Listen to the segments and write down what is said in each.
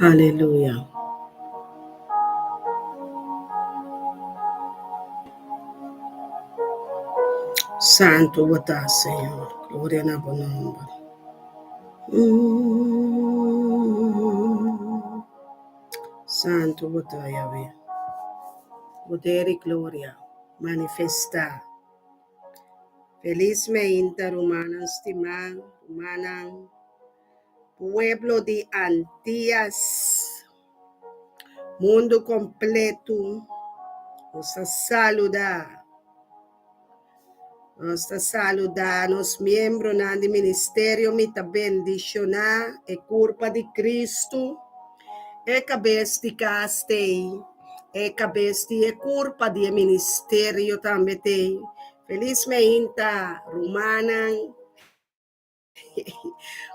Aleluia. Santo você, Senhor. Glória na bom nome. Santo você, Yahweh. Poder e glória manifestar. Felizmente, humanos, estimado, humana, pueblo de Antillas, mundo completo, nos saluda. Nos saluda, nos miembros do ministério, me bendicionar, é culpa de Cristo, é cabeça de castei, é cabeça de culpa de ministério também tem. Felizmente, romana,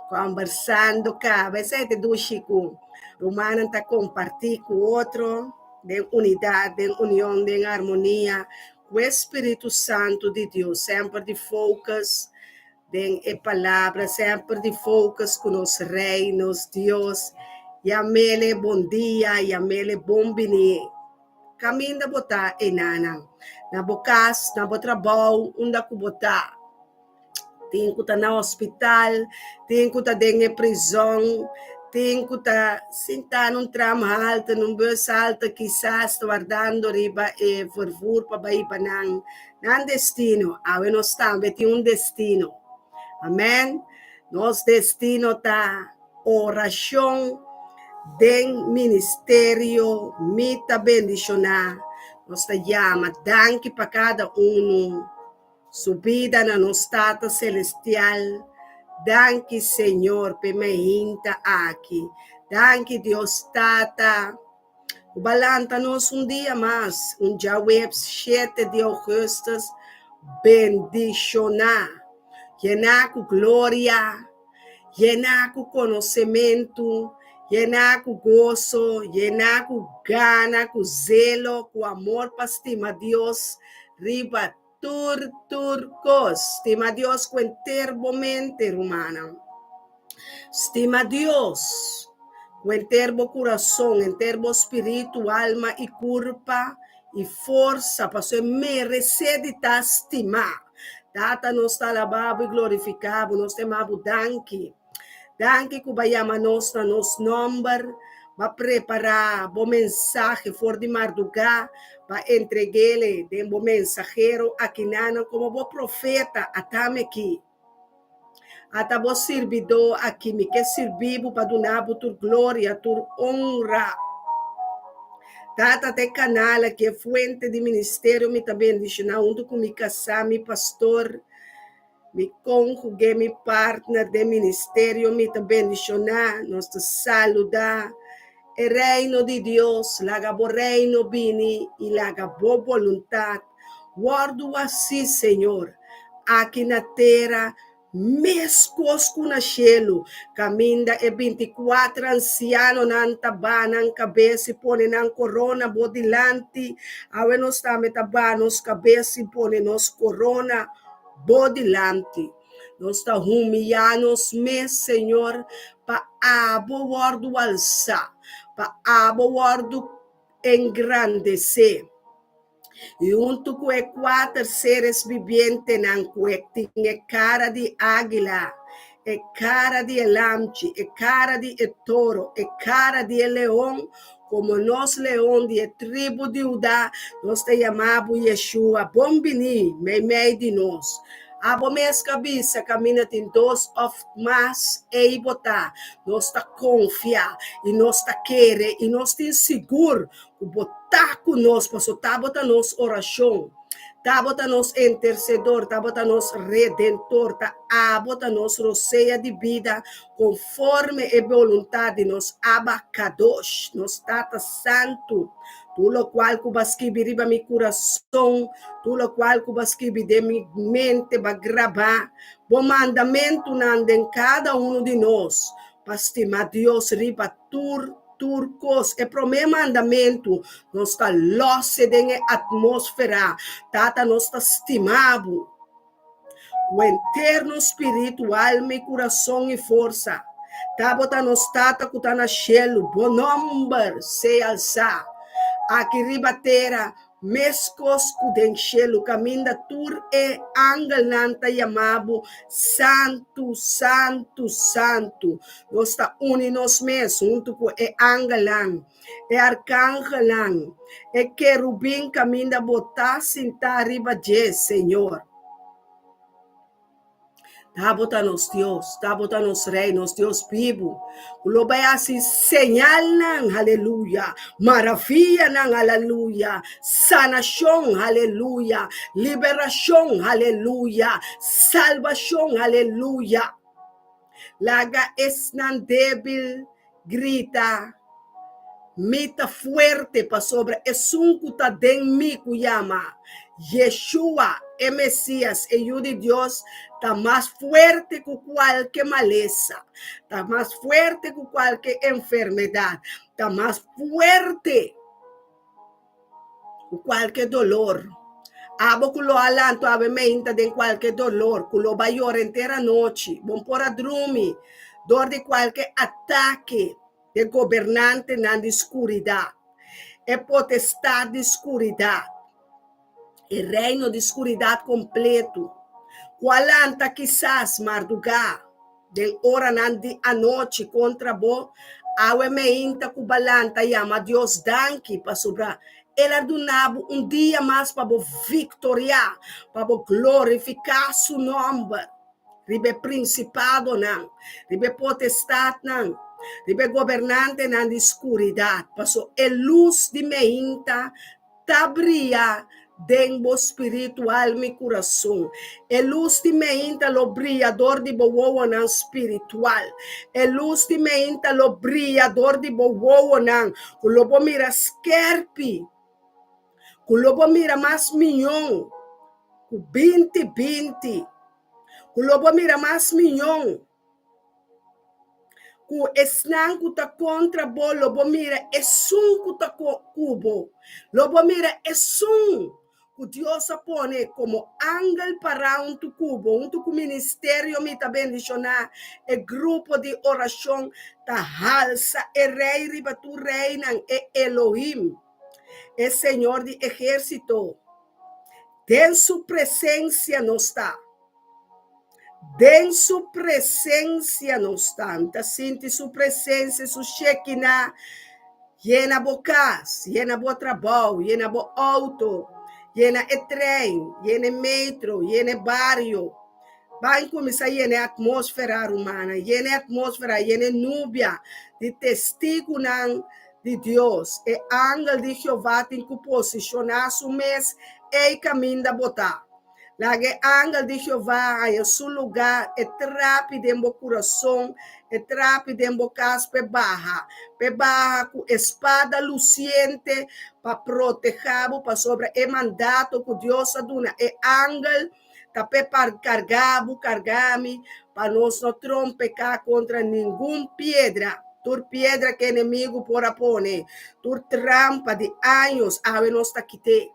conversando cá, vai ser de do Chico, romana está compartilhando com o outro, de unidade, de união, de harmonia, o Espírito Santo de Deus, sempre de focus, de palavra, sempre de focus com os reinos, Deus, e amele bom dia, e amele bom bini, caminho da botar enana, na bocas, na botrabão, onde que botar, tem que estar no hospital, tem que estar dentro da prisão, tem que estar sentado num tram alto, num bus alto, quizás guardando riba e fervor para ir para não destino. Agora nós estamos, tem destino. Amém? Nosso destino está oração do ministério, mita bendicionar. Nós te chama, danke para cada subida na nossa estado celestial. Danke, Senhor, por me inta aqui. Danke, Deus, Tata. Balanta-nos dia mais, dia web 7 de agosto, bendicionar. Llenar com glória, llenar com conhecimento, llenar com gozo, llenar com gana, com zelo, com amor para estimar Deus, riba turcos, estima Deus com inteiramente, romana. Estima Deus com inteiro coração, inteiro espírito, alma e corpo e força para você merecer de estar estimar. Data nos alabado e glorificado, nos temamos danke. Danke que vai chamar nos na nos número, vai preparar bom mensagem for de madrugada, vai entregar-lhe de bom mensageiro aqui nana como bom profeta atame aqui. Ata bom servidor aqui, me que servir para donar tua glória, tua honra. Tata te canal que é fuente de ministério, me também bendicionar, junto com mi casar, mi pastor, mi cônjuge, mi partner de ministério, me também bendicionar, nos te saludar. O reino de Deus, laga bo reino bini, e laga bo voluntad. Guardo assim, Senhor, aqui na terra, mescos com o cielo, caminda e 24 ancianos na tabanan cabeça e põe na corona bodilante, awe nos tame tabanos cabeça e põe nos corona bodilante. Nós está humilhados, Senhor, para abo guardo alçar, para abo guardo engrandecer. E junto com os 4 seres viventes não é cara de águila, é cara de elamche, é cara de touro, é cara de leão, como nós leão de tribo de Judá, nós te chamamos Yeshua, bom bini, meio de nós. A bomês cabeça caminha em 2 of mais e botar, nós está confiar, e nós está querer, e nós está seguro, botar conosco, passou tá botar nos oração, tá botar nos intercedor, tá botar nos redentor, tá botar nos roceia de vida, conforme a vontade nos abacados, nos tata santo, tu lo qual cubaskibi riba mi coração, tu lo qual cubaskibi de mi mente va gravar, bom mandamento nanda em cada de nós, para estimar Deus riba tur turcos, e pro meu mandamento, nós está losse de atmosfera, tata nós está estimado, o interno espírito, alma e coração e força, tá bota nos tata kutana shelo, bom number, se alça, aqui ribatera, mescos kudenchelo caminda tur e angelanta yamabo santo santo santo nós está unidos mesmo junto com e angelan e arcangelan e querubim caminda botar sinta riba de Senhor. Tá botando nos Deus, tá botando nos rei, nos Deus vivo. Lo vai assim, señal ng aleluia, maravilha ng aleluia, sanação, aleluia, liberação, aleluia, salvação, aleluia. Laga es nan débil, grita, mita fuerte pa sobre esunkuta den mi kuyama. Yeshua, el Mesías, el Hijo de Dios, está más fuerte que cualquier maleza, está más fuerte que cualquier enfermedad, está más fuerte que cualquier dolor. Abo kulo alanto ave meinta de cualquier dolor, kulo va llorar entera noche, bon por adrumi, dor de cualquier ataque de gobernante na escuridad, e potestad de escuridad. El reino de escuridad completo. Qualanta quizás marduga del hora nandi anoche contra bo, awe meinta kubalanta yama Dios danki pa sobra. Ela donava dia mais para victoriar, para glorificar seu nome. Ribe principado não, ribe potestade não, ribe governante na escuridade. Passou a luz de meinta tabria dengo espiritual mi coração. E luz de meinta lo brilhador de boa nan espiritual. E luz de meinta lo brilhador de boa nan. Kulobo mira skerpi. Kulobo mira mais milhão. Ku 20. Kulobo mira mais milhão. Ku esnan kuta contra bo lobo mira esun kuta kubo. Lobo mira esun. O Deus pone como ángel para tu cubo, tu ministério me está bendicionar, e grupo de oração ta halsa, e rei riba tu reinan, e Elohim, e Senhor de exército, den su presença não está. Den su presença não está. Sinta su presença, su Shekinah, llena bocas, llena bo trabalho, llena bo auto, llena e trem, llena metro, llena barrio. Vai começar a llena atmosfera humana, llena atmosfera, llena núbia de testigo de Deus. E ángel de Jeová tem que posicionar su mês e caminho da botar. Lage ángel de Jeová em seu lugar, e trape de meu coração, e trape de meu caspe barra com espada luciente para proteger, para sobre o mandato que Deus aduna. E ángel tape para cargar-me, para nós não trompecar contra nenhuma pedra. Tur pedra que inimigo por apone, tur trampa de anos, ave nós está quite.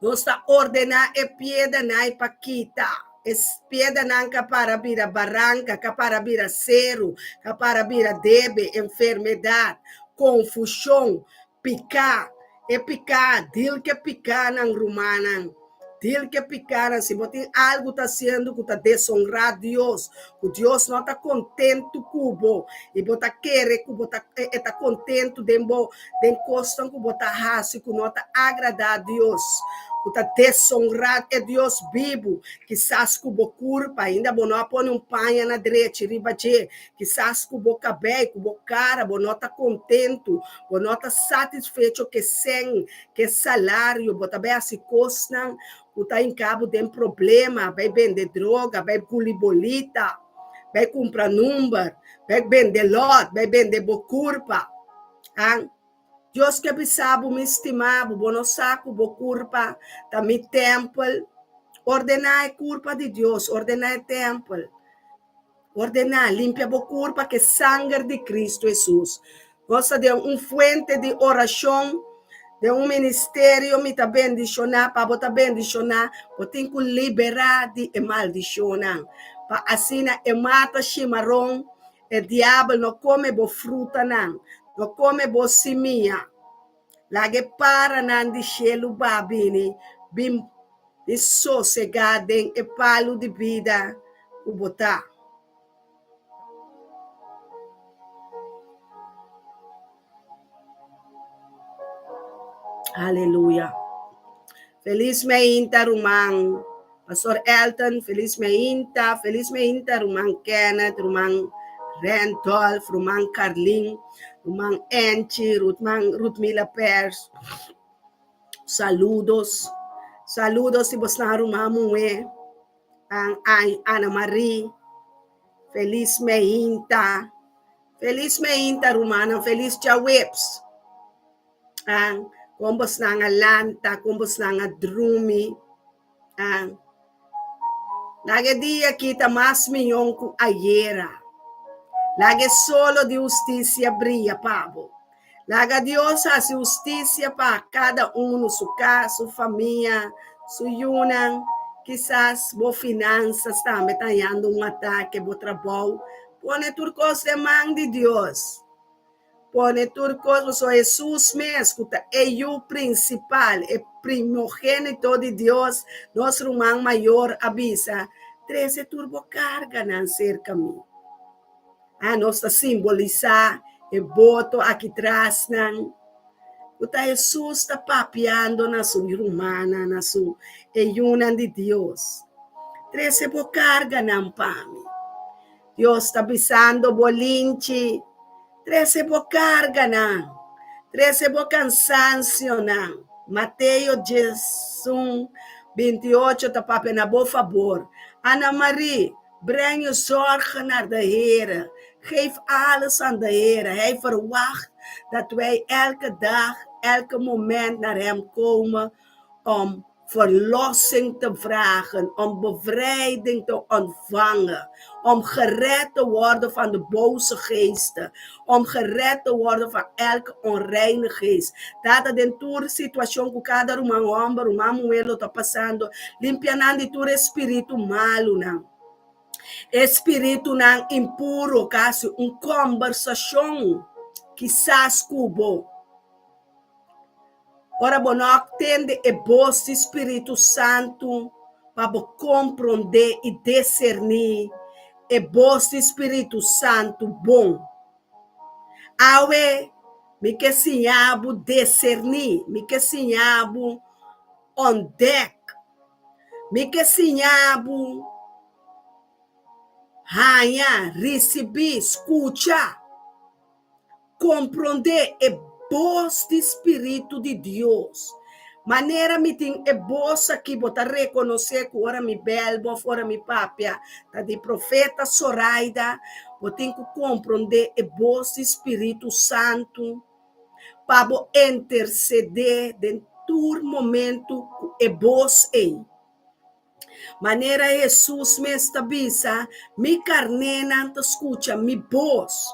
Nós está ordenar e piedra na paquita. Es piedra nanca para vira barranca, para vira cero, para vira debe, enfermidade, confusão, picar, e picar, dil que picar nan rumana. Dil que picar, se botem algo está sendo que está desonrar Deus, o Deus não está contente com e bota querer que está contente de costa que bota raça que não está agradar a Deus. Está desonrado é Deus vivo, que sasco bo curpa, ainda bo não põe panha na direita, ribache, que sasco bo cabelo, bo cara, bo não está contente, bo não está satisfeito que sem, que salário, bo também assim costa, está em cabo de problema, vai vender droga, vai culibolita, vai comprar número, vai vender lote, vai vender bo curpa, Deus que sabe me estimar, bono saco, bo curpa, da mi templo, ordenar a culpa de Deus, ordenar o templo, ordenar, limpia bo curpa que sangue de Cristo Jesus. Gosta de fuente de oração, de ministério, me tá bendicionar, para botar bendicionar, botem que liberar de maldicionar. Para assim, mata chimarrão, o diabo não come bo fruta, não come bo simia. Lage para nan di shelu babini, bim de sossegado e palo de vida, o botar. Aleluia. Feliz meinta rumang Pastor Elton, feliz meinta rumang Kenneth, rumang Randolph, rumang Carlin, rumang Enchi, Ruth Mila Pers. Saludos. Saludos si bos na rumamue. Ang Ana Marie. Feliz meinta. Feliz meinta rumana. Feliz Jawips. Ang kumbos na nga lanta, kumbos na nga drumi. Lagi dia kita mas milhão com ayera. Lagi solo de justiça brilha, pavo. Laga Deus faz justiça para cada um, sua casa, sua família, sua yunang. Quizás bo finanças também está tendo ataque, bo trabalho. Pone turcos de mão de Deus. Pone turcos, so Jesus mesmo, é o principal, é primogênito de Deus, nosso irmão maior avisa, 13 turbo carga não cerca mim. Nós está simbolizar o voto aqui atrás, não. O Jesus está papiando na sua humana, na sua euna de Deus. 13 bo carga não pami. Deus está avisando bolinche. 13 bo carga não. 13 bo cansancio não. Mateus 28 está papena bo favor. Ana Marie, breng je zorgen naar de Heer. Geef alles aan de Heer. Hij verwacht dat wij elke dag, elke moment naar hem komen om verlossing te vragen, om bevrijding te ontvangen, om gered te worden van de boze geesten, om gered te worden van elke onreine geest. Dada dentro da situação que cada homem, mulher está passando, limpiando todo espírito malo, não. Espírito não impuro, caso conversação quizás cubo. Ora, bonok tende e voz Espírito Santo para compreender e discernir e voz Espírito Santo bom. Awe, me que sinhabo discernir, me que sinhabo on deck, me que sinhabo ranha, receber, escutar, compreender e voz do Espírito de Deus. Maneira me tem é voz aqui, botar reconhecer que ora me belbo, fora me papia, tá de profeta Soraida, botem que compreender é voz do Espírito Santo, para interceder dentro do momento é voz aí. Maneira Jesus me estabisa, me carne não escuta, me voz.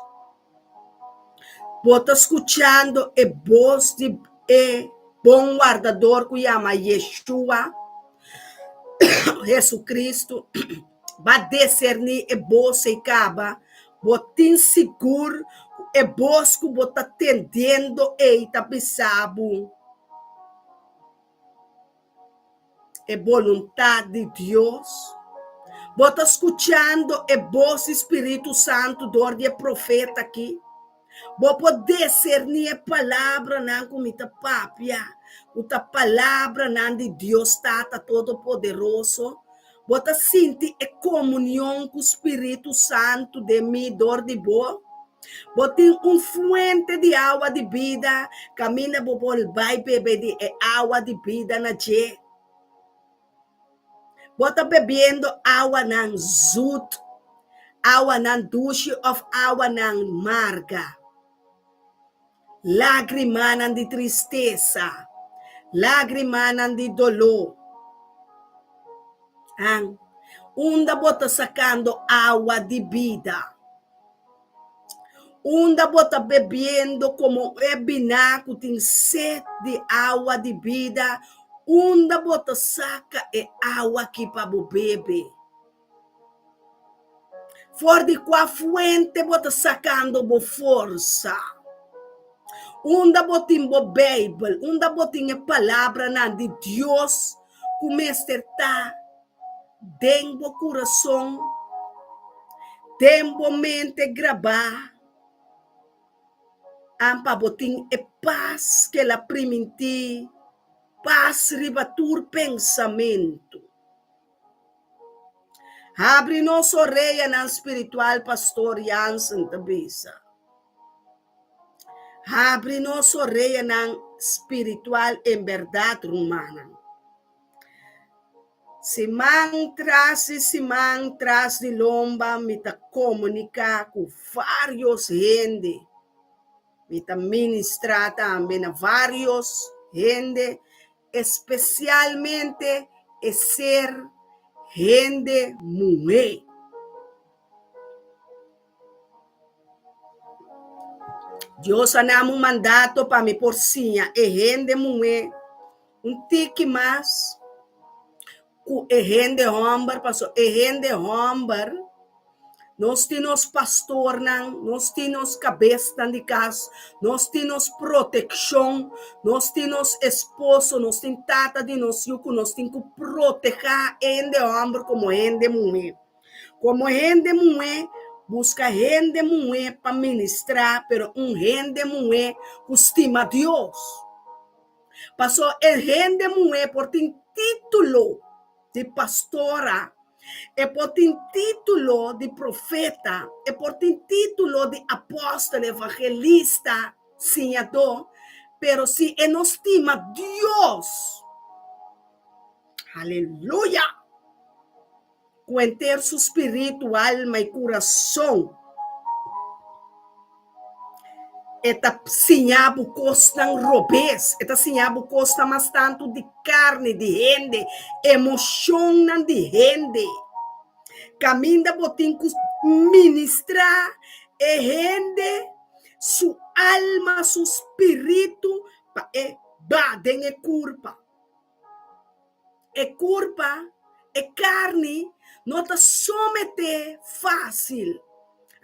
Bota escuchando a voz de bom guardador que chama Yeshua, Jesus Cristo, vai discernir a voz e acaba, botin seguro a voz que bota atendendo e tapisabo. É vontade de Deus. Bota escuchando a voz do Espírito Santo, dor de profeta aqui. Vou poder discernir a palavra não como ita papia, a palavra não de Deus Tata Todo-Poderoso. Bota sentir a comunhão com o Espírito Santo de mim, dor de boa. Bota fonte de água de vida, camina bobol vai beber de água de vida na je. Bota bebendo água não zut, água não doce ou água não marga. Lágrima de tristeza, lágrima de dolor. Onda bota sacando água de vida. Unda bota bebendo como ebinaco tem sede de água de vida. Unda bota saca e água aqui para beber. For de qua fuente bota sacando bo força. Unda botin bo Bible, unda botin a palavra na de Deus, começa tá dentro do coração, dentro mente gravar, ampa botin e paz que ela primiti, paz ribatur pensamento. Abre nosso orelha na espiritual pastor Jansen Tabisa. Abre nosso orelha na espiritual em verdade humana. Simang tras de lomba, me ta comunicar com vários gente. Me ta ministrar também a vários gente, especialmente ser gente mulher. Deus dá um mandato para me porcinha, e gente mulher, tique mais, e gente homem, pastor, e gente homem, nós temos pastor, nós temos cabeça de casa, nós temos proteção, nós temos esposo, nós temos tata de nós, nós temos que proteger gente homem como gente mulher. Como gente mulher, busca gente mulher para ministrar, pero gente mulher que estima Deus. Pastor, gente mulher por ter título de pastora, e por ter título de profeta, e por ter título de apóstolo, evangelista, senhor, pero se não estima Deus, aleluia, com inteiro seu espírito, alma e coração, eta sinhabo costa robês, eta sinhabo costa mais tanto de carne de gente, emoção de gente. Caminha botinco ministrar e gente, su alma, su espírito, pa e baden e culpa. E culpa, e carne, não te somete fácil.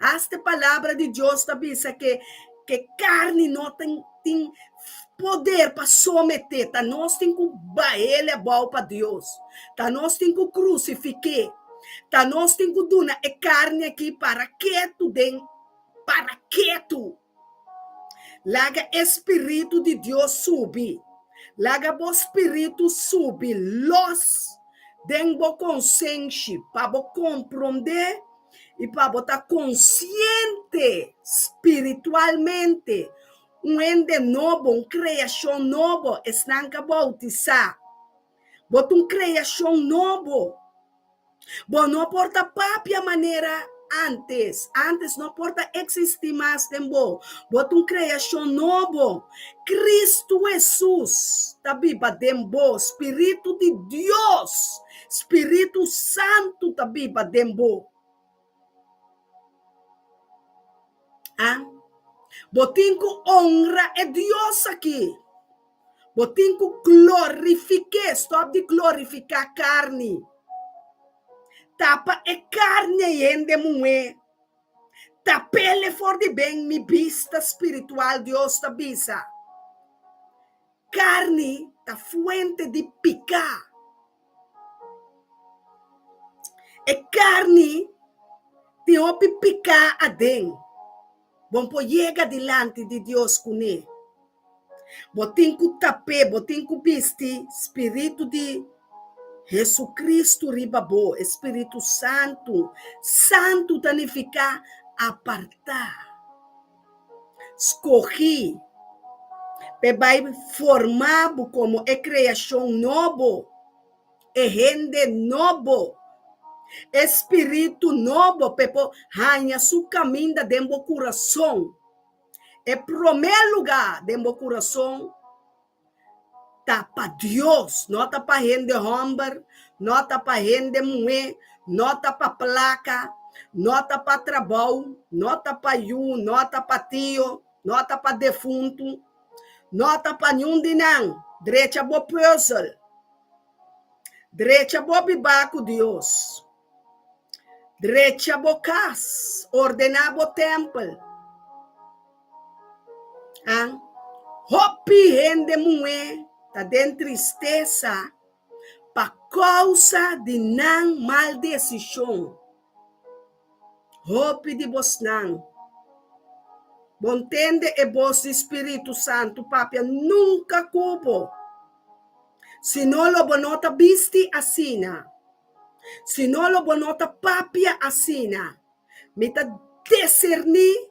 Esta palavra de Deus também diz que carne não tem poder para someter, tá? Nós temos que baile bom para Deus, tá? Nós temos que crucificar, tá? Nós temos que dar a carne aqui para quieto, para quieto. Laga Espírito de Deus subir, laga o Espírito subir, los dengo consciente para compreender e para estar consciente espiritualmente, ende novo, criação novo, estão que bautizar. Bota criação novo. Bom, não importa papia maneira antes não importa existir mais tempo. Bota criação novo. Cristo Jesus, tá biba dembo, Espírito de Deus, Espírito Santo, tá biba dembo. Botinco honra é Deus aqui. Botinco glorifique, stop de glorificar carne. Tapa é carne e ende mulher. Tapele for de bem, mi vista espiritual Deus ta bisa. Carne ta fuente de picar. E carne te opi picar a dentro. Bom, po chega delante de Deus com ele. Botinco tapé, botinco bisti, Espírito de Jesus Cristo ribabo, Espírito Santo, Santo tanificar, apartar, escorri, vai formar como é criação novo, é gente novo, Espírito novo, pepo, ranha su caminho dentro do coração. É primeiro lugar dentro do coração, tá para Deus, não tá para gente homem, não tá para gente mulher, não tá para placa, nota para trabalho, nota para you, nota para tio, nota para defunto, nota para nenhum de não. Direita bo puzzle. Direita bo bibaco Deus. Direita bo cas. Ordenar bo templo. Hopi rende mué. Tá dentro tristeza. Por causa de não mal decisão. Hopi de vos não. Bom entende e vos Espírito Santo, papia, nunca cubo. Se não lo bonota bisti assina. Se não lo bonota papia assina. Mita discernir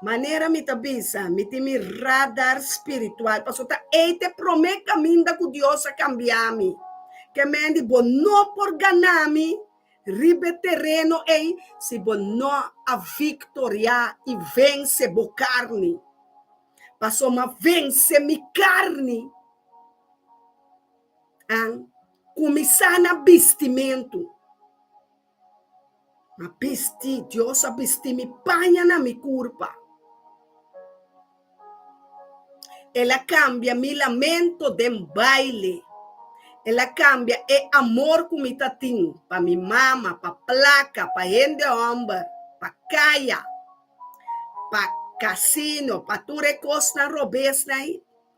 maneira mita bisa, mita mi radar espiritual. Pasota eite promete caminho da Deus a cambiar-me. Que mendi bo no por ganami, ribe terreno e se bo no a victoria e vence bo carne. Passou ma vence mi carne. Começar na vestimento. Ma vesti, Deus a vesti mi panha na mi curva. Ela cambia mi lamento de baile. Ela cambia é amor com mi tatim, para mi mama, para placa, para rende homem, para caia, para casino, para tu recos na robes na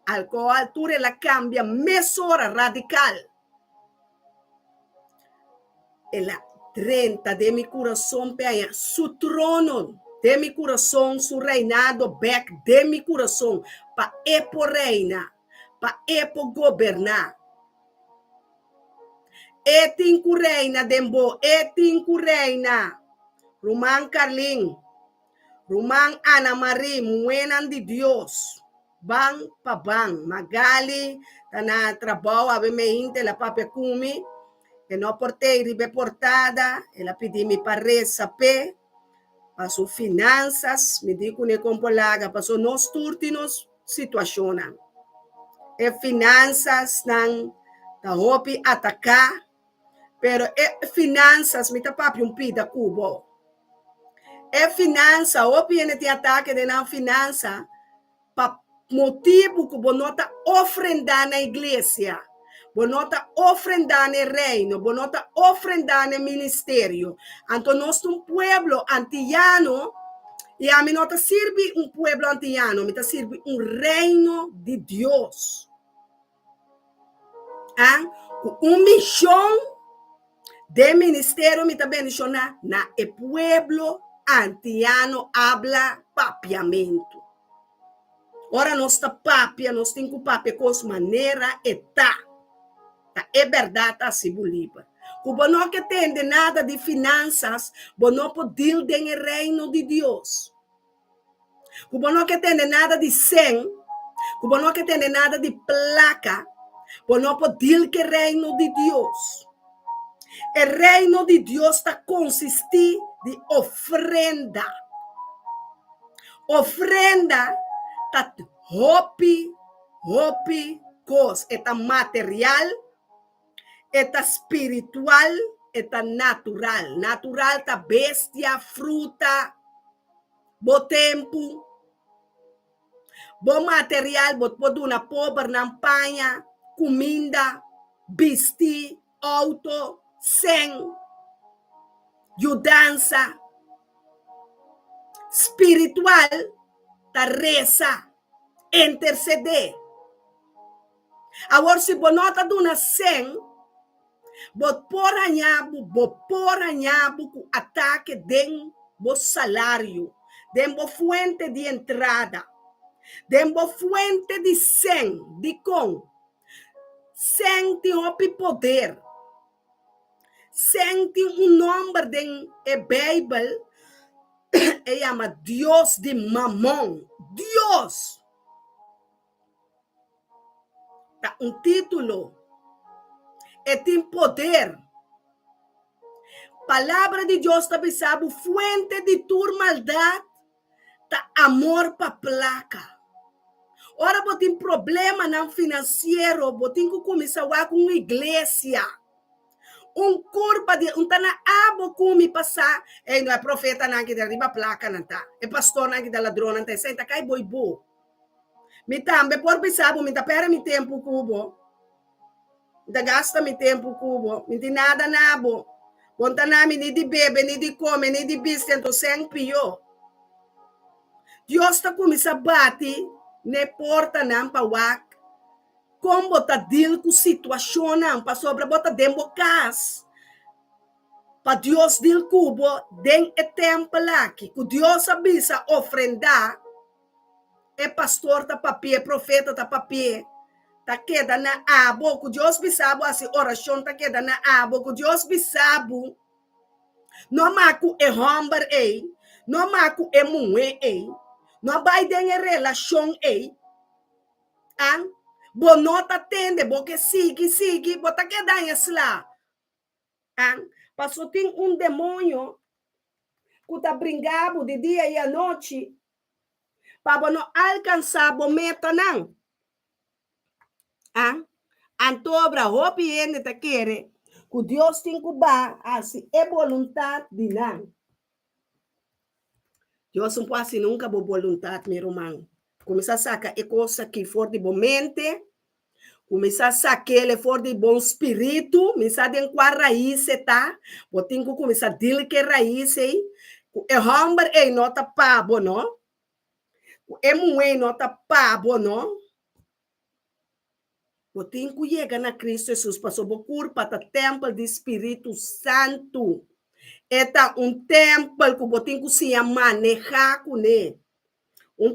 alcohol, tu ela cambia mesora radical. Ela 30 de mi coração peia, su trono de mi coração, su reinado back de mi coração, para epo reina, para epo governar. Etinku reina dembo, etinku reina. Rumang Carlin, Rumang Ana Marie, muenan de Dios. Bang pa bang, magali, tana trabalho, ave me inte la papia kumi, que no portei ribe portada, ela pedi mi parre sape, passo finanças, me dico ne compolaga, passo nos turtinos situaciona. E finanças nang tahopi atacar, pero finanças, me tá papi pida cubo. Finança, o piene te ataque de na finança, pa motivo que bonota ofrendar na igreja, bonota ofrendar no reino, bonota ofrendar no ministério. Então, nós somos pueblo antiano, e a mim não sirve pueblo antiano, me sirve reino de Deus. Missão de ministério me também menciona na pueblo antiano habla papiamento. Ora nós está papia, nós temos que papia com maneira tá é verdade tá se bolívar. Cuba não que tem de nada de finanças, bo não pode ir no reino de Deus. Cuba não que tem de nada de sen, cuba não que tem de nada de placa, bo não pode ir no reino de Deus. O reino de Deus está consistir de ofrenda. Ofrenda está hopi cos, está material, está espiritual, está natural. Natural está bestia, fruta, bo tempo, bo material, bo pode una pobre nampanha, comida, vestir, auto, sem, ajudança. Espiritual, ta reza, interceder. Agora, se você não está dando sem, você pode anhabo com ataque de salário, de fonte de entrada, de fonte de sem, de com. Sem tem poder. Sem tem nome de Bíblia, ele chama Deus de Mamon. Deus. Tá título. E tem poder. Palavra de Deus está pensando, fuente de tua maldade, tá amor para placa. Ora, você tem problema não financeiro, você tem que começar a com uma igreja. curva de tana abo kumi passar. Não é profeta não que derriba placa não tá. É pastor não que da ladrão não tá. Senta cai boi bo. Me tambe por pensar, me tá pera mi tempo cubo. Me tá gasta mi tempo cubo. Me tem nada nabo. Ponta na mi ni di bebe, ni di come, ni di biste, então sem pio. Deus tá começando a bater, ne porta não para wak. Como bota deal com situação não, para sobra bota dembo cas. Para Deus deal cubo, den e tempo lá, que Deus avisa ofrendar, é pastor tá papie, profeta tá papie, tá queda na abo, que Deus bisabo, assim, oração tá queda na abo, que Deus bisabo, não maco é hombar ei, não maco é muê ei, não vai den e relação ei, ah? Bonota tende, porque sigue, bota que dá isso lá. Ah? Passou tem demônio que tá brincando de dia e à noite para não alcançar a meta não. Ah? Antobra, hopi ende tá querer que Deus tem que dar assim é vontade de não. Deus não pode nunca boa vontade, meu irmão. Começar a sacar é coisa que for de bom mente. Começar a sacar ele for de bom espírito, começar a ter uma raiz, tá? Vou ter que começar a dizer que raiz, é homem, é nota pabo, não? É mulher, nota pabo, não? Vou ter que chegar na Cristo Jesus, para sob curva, para o templo do Espírito Santo. É templo que vou ter que se manejar com ele.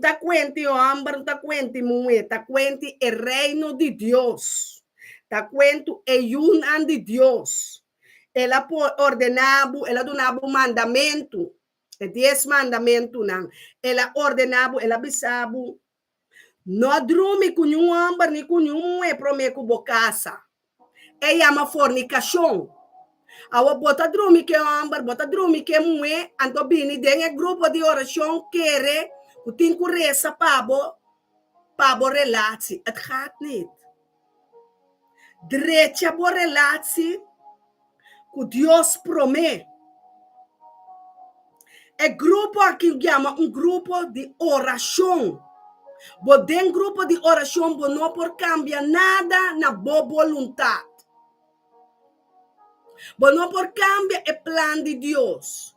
Tá cuente homem, tá cuente mulher, tá cuente o reino de Deus. Tá cuente o união de Deus. Ela ordenava, ela donava um mandamento, 10 mandamentos, não. Ela ordenava, ela avisava, não dorme com nenhum homem, nem com nenhuma mulher, promete com a casa. É uma fornicação. Awa bota dorme que homem, bota dorme que mulher, então bini tem grupo de oração querer o tem que reza pabo relatie. Het gaat niet. Drecha bo relatie que Deus promete. É grupo aqui que chama grupo de oração. Bo den grupo de oração bo não por cambiar nada na boa vontade. Bo não por cambiar o plano de Deus.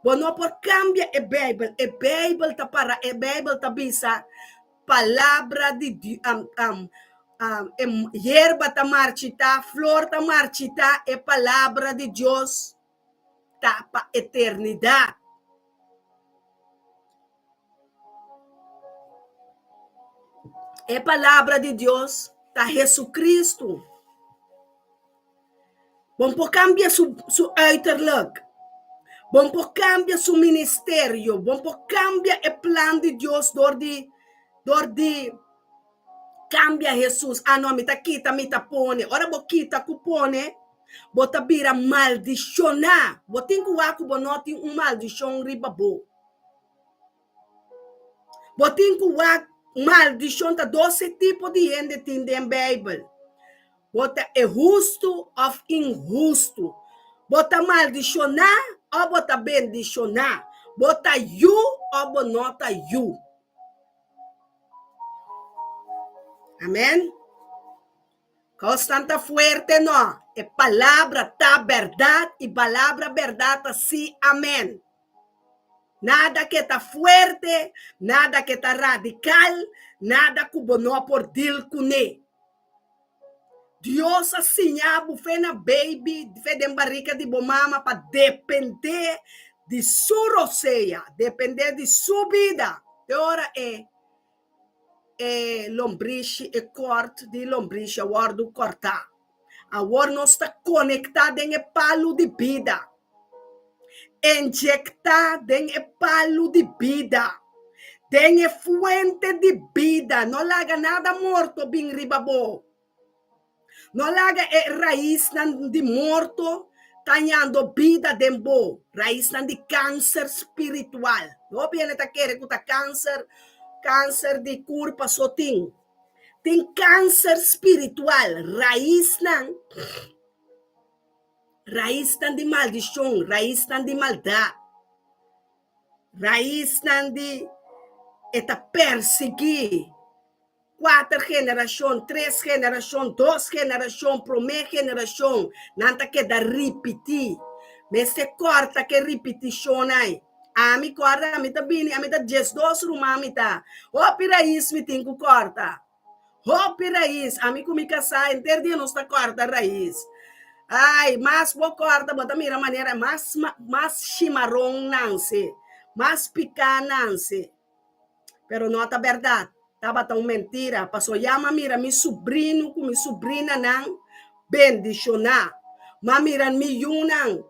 Bo não por cambiar a Bíblia. A Bíblia tá para a Bíblia tá bisa palavra de Deus. Hierba tá marchita, flor tá marchita, é palavra de Deus tá para eternidade. É palavra de Deus tá Jesus Cristo. Bom por cambiar su uiterlijk. Bom por cambiar su ministério. Bom por cambiar o plano de Deus door de cambia Jesus. Ah, não, me tá quita, me tá pone. Ora, bo quita, cupone. Bota bira maldicionar. Botin ku waku bonoti maldição riba bo. Botin ku wak maldição tá 12 tipos de gente tem em Bíblia. Bota é justo ou injusto. Bota maldicionar ou bota bendicionar. Bota you ou bonota you. Amém? Constante fuerte, no. É palavra tá verdade e palavra verdade tá sim, amém. Nada que tá fuerte, nada que tá radical, nada que não por deal com ele. Deus assinhava fé na baby, fé de barriga de bomama para depender de sua roceia, depender de sua vida. Agora lombriz e corte de lombriz, agora do cortar. Agora nós está conectado em palo de vida. Injectado em palo de vida. Tem fuente de vida. Não larga nada morto bem ribabo. Não larga raiz de morto, tanhando vida dembo. Raiz de câncer espiritual. Não viene a querer que câncer de corpo só tem. Tem câncer espiritual, raiz Raiz tan de maldição, raiz tan de maldade. Raiz tan de eta perseguir 4 gerações, 3 gerações, 2 gerações, primeira geração, nanta que da repetir. Mas se corta que repetição aí. A mi corta, a mi tá bem, a mi tá 12 rumah mi tá. O piraís mi tem que corta. O piraís, a mi comi casar, inteiro dia não está corta raiz. Ai, mas vou corta, bota mira maneira, mais chimarrão não se, mais picar não se. Pero não é verdade. Tava tão mentira. Passou chama mira mi sobrinho com mi sobrinha não bendicionar. Mas mira mi yunang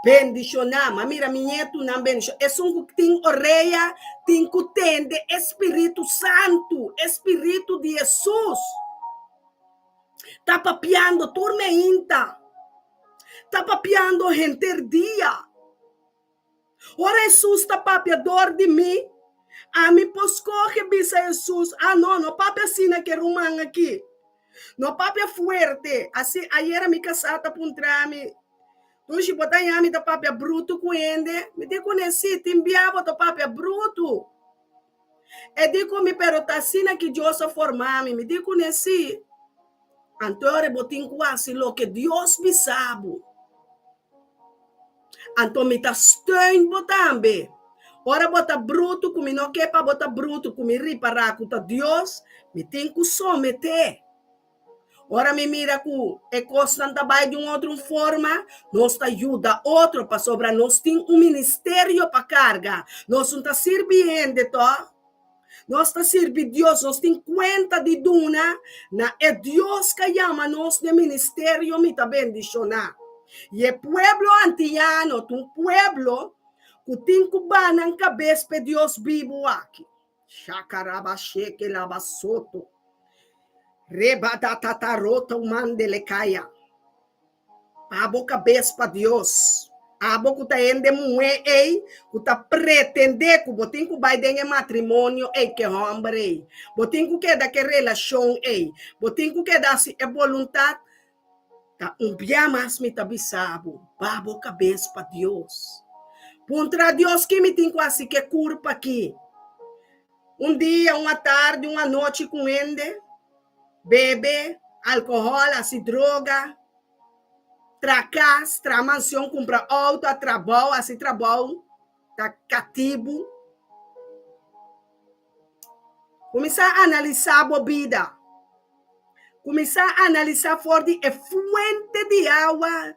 bendicionar. Mas mira mi neto não bendicionar. É um que tem orelha, tem que entender Espírito Santo, Espírito de Jesus. Tá papiando turma inta. Tá papiando gente dia. Ora Jesus tá papiador de mim. A mi poscoge bisa Jesus. Ah, não papi assim que rumang aqui. Não papi fuerte. Assim, ayer mi casata puntrami. Tu se botar yami da papi bruto com ele. Me te conheci, te enviava da papi bruto. E digo mi pero tá assim que Deus formami. Me te conheci. Antore botin quase lo que Deus me sabe. Então me tá steun botambe. Ora bota bruto, como não quer para botar bruto, como riparar com Deus, me tem que someter. Ora me mira com é constante trabalho de uma outra forma, nós ajuda outro para sobrar, nós tem ministério para carga, nós não está servindo, tá? Nós está servindo Deus, nós tem conta de duna, é Deus que chama nós de ministério, me está bendicionar. E o pueblo antiano, um pueblo que tem que banar a cabeça para Deus vivo aqui. Chacarabaxeque labasoto. Rebatatarota o mandelecaia. Abo cabeça para Deus. Abo que tá ende mué, ei, que tá pretender que botin que vai dengue matrimônio, ei, que homem, ei. Botin que da que relação, ei. Botin que da se é vontade. Tá dia mais me tabisabo. Babo cabeça para Deus. Contra Deus que me tem quase que culpa aqui. Dia, uma tarde, uma noite com ele, bebe, álcool, assim, droga, tracas, tramansão, compra auto, trabalho, assim, trabalho, tá cativo. Começar a analisar a bebida. Começar a analisar fora de fonte de água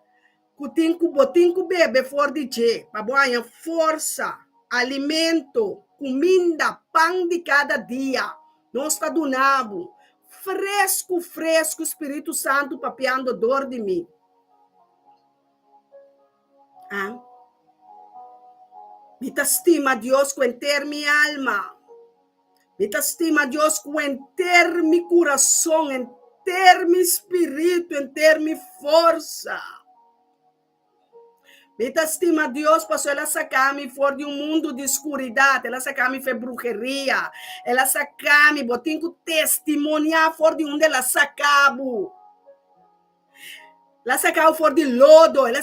que tem que beber fora de che, para ganhar força, alimento, comida, pão de cada dia. Nós está donando fresco, Espírito Santo papiando dor de mim. Ah? Me estima Deus com enter minha alma. Me estima Deus com enter meu coração, enter meu espírito, enter minha força. Me estima Deus, passou ela sacar-me fora de mundo de escuridão, ela sacar-me de bruxeria, ela sacar-me, botinho que testemunhar fora de onde ela sacava. Ela sacava fora de lodo, ela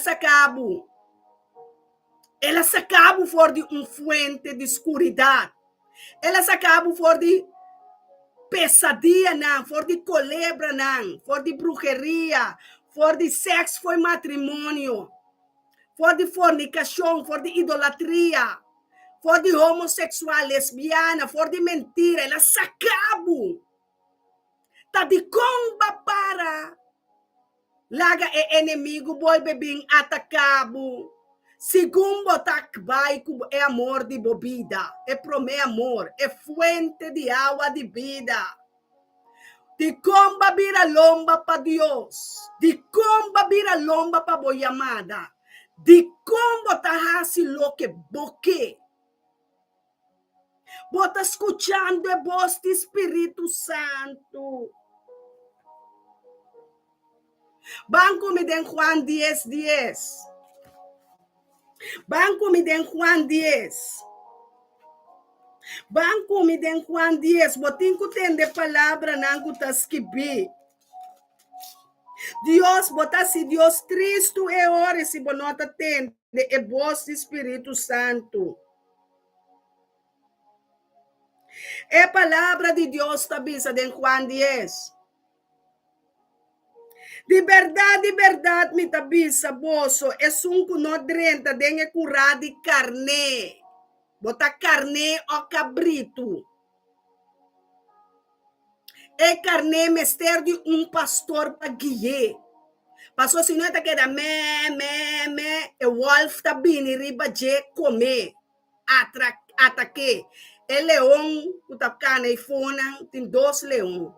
sacava fora de fuente de escuridão. Ela sacava fora de pesadilla, não, fora de culebra, não, fora de bruxeria, fora de sexo, foi matrimônio. For de fornicação, for de idolatria, for de homossexual, lesbiana, for de mentira, ela sacabo. Tá de comba para. Laga é inimigo, boi bebim atacabo. Segundo tá vai é amor de bebida, é promê amor, é fuente de água de vida. De comba vira lomba para Deus, de comba vira lomba para boa amada. De como tá lo que boque. Bota escuchando a voz do Espírito Santo. Banco me den Juan 10:10. Banco me den Juan 10. Banco me den Juan 10. Botinho tem de palavra não que tá escrito. Deus bota se Deus Cristo é hora se bonota tende é voz do Espírito Santo. É palavra de Deus tabisa de Juan 10. De verdade, me tabisa, boso, é sunco no drenta, dengue curado de carne. Bota carne o cabrito. É carne mester de pastor para guiar. Passou se não é que era e wolf tá bem riba de comer. Ataque. É leão, que tá cana e fona, tem 2 leões.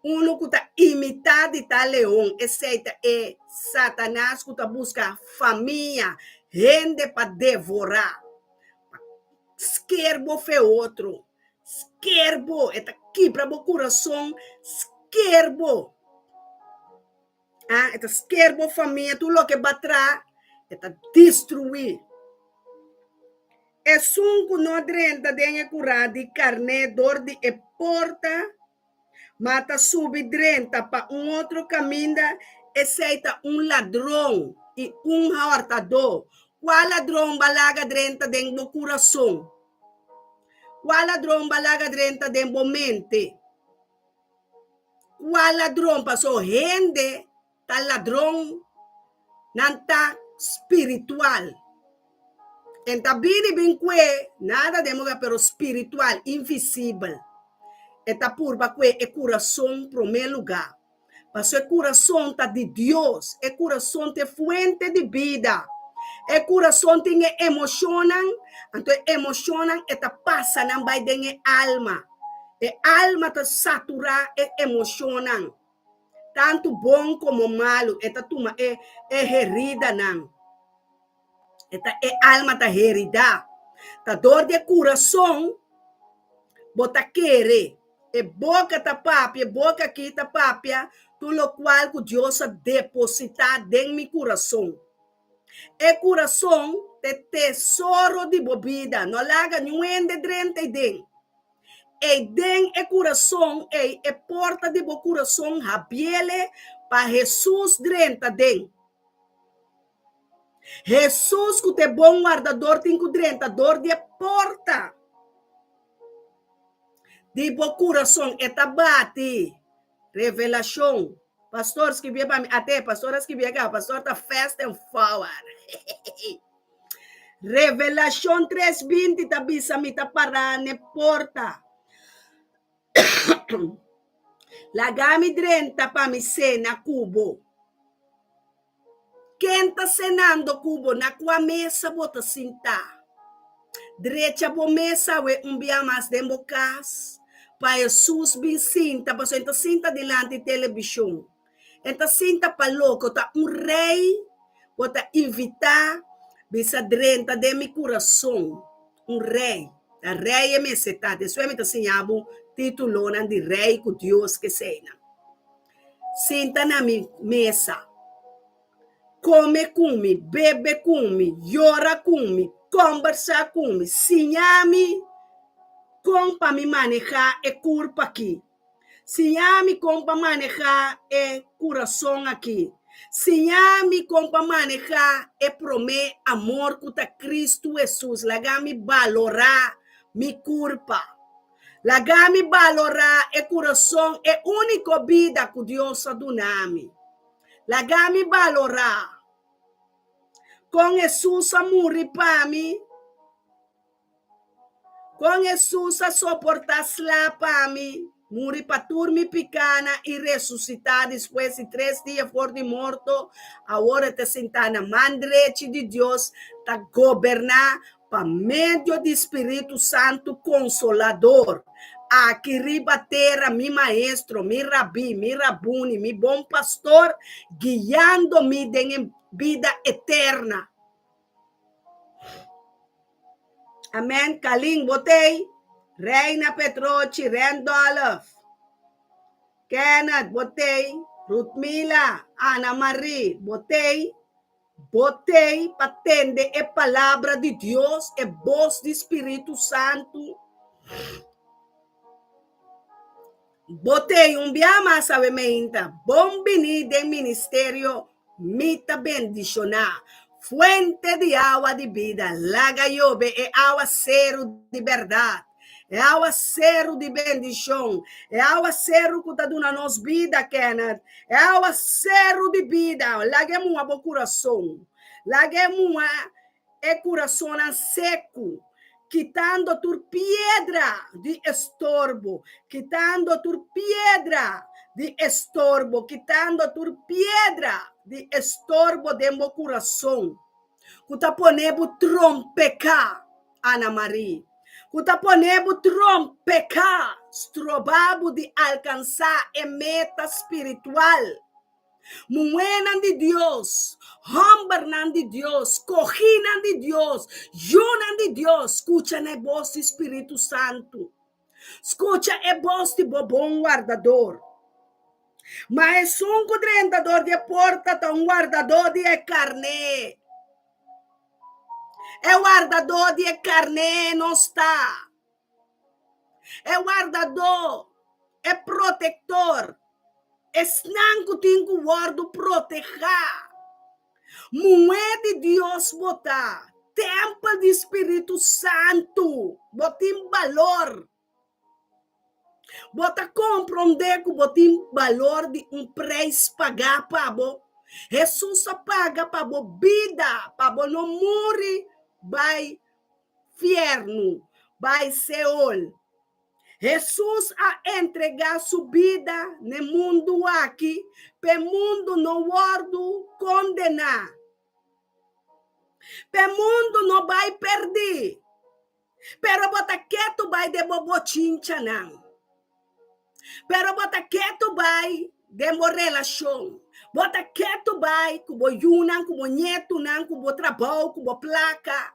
Um que está imitado de tal leão, esse é Satanás que está buscando família, gente para devorar. Esquerbo foi outro. Esquerbo, está aqui para o coração. Esquerbo. Está esquerbo família, tudo o que batrá, está destruir. É sunco no drenta de curado de carne, dor de porta. Mata subidrenta para outro caminho, aceita ladrão e hortador. Qual ladrão balaga drenta dentro do coração? Qual ladrão balaga drenta dentro da mente? Qual ladrão passou rende, tal ladrão não tá espiritual. Então, bem que nada de moga, pero espiritual, invisível. Eta purba que é coração em primeiro lugar. Mas o coração está de Deus. O coração é fuente de vida. O coração tem emocionam. Então, emocionam eta passa não vai ter alma. A alma está saturada e emocionam. Tanto bom como malo. Eta tuma é herida não. Eta alma está herida. Tá dor de coração. Bota querer. E boca tá papia, boca aqui tá papia, tudo o qual que Deus depositar dentro do meu coração. E coração é tesouro de bebida, não larga nenhum de dentro dentro. E dentro do coração, é porta de meu coração, rabiele para Jesus dentro dentro. Jesus que é bom guardador, tem que dentro, dor de porta. De bo coração eta bate revelação. Pastores que viebam até pastoras que viebam, pastor tá fast and forward. Revelação 3:20 tá bisa mita para ne porta. Lagami drenta pa mi cena cubo. Quem tá cenando cubo na qua mesa bota sinta. Direita bo mesa we umbia mas dembocas. Para Jesus bem sinta, para então sinta delante de televisão. Então sinta para louco, tá rei, bota invitar, bisa drenta de meu coração, rei. A rei é mesetade, isso é muito assim, título de rei com Deus que seja. Sinta na minha mesa, come comigo, bebe comigo, llora comigo, conversa comigo, sinhame, com para me manejar é culpa aqui. Se me com para manejar é coração aqui. Se me com para manejar é prometer amor com Cristo Jesus. Lagami valorar mi culpa. Lagami valorar é coração é única vida que Deus do nome. Lagami valorar. Com Jesus a morrer para mim. Com Jesus a suportar lá para mim, morrer para turma picana e ressuscitar depois de 3 dias fora de morto, agora te sentar na mão direita de Deus, tá governar para meio do Espírito Santo Consolador. Aqui riba terra, mi maestro, mi rabi, mi rabuni, mi bom pastor, guiando-me em vida eterna. Amém. Kaling botei. Reina Petrochi, Randolph. Kenneth botei. Ruthmila, Ana Marie botei. Botei para atender a palavra de Deus, a voz do Espírito Santo. Botei biama sabementa. Bombini del ministerio mita bendicionar. Fuente de agua de vida. Laga yobe é agua cero de verdade. É água cero de bendição. É água cero que está dando nos vida, Kenneth. É água cero de vida. Laguemos uma coração. Laguemos é coração seco. Quitando tu piedra de estorbo. Quitando tu piedra de estorbo. Quitando tu piedra de estorbo de meu coração. Kuta ponebo trompeca, Ana Maria. Kuta ponebo trompeca, strobabo de alcançar a meta espiritual. Muenan de Deus, hambernan de Deus, corrinan de Deus, junan de Deus. Escucha a voz do Espírito Santo. Escucha a voz de bom guardador. Mas guardador de porta, um guardador de carne. É guardador de carne, não está. É guardador, é protetor. É snanco tem que guardo proteger. Moeda de Deus botar. Templo do Espírito Santo. Botem valor. Bota compreender que botem valor de preço pagar para você. Jesus paga para você vida, para você não morrer. Vai inferno, vai Seol. Jesus a entregar sua vida no mundo aqui, para o mundo não guardo condenar. Para o mundo não vai perder. Pero bota quieto vai de bobochincha não. Pero bota quieto vai de uma relação. Bota quieto vai com o yunan, com o neto, com o trabalho, com a placa.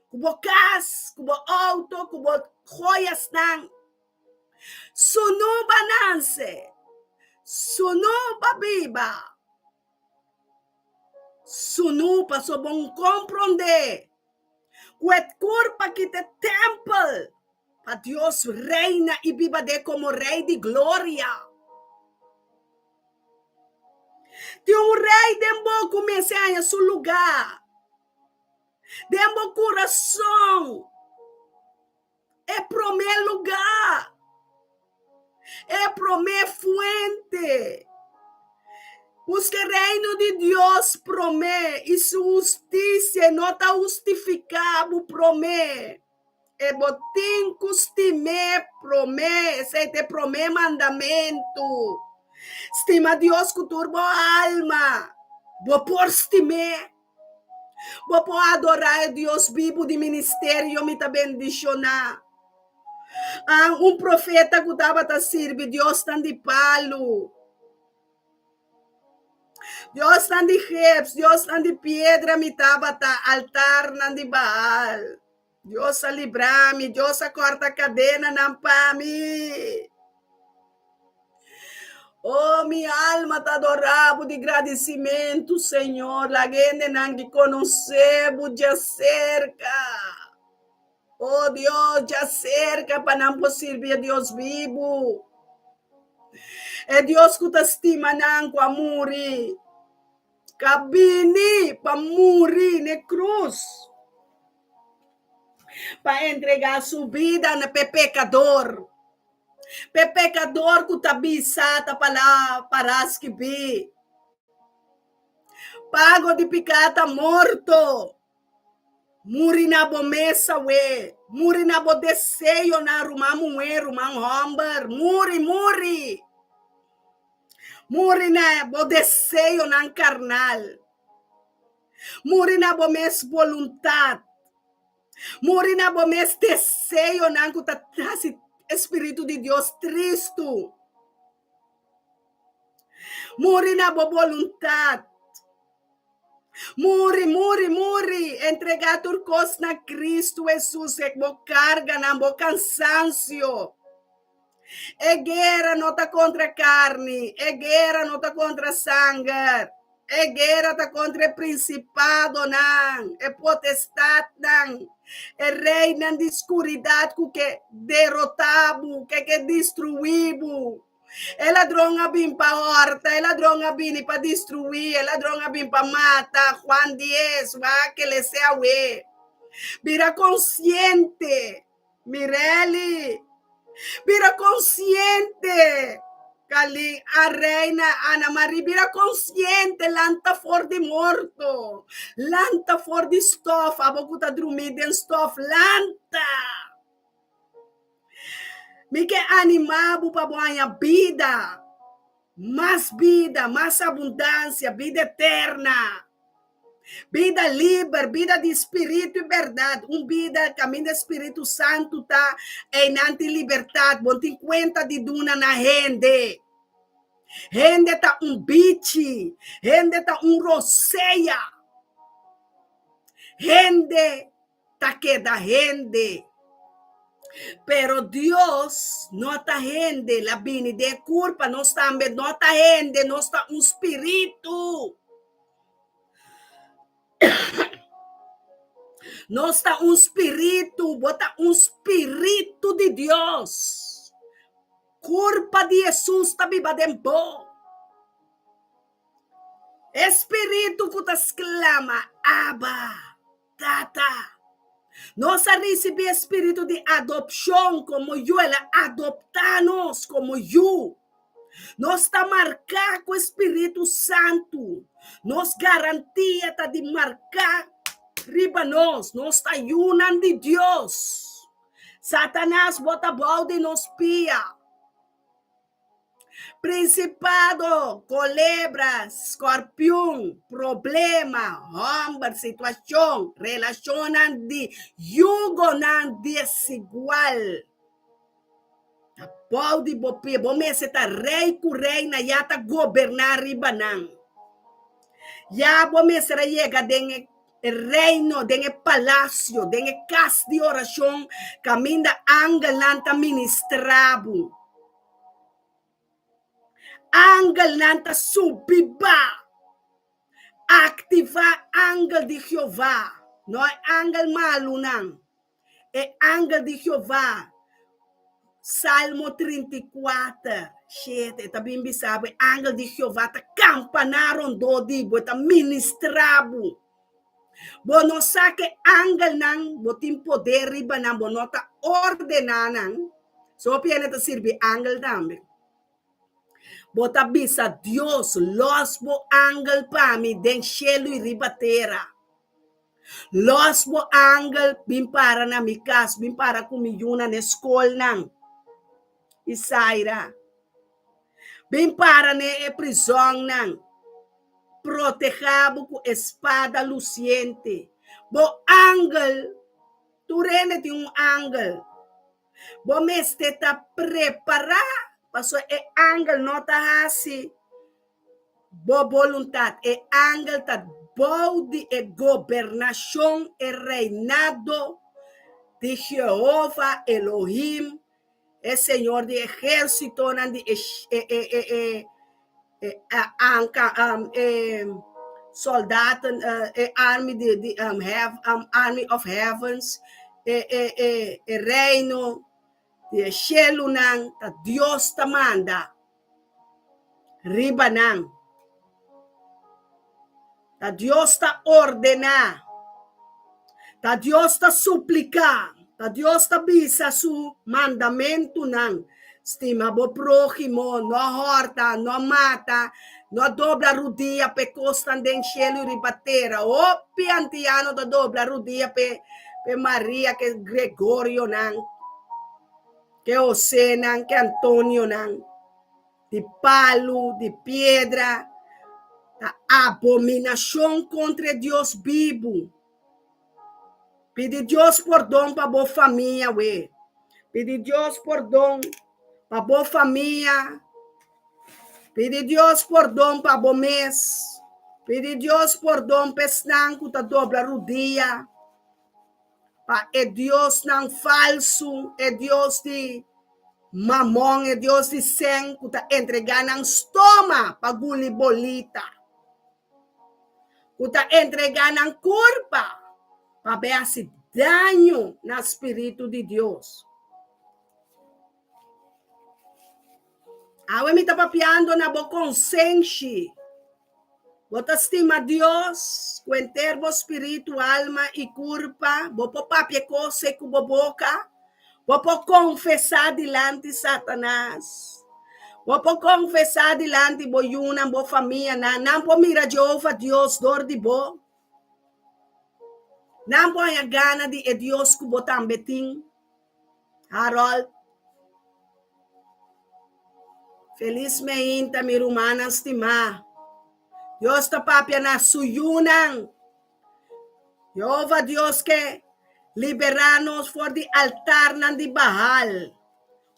Kubo kas, kubo auto, kubo joias nang. Sunuba nanse. Sunuba biba. Sunuba so bom compreender. Kuet curpa que te temple. Pa Deus reina e biba de como rei de glória. De rei dembo comece a seu lugar. Dembo coração. É primeiro lugar. É primeira fuente. Porque o reino de Deus promete. E sua justiça não está justificada, promete. E botim costime promete. Esse te promete mandamento. Estima Deus com turbo alma. Vou por estime. Vou por adorar a Deus vivo de ministério. Me tá bendicionar. Profeta que estava a servir, Deus está de palo. Deus está de reps, Deus está de pedra, me estava altar não de Baal. Deus a livrar-me, Deus a corta a cadena, não para mim. Oh, minha alma está adorando de agradecimento, Senhor. La gente não te conhecemos de cerca. Oh, Deus, já cerca para não servir a Deus vivo. É Deus que te estima não com a morrer. Cabine para morrer na cruz. Para entregar sua vida na pecador. Pecador que está bisata para escrever. Pago de pecado morto. Muri na bo mesa we. Muri na bo desejo na rumam homber. Muri. Muri na bo desejo na carnal. Muri na bo mes voluntad. Muri na bo mes desejo na kutasi Espírito de Deus Cristo. Muri na bo voluntad. Muri. Entregar tua coisa na Cristo Jesus. É bo carga, não bo cansancio. É guerra não está contra carne. É guerra não está contra sangue. É guerra tá contra o principado, não. É potestade, não. É rei não de escuridade que derrotamos, que destruímos. É ladrão a vir para horta, é ladrão a vir para destruir, é ladrão a vir para matar. Juan 10, va que le sea we. Vira consciente, Mireli. Vira consciente. Kali, a reina Ana Maria, vira consciente, lanta for de morto. Lanta for de stof, abocuta dormir den stof, lanta. Me que animado para boa vida. Mais abundância, vida eterna. Vida livre, vida de espírito e verdade. Vida, caminho do Espírito Santo tá em anti-liberdade. Bom, tem conta de duna na rende. Rende tá biche. Rende tá roceia. Rende tá queda rende. Pero Dios no está rende. La bini de culpa no está rende. No está espírito. Não está espírito, bota espírito de Deus. Culpa de Jesus está viva dentro. Espírito que te exclama, Abba, Tata. Nós recebemos espírito de adopção como eu, ela adopta-nos como eu. Nós está marcado com o Espírito Santo. Nós garantia de marcar riba nós está unando de Deus. Satanás bota balde nos pia. Principado, culebra, escorpião, problema, homem, situação, relacionam de jugo não desigual. Balde bopia, bom se tá rei com reina, já tá governar riba não. Já bom se chega dentro reino, dentro palácio, dentro casa de oração, caminho angel nanta ministrabo. Angel nanta subiba. Activar angel de Jeová. Não é angel malo, não. É angel de Jeová. Salmo 34. Shete, também sabe, angel de Jeová tá campanaram do dibo, tá ministrabo. Bono saque angel nang botim poder riba nang bonota ordenanang. So piano ta sirvi angel tambe. Bota bisa Dios los bo angel pa mi den cielo y riba terra. Los bo angel bim para na mi cas, bim para kumiyuna na escola nang. Isaira. Bim para ne prisão nang. Protejado com espada luciente. Bo ángel, tu rene de ángel. Bo me está preparado, passo é ángel não tá assim. Bo vontade, é ángel tá bom de governação e reinado de Jeová Elohim, é Senhor de exército, soldado, army of heavens, reino, de cielo nang, ta Dios ta manda, riba nang, ta Dios ta ordena, ta Dios ta suplica, ta Dios ta bisa su mandamento nang, estima bo prójimo, no horta, no mata, no dobla rodilla pe costa den cielo ribatera, o piantiano da dobla rodilla pe Maria, que Gregorio nang, que José nang, que Antonio nang, de palo, de piedra, da abominação contra Deus vivo. Pede Deus perdão para boa família, we. Pede Deus perdão para boa família. Pede Deus perdão para bom mês. Pede Deus perdão para estar com a dobra rodilha. É Deus não falso, é Deus de mamão, é Deus de sangue, que está entregando um estômago para guli bolita. Kuta entregar ng culpa para ver se daño no Espírito de Deus. Awe me tá papiando na bo consciência. Bota estima Deus, com termo espírito, alma e culpa, bo papia coisa com boca, bo confessar diante de Satanás. Bo confessar diante bo yuna, bo família, não po mira Jeová Deus dor de bo. Não po a gana de Deus que botam betim. Harold. Felizmente, mi rumana estima. Deus ta papia na suyunan. Jeová Deus que liberar-nos for de altar nan di Bahal.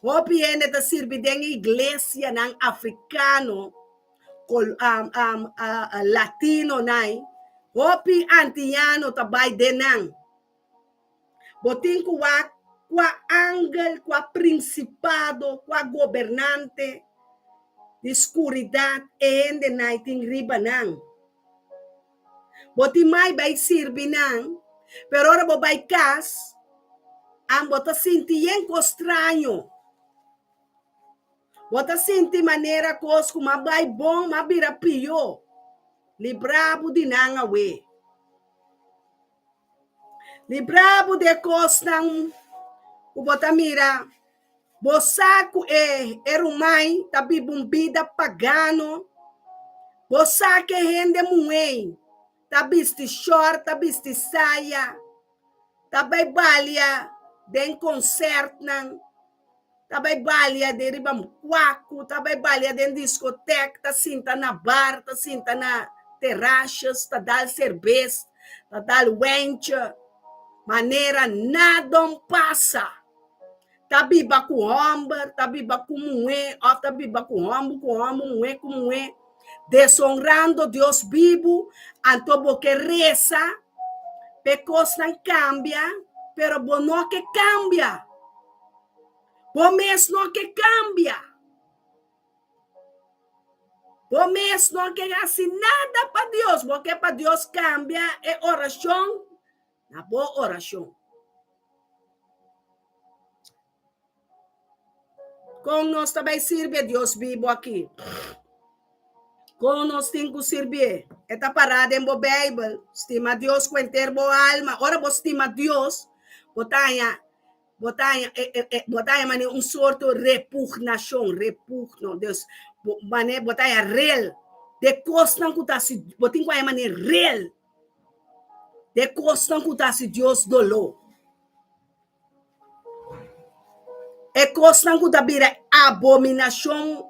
Hopi ene ta sirvi den iglesia ng africano, latino nai. Hopi antiano ta bay denang. Botin kwa angel, kwa principado, kwa gobernante, de escuridad, ende naiting riba nang. Boti mai bay sirvi nang, pero ora bo bay kas, ang bota sintiyen ko estranho. Bota sinti maneira kos ku mabay bom, mabira piyo. Librabo di nang awe. Librabo de kos nang bota mira, bosaku erumay, tabi bumbida pagano, bosake hende mueng, tabisti short, tabisti saia, tabay balya, den concert nang, tabay balya de ribam kwaku, tabay balya den discoteca, ta sinta na bar, ta sinta na terraças, ta dal cerveza, ta dal wencha, maneira nadam passa. Tabiba com homem, tabiba com mulher, ou tabiba com homem, mulher com mulher, desonrando Deus vivo, anto que reza, pecos não cambia, pero bono que cambia. Bomes não que cambia. Bomes não que assim nada para Deus, porque para Deus cambia é oração, na boa oração. Com nós também serve Deus vivo aqui. Com nós temos que servir. Esta parada em bo Bible. Estima Deus com inteiro bo alma. Ora bo estima Deus. Botanha mane um sorto repugnação. Repugno. Deus. Mane botanha real. De costan kutasi. Botin kwa mane real. De costan kutasi Deus dolo. E costan que tabira abominação,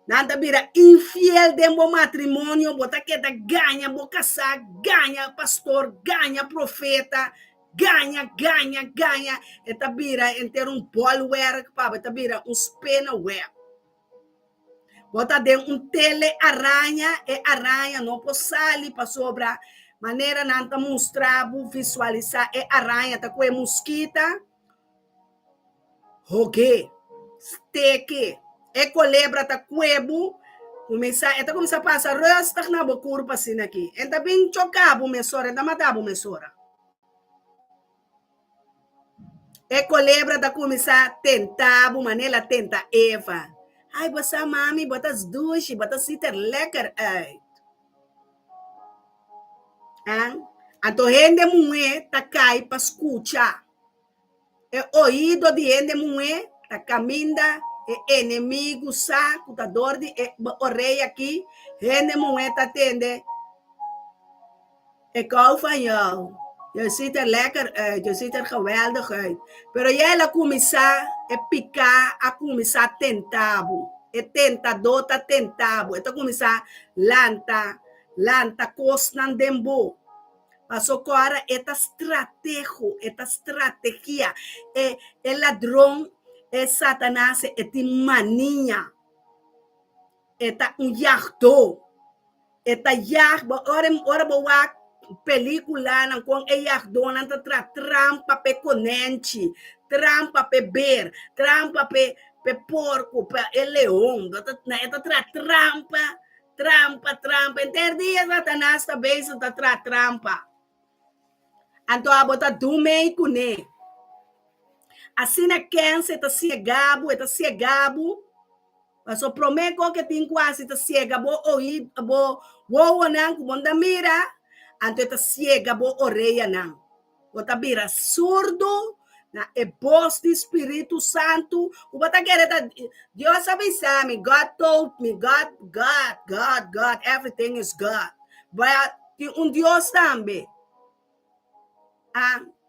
nada bira infiel de mo matrimônio, bota que da ganha, bo casar, ganha pastor, ganha profeta, ganha, e tabira enter bolwerk, pa, tabira spinnerweb. Bota de tele aranha, e aranha não possali para sobra, maneira não ta mostrar, visualizar, e aranha, ta com mosquita, rogue, steke, ecolebra ta cuebo, começa a passar resta na boca para assim aqui. Então bem chocado mesora, ainda matava mesora. Ecolebra ta começar a tentar, manela tenta Eva. Ai, você mami, bota as duas, bota sitter lekker uit. Então rende mulher ta cai para escutar. É ouído de ende mulher, tá caminda, é inimigo, saco, tá dor de orelha aqui, ende mulher tá tende, é calfanhão, je ziet er lekker uit, je ziet er geweldig uit, pero ela começar a picar, a começar a tentabo, é tentador, tá tentabo, é começar lanta, cosnan dembo. Passou agora esta estratégia, é ladrão, é Satanás, é de mania, é yardo, é yardo, ora boa película, com é yardo, não tá trampa pe conente, trampa pe beber, trampa pe porco, pe leão, tá trampa trampa. Enterdia Satanás também se tá trampa. Então a bota do meio com ele. Assim na câncer tá cegabo, mas o prometo que tem quase tá cega, bo oi, bo não, como da mira, então tá cega, bo oreia não. Bota vira surdo, na é voz do Espírito Santo, o bota querer Deus sabe me, God told me, God, everything is God. But tem Deus também.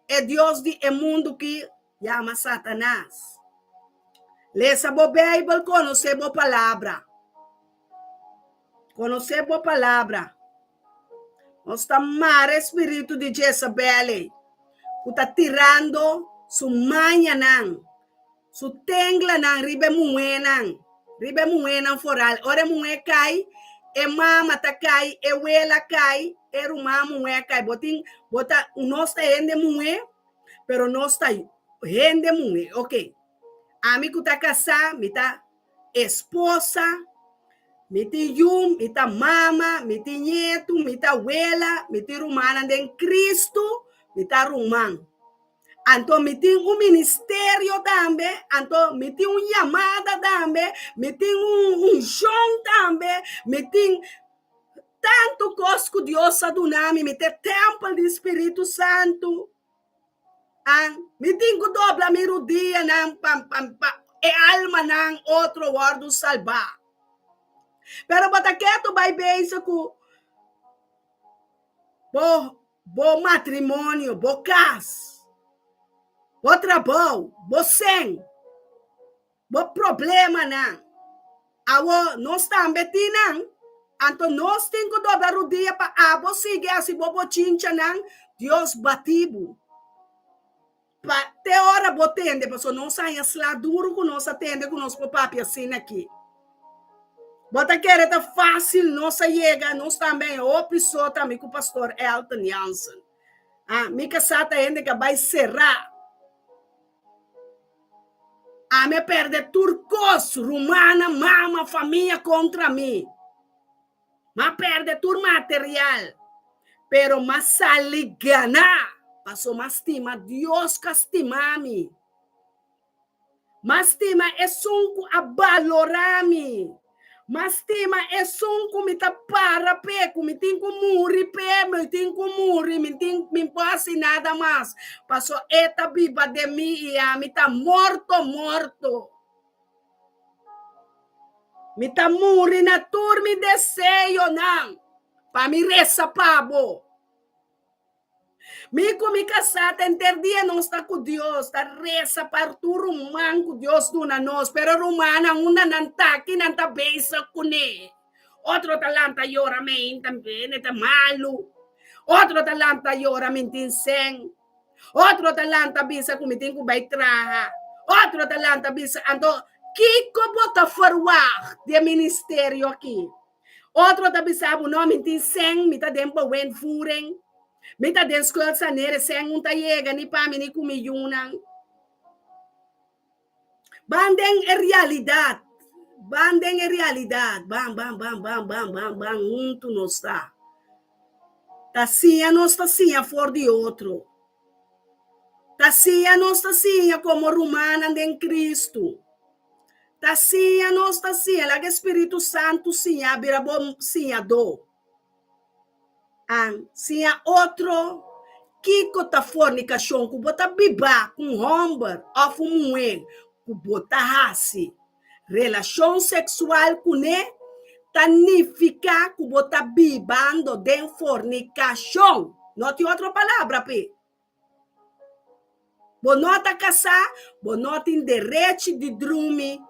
É Deus de mundo que chama Satanás. Lê a Bíblia, conhecer a palavra. Conhecer a palavra. Nós estamos mar espírito de Jezabel. Que está tirando su manha não. Su tengla não, ribe muenan foral. Ora mué cai, e mama ta cai, e wela cai, e rumá mué cai. Bota, nós está rende mué, pero nós está rende mué. Ok. Amigo tá casado, me tá esposa, me tem me tá mama, me tem neto, me tá abuela, me tem rumana em Cristo, me tá rumã. Então, me tem ministério também, então, me tem chamada também, me tem chão também, me tem tanto coisa que Deus ha dado, me tem templo do Espírito Santo. Me tem que dobrar meu dia, e alma não, outro guardo salvar. Pero bota quieto, vai bem isso com bo matrimônio, bo cas, bo trabalho, bo sem, bo problema não. Awo nós também não. Então nós temos que dobrar o dia para seguir assim, bo chincha não. Deus batibo. Te hora botende, pessoal, não saia lá duro com nós atende com nós papi assim aqui. Bota querer tá fácil, nós chega, nós também, o pessoa também com o pastor Elton Jansen. Me casata ainda que vai serrar. Me perde turcos, romana, mama, família contra mim. Me perde tur material, pero mas sali ganar. Passou mais estima, Deus que estima-me. Mas estima é sunco a valorar-me. Mas estima é sunco me tá para pé, me tem que morrer pé, me tem que morrer, me tem me passe nada mais. Passou eta biba de mim e me tá morto. Me tá morrer na turma de seio não. Para me reza pabo. Me casada entendia não está com Deus, está reza para tu rumán com Deus do na nós, pero rumana uma não tá que não tá beisa com ele. Outro talanta llora me também, está malo. Outro talanta llora me tem sem. Outro talanta bisa com me tem que vai traha. Outro talanta bisa ando que bota forward de ministério aqui. Outro tá bisa não me tem sem, me tá dentro wen furen. Mita den skol sa nere sen unta yega ni pa ni kumiyunan. Bandeng e realidad. Bam. Unto não está. Tacinha não está assim for de outro. Tacinha não está assim como romana em Cristo. Tacinha não está assim. Lá que Espírito Santo sim, abira bom sim a do. Se há outro que tá fornicação, que bota biba com homem, ou mulher, que bota raça, relação sexual com ele, significa que bota bibando de fornicação. Não tem outra palavra, pe. Bonota casar, bonota em direito de dormir,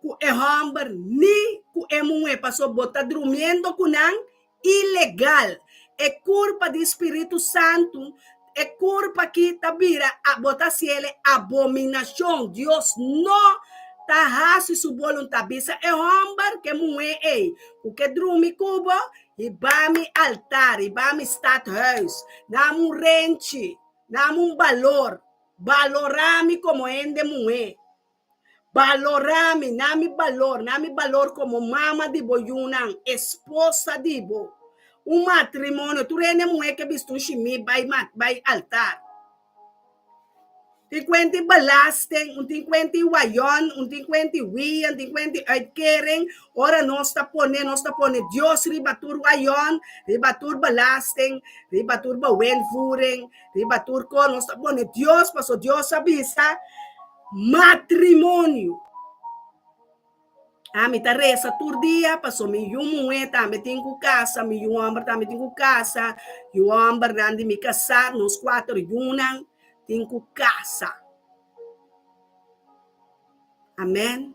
que é homem, nem que é mulher, passou bota dormindo com ele, ilegal, é culpa do Espírito Santo, é culpa que tá vira a botar se ele abominação. Deus não tá raso sua vontade. É homem que mulher é, o que dorme cubo e vai me altar, e vai me stadhuis, dá rente, dá valor, valorar-me como ende mulher. Valorami, nami valor como mama di boyunang, esposa di bo. Un matrimonio, tu rene mueke bistun shimi by altar. Tinkwenti balasting, un tinkwenti wayon, un tinkwenti wian, tinkwenti uitkering, ora nosta pone, Dios ribatur wayon, ribatur balasting, ribatur bawenvoering, ribatur ko, nosta pone Dios, paso Dios abisa, matrimonio. Mi taresa turdia, paso mi yumueta, me tengo casa, mi yuamber também tengo casa, yuamber nandi mi casar, nos 4 yunang, tengo casa. Amen.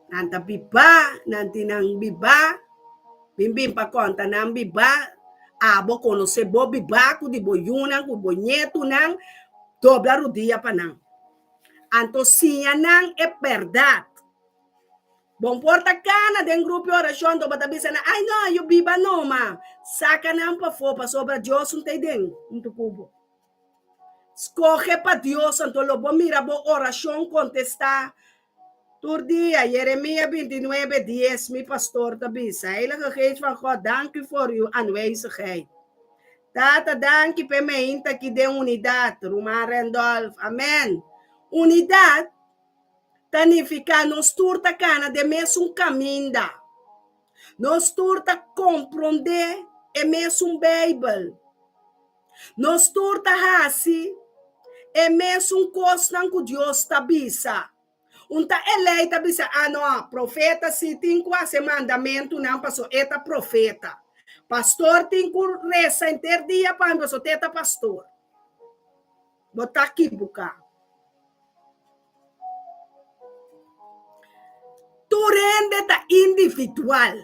Nanta biba, nanti nang biba, bimbim pa konta nang biba, abo kono se bo biba ku di bo yunang, ku bo nyetu nang, dobla rudia pa nang. Anto siya nang e verdad. Bom porta cana den grupo oração do batabisa na ai no eu biba no ma saca não pa fo pa sobra Dios un te den un tu cubo escoge pa Dios anto lo bo mira bo oração contestar tur dia Jeremia 29:10 mi pastor tabisa heilige geest van God dank u voor uw aanwezigheid Tata dank u per me inta que de unidad Ruma Randolph amen unidad Tanificar nos turta cana de mesmo caminho. Nos turta compreender é mesmo Bíblia. Nos turta hasi é mesmo coisa que Deus tabisa. Unta eleita bisa não profeta se tem quase mandamento não passou eta profeta. Pastor tem que reza interdia para passou eta pastor. Botar aqui buca. Tu rende ta individual.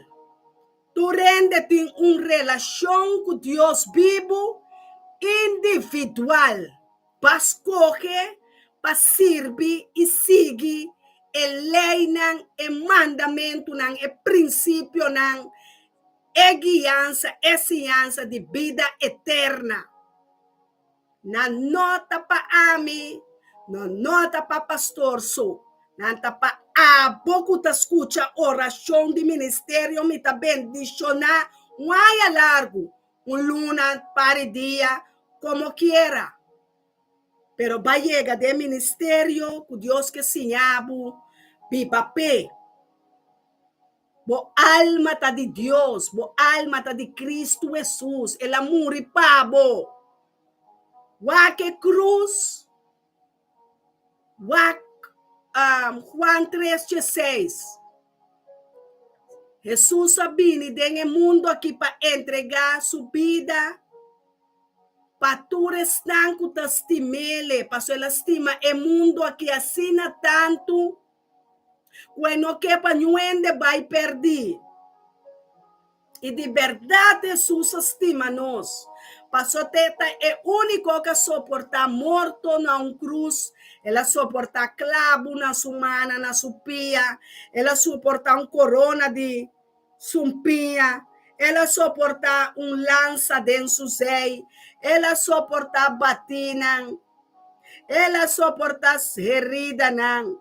Tu rende tem relação com Deus vivo individual. Para escolher, para servir e seguir a lei, o mandamento, o princípio, a guiança, a ciência de vida eterna. Na nota para ami, na nota para pastor sou. Nanta pa pouco ta escucha oração de ministério me ta bendicionar a largo luna para dia como quiera pero vai llegar de ministério com Deus que sinhabu pipape bo alma ta de Deus bo alma ta de Cristo Jesus el amor e pabo wa que cruz wa Juan 3:6 Jesus vino en el mundo aquí para entregar su vida para tu restan que te estimele, para su estima el mundo aquí asina tanto bueno que para nuende va a perder y de verdad Jesús estima nos pasó teta es único que soporta morto na cruz ela soporta clavo na sua mana na sua pia ela soporta corona de sumpia ela soporta lança dentro do sei ela soporta batina ela soporta herida não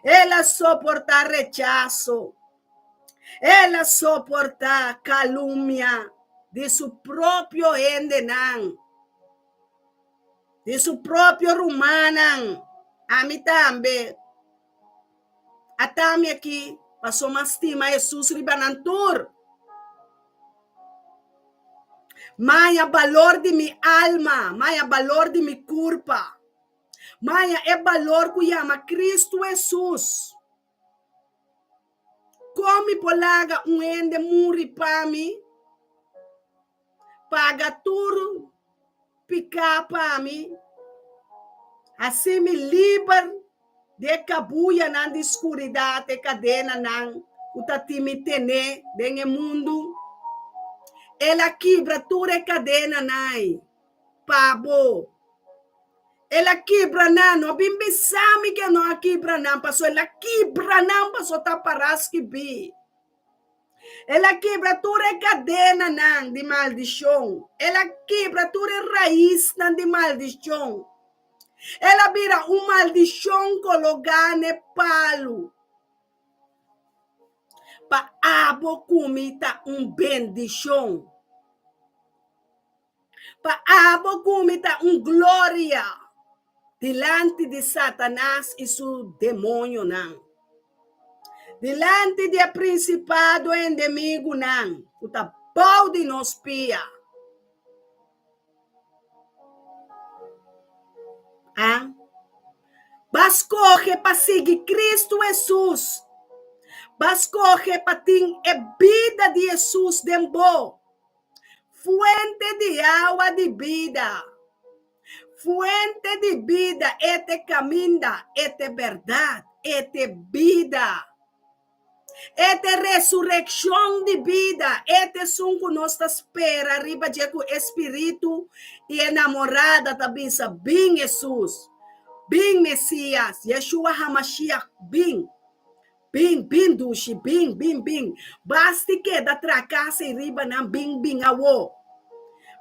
ela soporta rechazo ela soporta calúnia de su propio endenan, de su propio rumanan, a mí también, atame aqui, passou mais tima Jesus ribanantur, maya valor de mi alma, maya valor de mi culpa, maya é valor que chama Cristo Jesus, como polaga ende muri para mim, paga tudo, picar para mim, assim me livra de cabuia na escuridade, cadena não, o tati me tene dentro do mundo, ela quebra tudo a cadena não, pabo, ela quebra não bimbisami que não quebra não, passou ela quebra não, passou taparas que bi. Ela quebra toda a cadena de maldição. Ela quebra toda a raiz de maldição. Ela vira uma maldição colocar no palo. Para abo comita bendição. Para abo comita glória. Delante de Satanás e seu demônio não. Delante do principado inimigo não. O pau de nos pia. Ah? Mas corre para seguir Cristo Jesus. Mas corre para ter a vida de Jesus dembo. Fuente de água de vida. Fuente de vida, este caminho, este verdade, este vida. Este ressurreição de vida, este som que nós espera arriba de o Espírito e enamorada da bisa, bem Jesus, bem Messias, Yeshua HaMashiach, bem dushi, bem. Basta que da tracassa e riba não bem awo,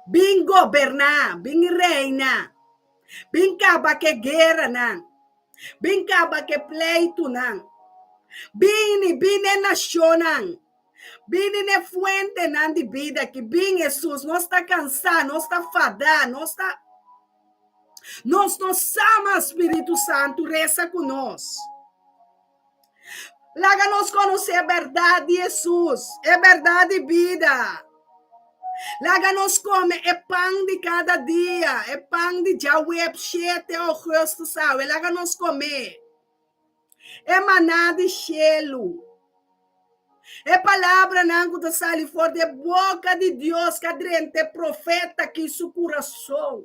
bem governar, bem reina, bem caba que guerra não, bem caba que pleito não. Bine nacional. Bine fuente nan de vida que bem Jesus, nós está cansado, nós está fadado, nós não sama Espírito Santo, reza conosco. Laga nós conhecer a verdade de Jesus, é verdade de vida. Laga nós come é pão de cada dia, é pão de Yahweh, 7 agosto, sabe? Laga nós comer. É maná de cielo. É palavra não que sai fora da boca de Deus, que adrente profeta que seu coração.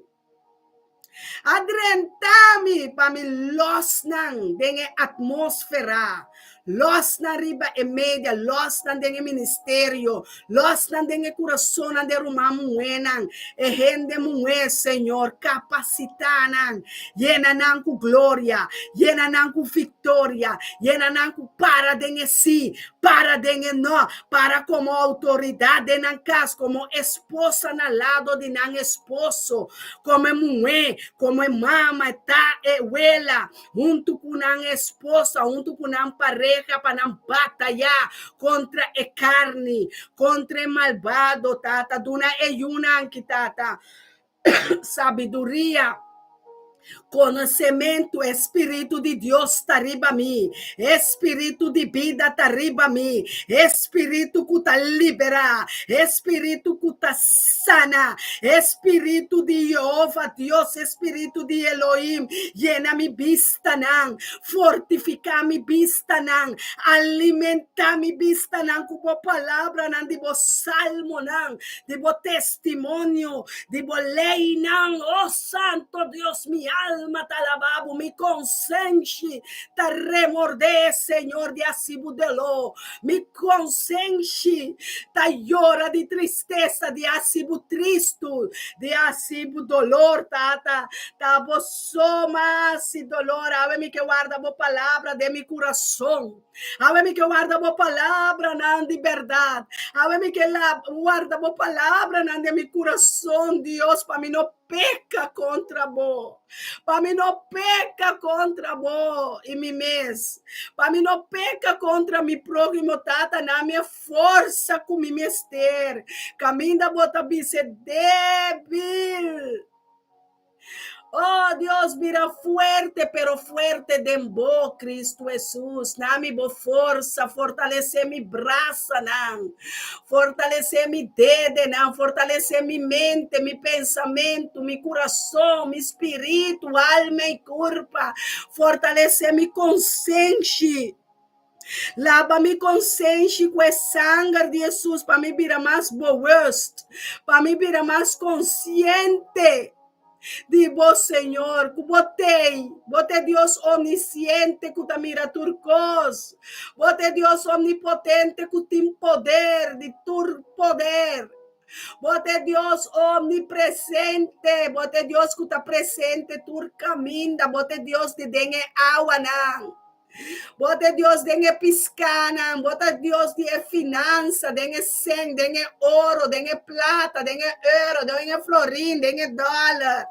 Adrentame para me los não dengue atmosfera. Los na riba e média, los na dengue ministério, los na dengue coração na de rumamu enan, e rende mué, Senhor, capacitanan, llena nan com glória, llena nan com vitória, llena nan com para dengue si, para dengue no, para como autoridade nan casa, como esposa na lado de nan esposo, como mué, como mama, tá, abuela, junto com nan esposa, junto com nan pareja, para não batalhar contra a carne, contra o malvado, tata, duna e una que tata, sabedoria, conhecimento, Espírito de Deus está riba mim, Espírito de vida está riba mim, Espírito que está libera, Espírito que está sana, Espírito de Jeová, Deus, Espírito de Elohim, llena mi vista não, fortifica mi vista não, alimenta mi vista não, com a palavra não, de bo salmo não, de bo testemunho, de bo lei não, oh Santo Deus, mi alma te alababo, mi consciência te remorde, Senhor, de acibudelo, mi consciência te llora de tristeza, de acibu tristo, de acibu dolor, tata, tabo somas e dolor, ave-me que guarda a palavra de mi coração, ave-me que guarda a palavra não de verdade, ave-me que guarda a palavra não de mi coração, Deus, para mim não peca contra vos, para mim não peca contra vos e mim mesmo, para mim não peca contra mi próximo, tata, na minha força com mi mester, caminho da bota ser débil. Oh, Deus, mira fuerte, pero fuerte dembo, Cristo Jesus. Dá-me boa força, fortalecer mi braço, não. Fortalecer mi dedo, não. Fortalecer mi mente, mi pensamento, mi coração, mi espírito, alma e corpo. Fortalecer mi consciência. Lava mi consciência com o sangue de Jesus, para me virar mais boa, para me virar mais consciente. De vos, Senhor, que botei Deus omnisciente que te mira turcos, botei Deus omnipotente que tem poder, de tur poder, botei Deus omnipresente, botei Deus que está presente, tur caminha, botei Deus de dengue água, não. Bota Deus dengue piscana, bota Deus de finança, dengue sangue, dengue ouro, dengue plata, dengue euro, dengue florim, dengue dólar.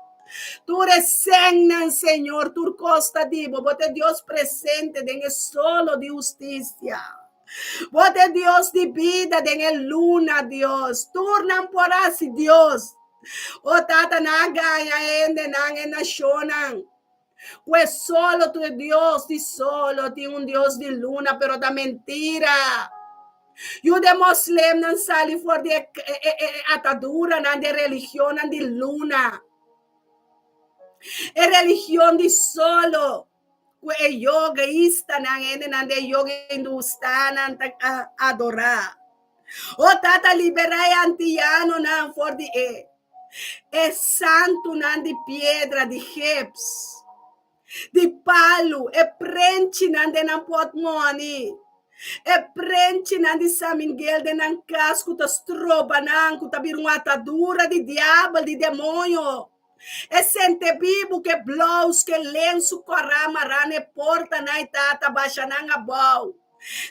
Tu resignan, Señor, tu costa divo, bote Dios presente en el solo de justicia. Bote Dios de vida en el luna, Dios. Turnan por así, Dios. O tata naga ya ende nang nacionan. Pues solo tu Dios, y solo ti un Dios de luna, pero da mentira. You de Muslim nan sali for de atadura nan de religión nan de luna. E religión de solo. Que yoga ista nan de yoga hindustana adorar. O tata liberai antiano nan for de é santo nan de piedra de hips. De palo, é prente nan de nan pot money. É prente nan de samingel de nan casco ta stroba nan ku ta bir uma atadura de diabo, de demônio. É sente bibo que blouse que lenço corama rane porta na itata baixa nan abau.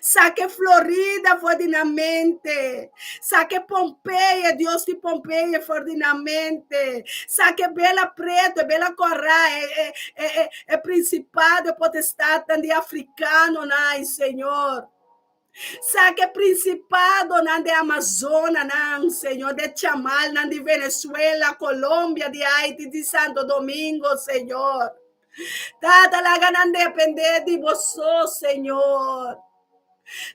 Saque Florida ordinamente. Saque Pompeia, Deus de Pompeia ordinamente. Saque Bela Preta, Bela Corá, é principado, é potestade de africano, né, Senhor. Saque principado nan de Amazônia, nan, Senhor, de Chamal, nan de Venezuela, Colômbia, de Haiti, de Santo Domingo, Senhor. Tata la ganan depender de você, Senhor.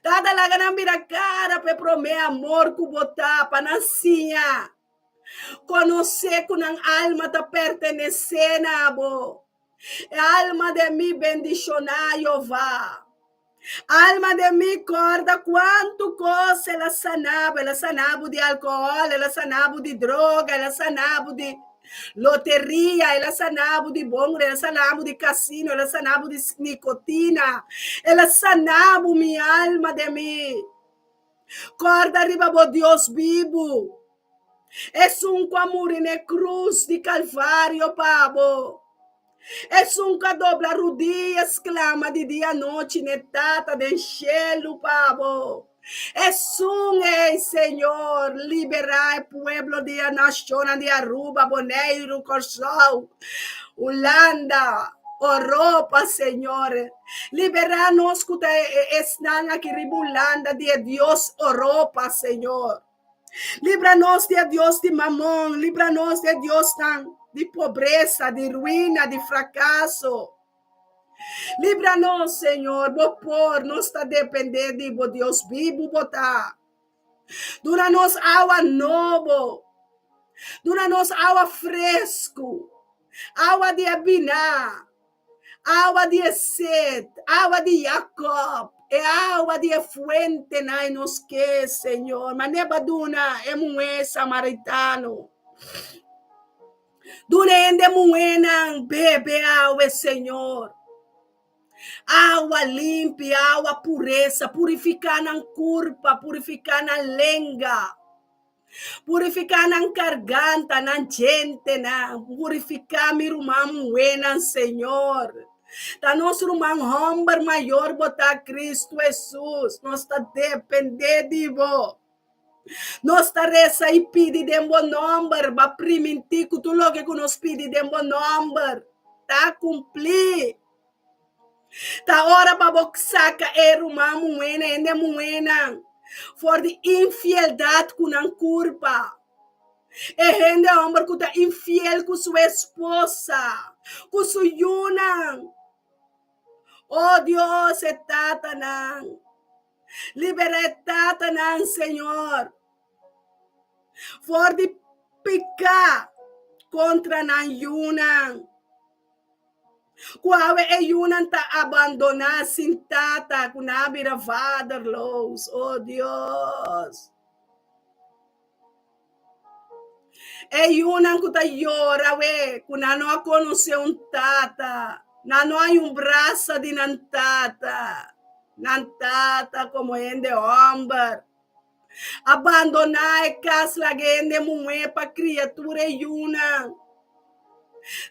Tata la ganan mira cara pe prome amor kubota panansia. Conocer con an alma ta pertenecendo a bo. Alma de mi bendicionar Jehová. Alma de mi corda quanto cosa ela sanava de álcool, ela sanava de droga, ela sanava de loteria, ela sanava de bongo, ela sanava de cassino, ela sanava de nicotina, ela sanava minha alma de mim. Corda arriba bo Deus vivo. É um amor na cruz de Calvário, pabo. É um que dobra rodillas, clama de dia a noite, netata de cielo, pabo. É Senhor, liberar o pueblo de a nação de Aruba, Bonaire, Corsol, Holanda, Europa, Senhor. Liberar-nos que estão aqui ribulando de Deus, Europa, Senhor. Livra-nos de Deus de mamão, livra-nos de Deus de pobreza, de ruína, de fracasso. Livra-nos, Senhor, por nós está dependendo de Deus vivo, botar. Dura-nos água novo, dura-nos água fresco, água de Abiná, água de Esed, água de Jacob. É água de fuente na nos que, Senhor. Maneba duna é moe samaritano. Duna ende moena bebe água, Senhor. Água limpa, água pureza, purificar na curpa, purificar na lenga. Purificar na garganta, na gente, na purificar mi irmã moena, Senhor. Da nosso irmão homem maior botar Cristo Jesus. Nós está dependendo de vós. Nós está reza e pedir de bom nome. Para primitir que tu logo que nos pede de bom nome. Tá cumprir. Tá hora para boxar que é irmão moena, ende moena. For de infidelidade com a culpa. É gente homem que está infiel com sua esposa. Com sua yuna. Oh Dios, Tatanan. Libera Tatanan, Senhor. For de pecar contra nan yunan. Qual é yunan ta abandonar sin tata kunabira fatherless. Oh Dios. É yunan que ta llora, we, kunano a conhecer tata. Não há braço de nantata como ende homem. Abandonar a casa lá ende mulher para criatura yuna.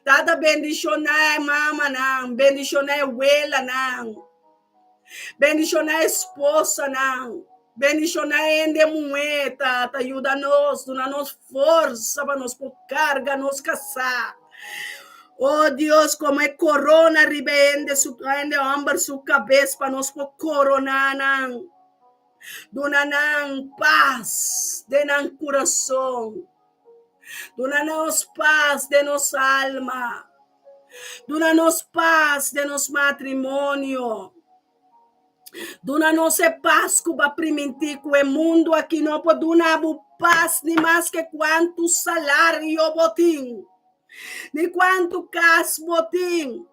Tata bendicionar mama não, bendicionar abuela não, bendicionar esposa não, bendicionar ende mulher, tata ajuda nós, dá nos força para nos por carga, nos casar. Oh Deus, como é corona ribende ende amber su cabeça para nós coronar, donanan paz de nan coração, donanos paz de nossa alma, donanos paz de nosso matrimônio, donanos paz que vai permitir que o mundo aqui não pode donar paz nem mais que quanto salário botim. Ni quanto cas botim,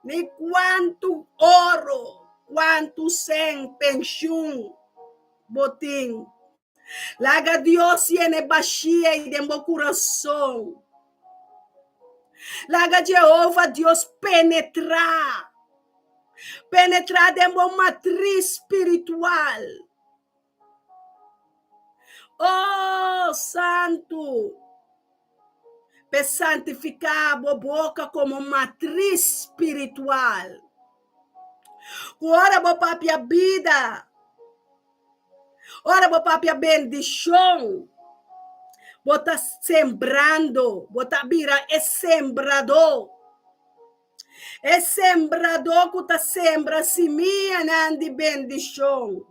ni quanto ouro, quanto sem pensão botim. Laga Deus tiene baixia e de meu coração. Laga Jeová Deus penetrar de meu matriz espiritual. Oh Santo, para santificar a boca como matriz espiritual. Ora, bo papi a vida. Ora, bo papi a bendição. Bota sembrando. Bota vira é sembrador. É sembrador que tá sembra semia de bendição.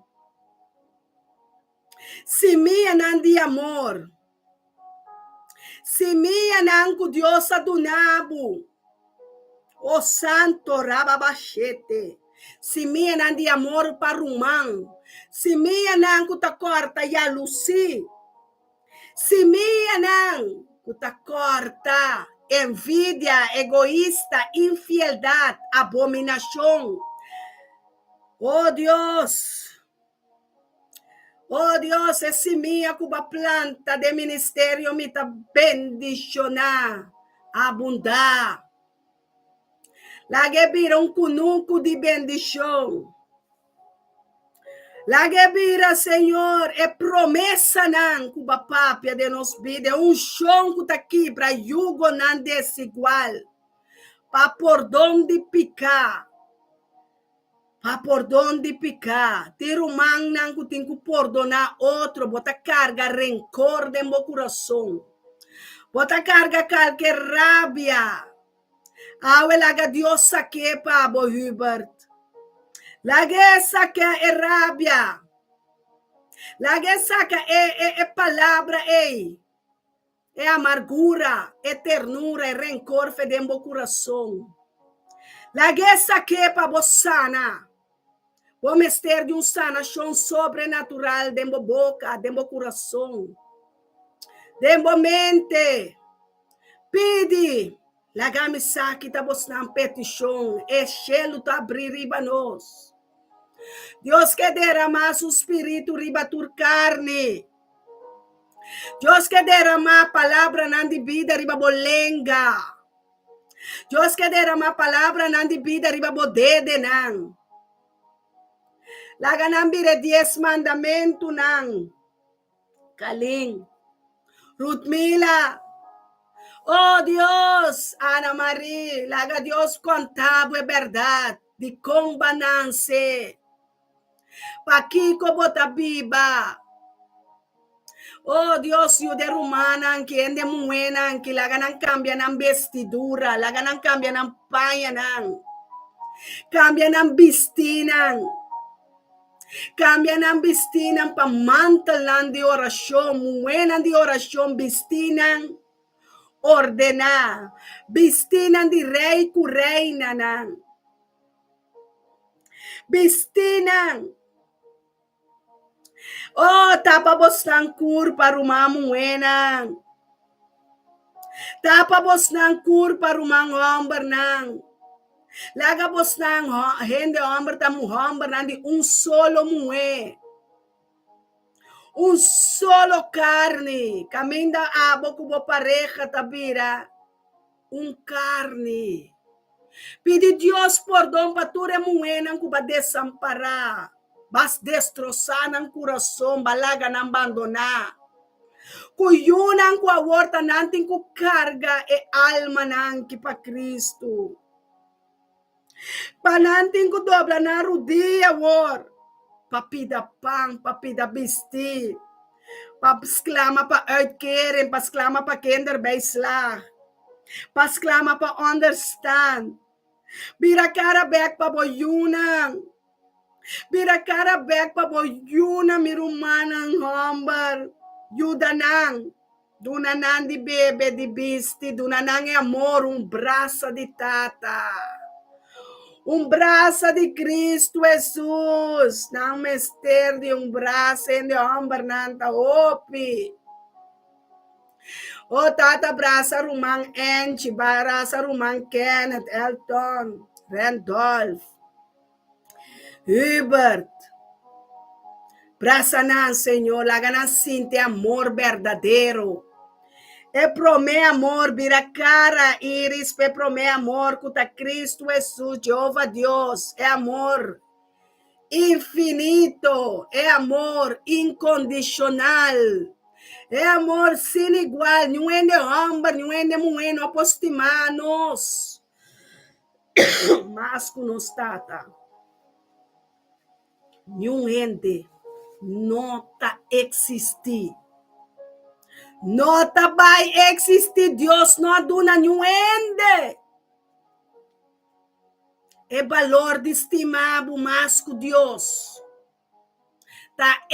Semia de amor. Semia nangu Deus adunabo. O santo rababachete. Semia de amor para o humano. Semia nangu ta corta ya luci. Semia nangu ta corta envidia, egoísta, infidelidade, abominação. Oh Deus. Oh Deus, é semia que a planta de ministério me está bendicionar, abundar. Lague vira cunuco de bendição. Lague vira, Senhor, é promessa não que a papia de nos vida, é chão que está aqui para jugo não desigual, para por onde picar. Para por onde picar, ter man não que tem que perdonar outro, bota carga rancor de meu coração, bota carga qualquer rabia. Awe laga Deus saque para bo Hubert, laga saque é rabia, laga saque é palavra é amargura, é ternura, é rancor de meu coração, laga saque para bo sana. O mistério de sanação sobrenatural de minha boca, de meu coração, de minha mente. Pede, lagame saque da na petição, e chelo tá abrir riba nós. Deus quer derramar o espírito riba tur carne. Deus quer derramar a palavra na de vida riba bolenga. Deus quer derramar a palavra na de vida riba bodede não. Laga nambire 10 mandamento nang. Kaling. Rutmila. Oh Deus, Ana Maria, laga Deus contavo é verdade. De combanance. Paquico botabiba. Oh Deus, eu de rumana que ende muena que laga nan cambia nan vestidura, laga nan cambia nan paia nan. Cambia nan vestina. Cambia na vestina para mantelan de oração, muenan de oração, vestina ordenar, vestina de rei com reina, vestina. Oh, tapa bostan cur para uma muena, tapa bostan cur para uma homem não. Laga bos nang hende homem tam homem nandi solo mulher, solo carne, caminda abo como pareja tabira, carne. Pede Deus perdão para tua mulher não que vai desamparar, vas destroçar no coração, balaga não abandonar. Cuyunan ku a horta nanting ku carga e alma nang que para Cristo. Pananting ko dobla na rudia war. Papida pang, papida bisti. Papsklama pa uitkeren, pasklama pa kinderbijslag. Pas clama pa understand. Bira cara back pa boyunang. Bira cara back pa boyuna mirumanang hambar. Yudanang. Dunanan di bebe di bisti. Dunanan e amor braça di tata. Braça de Cristo Jesus. Não mester de braço em de hambar nanta opi. O tata braça rumang enchi. Braça rumang Kenneth Elton. Randolph. Hubert. Braça nan, Senhor. Laga nan sinte amor verdadeiro. E promê amor, vira cara, Iris, pe promê amor, cuta Cristo Jesus, Jeová Deus, é amor infinito, é amor incondicional, é amor sem igual, não é de homem, não é de mulher, não apostimanos, mas constata, não ende, não tá existir. Não vai existir Deus, não aduna nenhum ende. É valor de estimado mais que Deus. Tá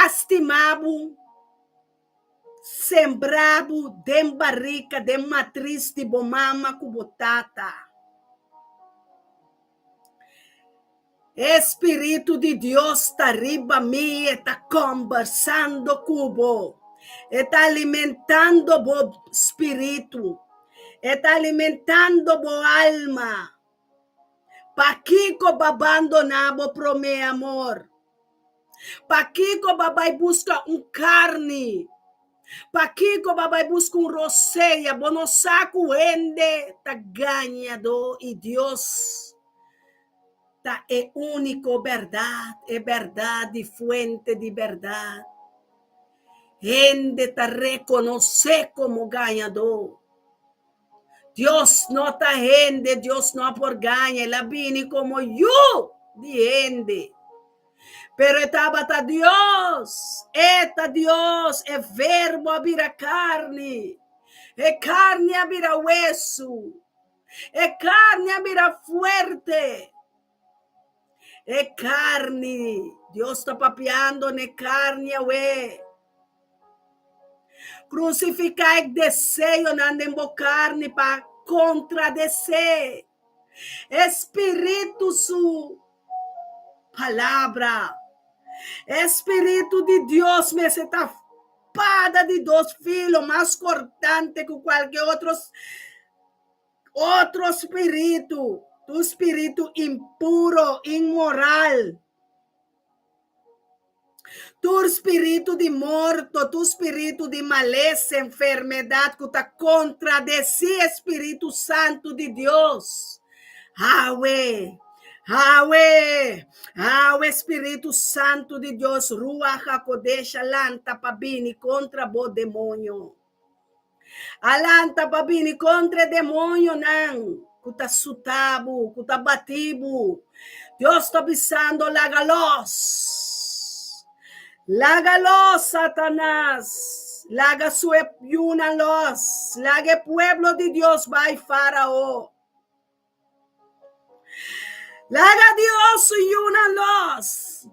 estimado, sembrado de barrica, de matriz de bomama cubotata. Espírito de Deus está riba mim, está conversando cubo. Está alimentando o espírito, está alimentando a alma. Paquico abandonado pro meu amor. Paquico babai busca carne. Paquico babai busca roceia, bonosaco ende, tá ganhado e Deus tá é único verdade, fuente de verdade. Ende tá reconhecer como ganhador. Deus não está ende, Deus não por ganha, ela vine como eu de ende. Pero estava Deus, é verbo a vira carne, é carne a vira hueso, é carne a vira fuerte, é carne, Deus está papeando na carne a we. Crucificar desejo na carne para contradizer. Espírito su palavra. Espírito de Deus me está espada de dois filos mais cortante que qualquer outro espírito. Tu espírito impuro, imoral. Tu espírito de morto, tu espírito de maleza, enfermidade, que está contra de si, Espírito Santo de Deus. Awe, Espírito Santo de Deus, Ruach HaKodesh, alanta pabini contra o demônio. Alanta pabini contra o demônio, não. Que está sutabo, que está batido. Deus está pisando lagalos. Lágalos, Satanás. Laga su los. Laga el pueblo de Dios, vai Faraó. Laga Dios su los.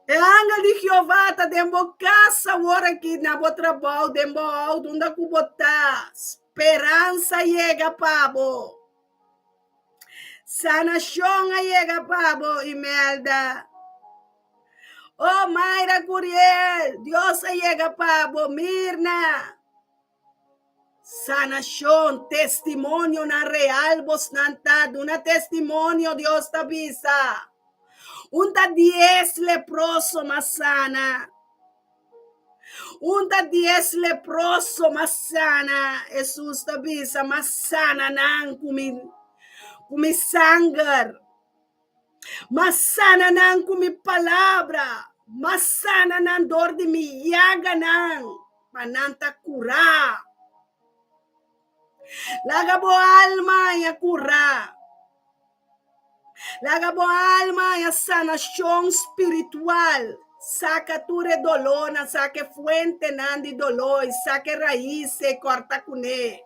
El ángel de Jehová está dentro casa ahora aqui na bo trabalho, dentro alto, onde cubotá. Esperança llega, pabo. Sanación llega, pabo, Imelda. Oh, Mayra Curiel, Dios llega para Mirna. Sanación, testimonio na real, vos nantado, una testimonio Dios te avisa. Unta 10 leproso más sana. Unta 10 leproso más sana. Jesús te avisa, más sana nan kumi sangar. Mas sana nan kumi palavra. Mas sana nan dor de miyaga nan. Pananta cura. Laga bo alma ya cura. Laga bo alma ya sanación espiritual. Saca ture dolor, na saque fuente nandi dolor, saque raiz, corta com ele.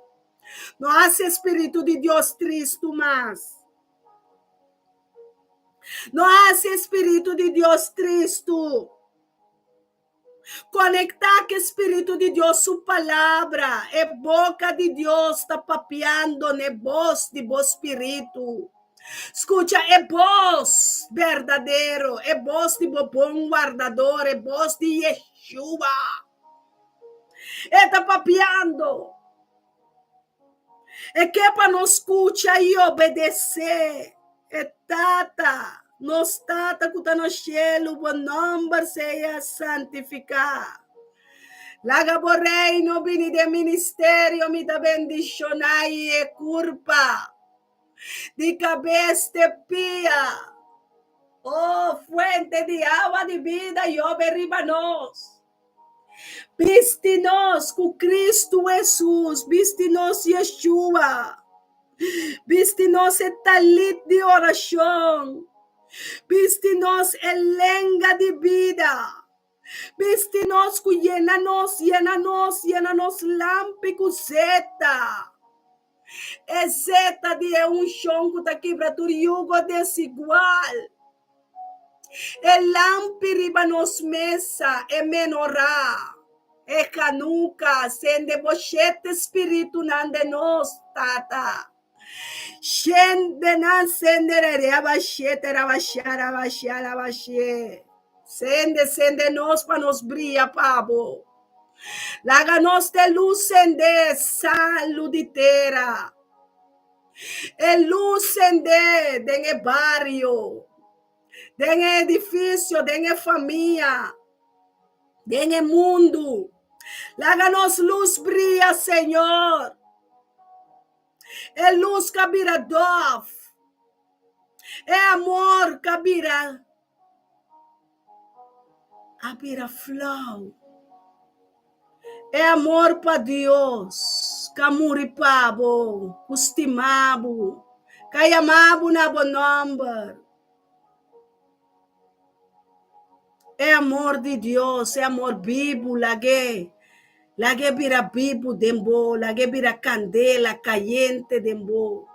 Não há Espírito de Deus triste mais. Não há Espírito de Deus triste. Conectar com o Espírito de Deus, sua palavra, é boca de Deus, está papeando, né? Voz de bom Espírito. Escuta, é voz verdadeiro, é voz de bom guardador, é voz de Yeshua. Está papeando. É que é para nos escutar e obedecer. É tata. Nos tata que está no cielo, o nome seja santificado. Laga bo reino, vini de ministério, me da bendicionai e curpa. De cabeça de pia. Oh, fuente de água de vida, e oberiba nós. Viste-nos com Cristo Jesus, viste-nos Yeshua. Viste-nos e talit de oração. Viste-nos e lenga de vida. Viste-nos com llena-nos lampe com zeta. É zeta de um chão que está quebrado jugo desigual. É lampe riba nos mesa, é menorá. É canuca, sende bochete espírito nande nos, tata. Shende nan sende rabachete, rabachar. Sende nos para nos brilha, pabo. Laga nos de luz, sende saluditera. E luz, sende de barrio. Dengue edifício, dengue família, dengue mundo. Laga-nos luz brilha, Senhor. É luz cabira dov. É amor cabira. Abira flow. É amor para Deus. Camuripabo, custimabo, caiamabo na bom number. É amor de Deus, é amor vivo, lague vira vivo dembo, lague vira candela caliente dembo.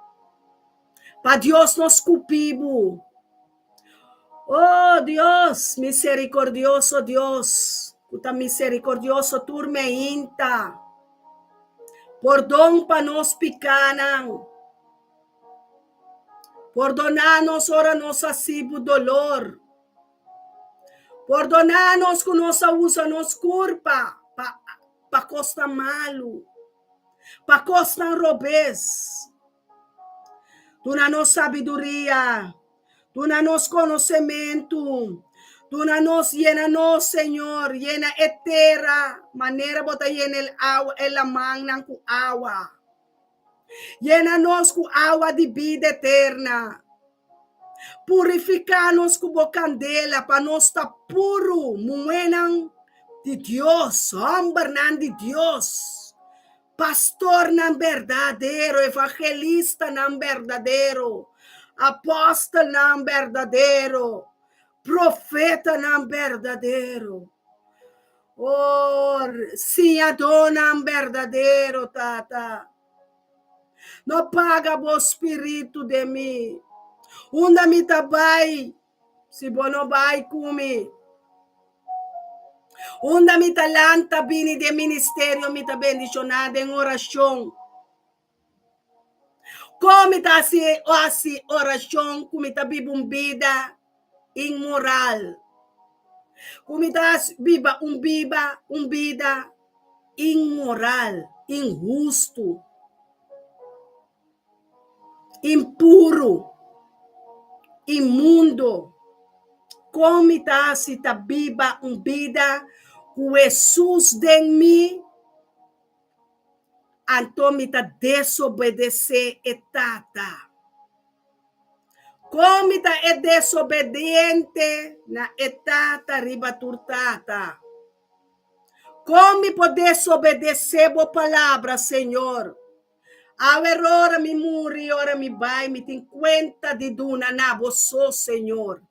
Para Deus nos cupimos. Oh Deus, misericordioso Deus, puta misericordioso turme inta. Por dom para nos picanan. Por donar-nos ora nos asibo dolor. Perdonar-nos com nossa usa, nos culpa, para costa malo, para costa robês. Tu na nos sabedoria, tu na nos conhecimento, tu na nos llena-nos, Senhor, llena etera, maneira bota llena el agua, ela mangnan com água. Llena-nos com água de vida eterna. Purificar-nos com a candela para nós estar puro, muenan de Deus, homem de Deus, pastor não verdadeiro, evangelista não verdadeiro, apóstolo não verdadeiro, profeta não verdadeiro, oh, senhor não verdadeiro, tata. Não paga o espírito de mim. Unda mi tabai, si bono bai kumi. Unda mi talanta bini de ministério mi ta bendicionada em oração. Como ta assim oração, como ta bibumbida imoral. Como ta biba vida imoral, injusto, impuro. Imundo, como está se está viva vida com Jesus em mim, então me está desobedecer etata. Como está é desobediente na etata riba turtata. Como poder desobedecer a palavra, Senhor? A ver, ora me muri, ora me vai, me tem conta de duna na você, Senhor.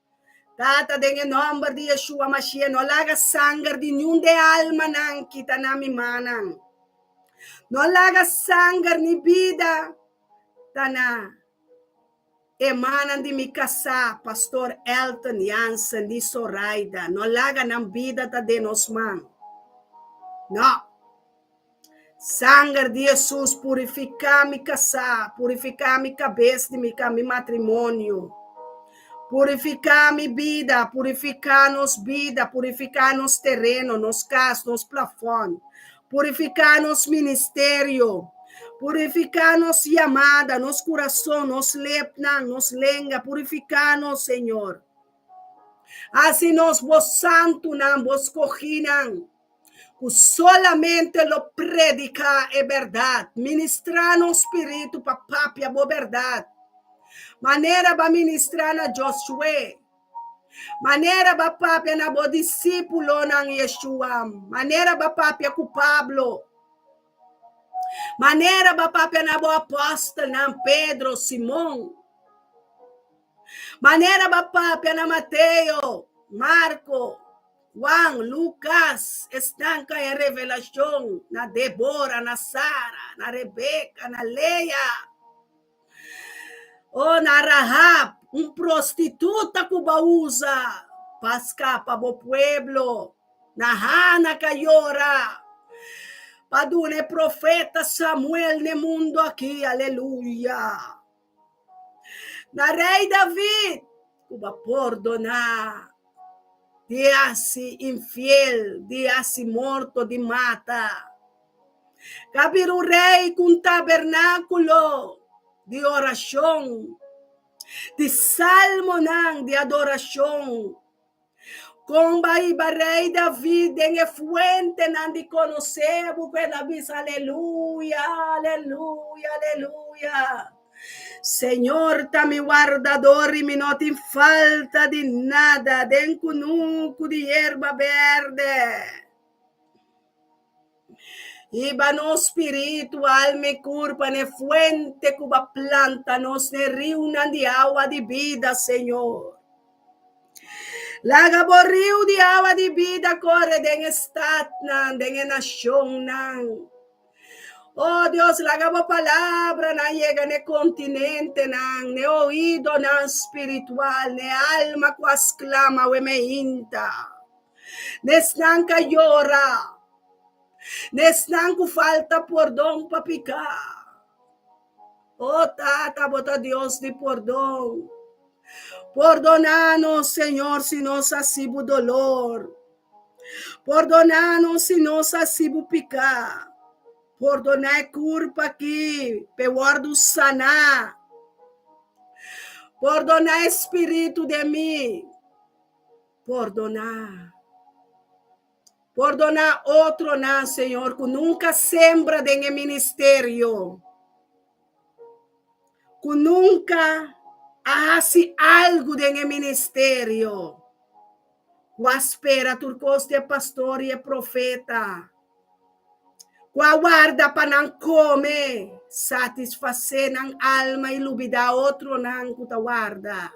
Tata, den em nome de Yeshua Mashiach, no laga sangue de nenhum de alma não kita na mi manang. No laga sangue ni vida, tana. Emanan de mi casa, pastor Elton Jansen de Soraida. No laga na vida ta de nos man. No. Sangue de Jesus purificar mi casa, purificar mi cabeça de mi matrimônio. Purificar mi vida, purificar nos vida, purificar nos terreno, nos casas, nos plafond, purificar nos ministério, purificar nos chamada, nos coração, nos lepna, nos lenga, purificar nos Senhor. Assim nós vos santo não vos coginam, que solamente lo predicar é verdade, ministrar no espírito para papia boa verdade. Maneira para ministrar na Josué. Maneira para papia na bo discípulo na Yeshua. Maneira para papia com Pablo. Maneira para papia na bo apóstolo na Pedro, Simão. Maneira para papia na Mateio, Marco, Juan, Lucas. Estanca em revelação na Débora, na Sara, na Rebeca, na Leia. Oh, na Rahab, prostituta que usa para escapar do pueblo. Na Hana Cayora, para o profeta Samuel no mundo aqui, aleluia. Na rei David, que vai perdonar, dia-se infiel, dia-se morto de mata. Cabir um rei com tabernáculo de oração, de salmo de adoração, com rei David em fuente de conhecer, porque David, aleluia, aleluia, aleluia. Senhor, tá me guardador e me não tem falta de nada, de cunuco de erva verde. Iba no espírito, alma e corpo, ne fuente cuba planta, nos ne rio de água de vida, Senhor. Laga bo rio de água de vida, corre den estat nan, den nação nan. Oh Deus, laga bo palavra, na llega ne continente nan, ne oído nan espiritual, ne alma quas clama, we me inta. Nesnanca llora. Nesnang ko falta perdão para picar. Oh, tata, bota Deus de perdão. Perdonanos, Senhor, se nos asibo dolor. Perdonanos se nos asibo picar. Perdonar culpa aqui, peguardo sanar. Perdonar espírito de mim. Perdonar. Perdonar outro, não, Senhor, que nunca sembra em ministério. Que nunca hace algo em ministério. Que espera turcos de pastor e profeta. Que aguarda para não comer, satisfazer a alma e lubida outro não que aguarda.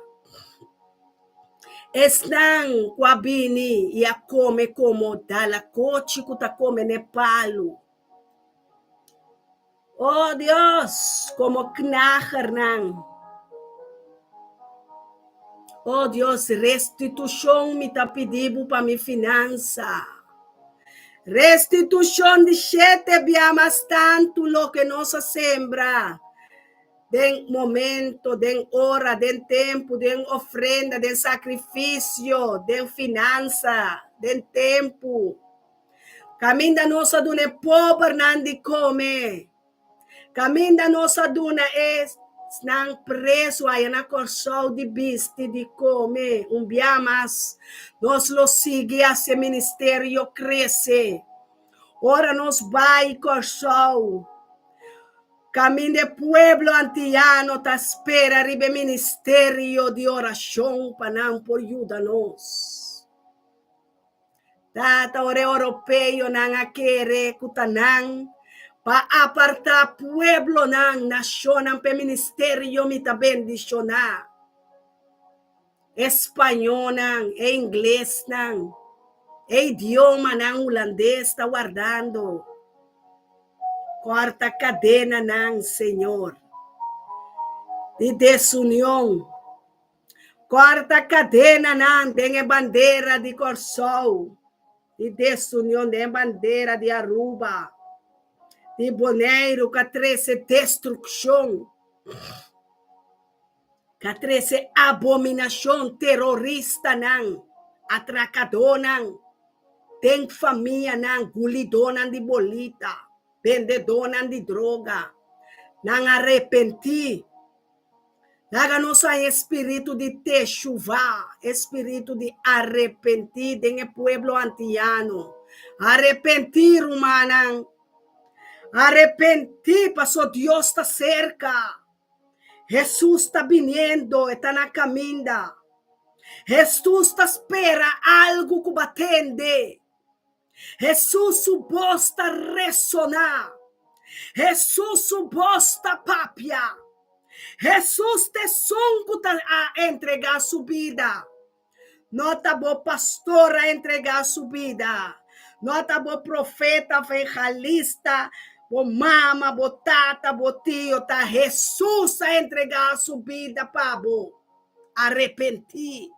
Estão com a bini e a come como dala coche que come ne palo. Oh Deus, como knager não. Oh Deus, restituição me tá pedindo para minha finança. Restituição de 7 biamas tanto lo que nos sembra. Den momento, den hora, den tempo, den ofrenda, den sacrifício, den finança, den tempo. Caminho nossa duna é pobre, não de comer. Caminho nossa duna é não preso aí na corção de biste de comer. Biamas, nós lo sigue, esse ministério cresce. Ora nos vai corção. Caminho de pueblo antiano ta espera ribe ministério de oração para não por ajuda-nos. Tata ore europeu não a querer cutanang para apartar pueblo não nação não pe ministério me ta bendicionar. espanhol não, é inglês não, é idioma não, holandês está guardando. Corta a cadena não, Senhor, de desunião. Corta a cadena não, tem bandeira de Corsol, de desunião, tem bandeira de Aruba, de Bonaire, que traz destruição, que traz abominação terrorista não, atracador não, tem família não, gulidona de bolita, vendedora de droga, não arrepentir. Daga-nos a espírito de techuvá, espírito de arrepentir em pueblo antiano. Arrepentir, humana. Arrepentir, pastor, Deus está cerca. Jesus está vindo, está na caminha. Jesus está espera algo que batende. Jesus suposta ressonar. Jesus suposta papia. Jesus te sonco a entregar sua vida. Não está bom pastor a entregar sua vida. Não está bom profeta, evangelista, bom mama, bom tata, bom tio. Tá Jesus a entregar sua vida, pabo. Arrepentir.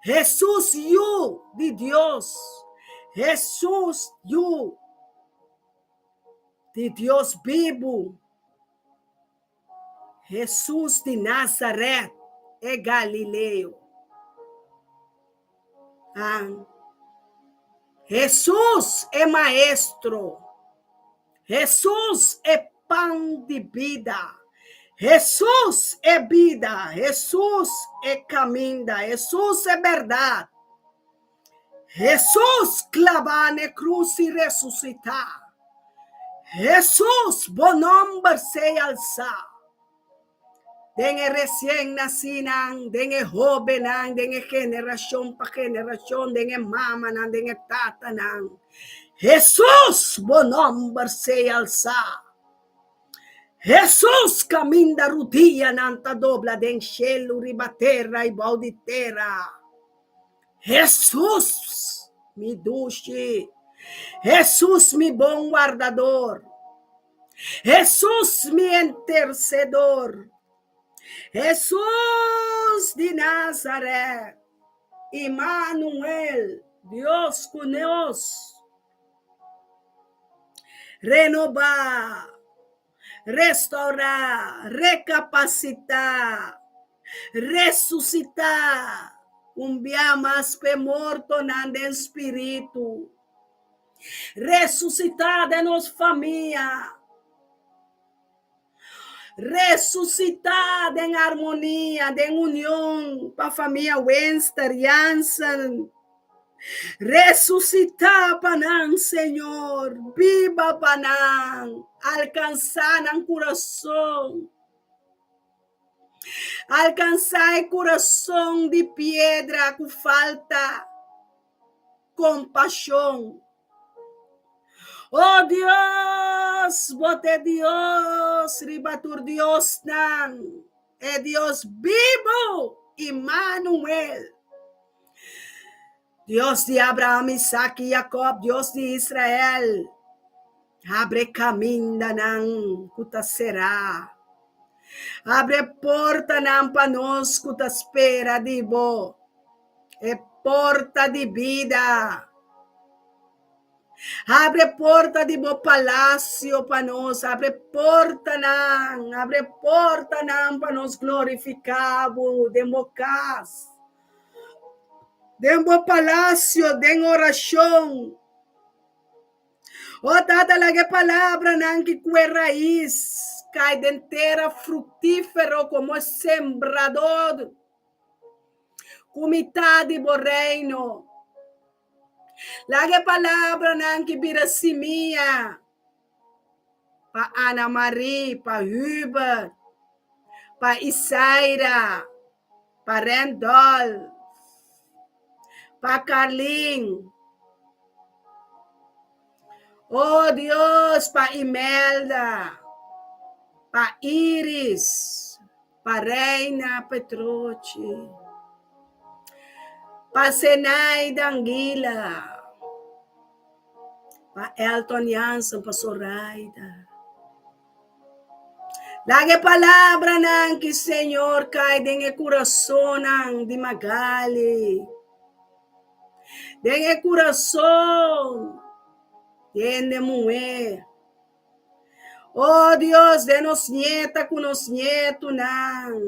Jesus, you de Deus. Jesus, you de Deus vivo. Jesus de Nazaré é Galileu. Jesus é maestro. Jesus é pão de vida. Jesus é vida. Jesus é caminho. Jesus é verdade. Jesus clavar na cruz e ressuscitar. Jesus, bom nome se alçar. Dengue recém-nascido, dengue jovem, dengue geração para geração, dengue mama, dengue tata. Jesus, bom nome se alçar. Jesus, caminho da rodilha, nanta dobla, den cielo, ribaterra e bauditerra. Jesus, me duche. Jesus, me bom guardador. Jesus, me intercedor. Jesus de Nazaré, Emmanuel, Deus conosco. Renovar, restaurar, recapacitar, ressuscitar. Dia mais morto nando em espírito. Ressuscitar de nossa família. Ressuscitar em harmonia, em união para a família Wenster, Jansen. Ressuscitar para nós, Senhor. Viva para nós. Alcançar no coração. Alcançar o coração de pedra com falta compaixão. Oh Deus, bote Deus, ribatur Deus não. É Deus vivo, Emmanuel. Deus de Abraão, Isaac e Jacob, Deus de Israel. Abre caminho não, que será. Abre porta não para nós, que espera de bo. É porta de vida. Abre porta de bo palácio para nós. Abre porta não para nós glorificar de bo casa. De bo palácio, de oração. Oh, tata la palavra não que é raiz. Cai dentera frutífero como sembrador. Comitade do reino. La palavra não que vira semia. Para Ana Maria, para Hubert, para Isaira, para Randolph, para Carlinhos. Oh Deus, para Imelda, para Iris, para Reina Petrucci. Pa Senay Danguila, pa Elton Jansen, pa Zoraida. Lagi palavra ng que Senhor cai dengue coração de Magali. Dengue coração de mulher. Oh Deus, denos nieta com nos nietos,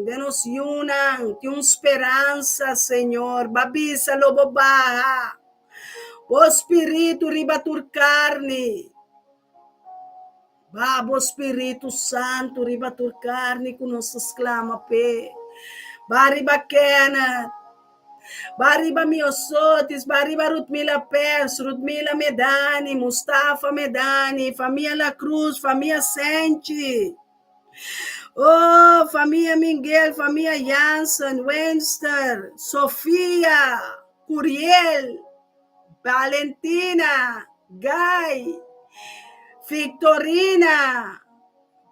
denos yunan, que esperança, Senhor. Babisa lobo baha. O Espírito riba tur carne. Babo Espírito Santo riba tur carne com nos exclama pe. Bariba Kenneth. Bariba Miosotis, Bariba Rutmila Pers, Rutmila Medani, Mustafa Medani, família La Cruz, família Sente. Oh, família Miguel, família Jansen, Wenster, Sofia, Curiel, Valentina, Guy, Victorina.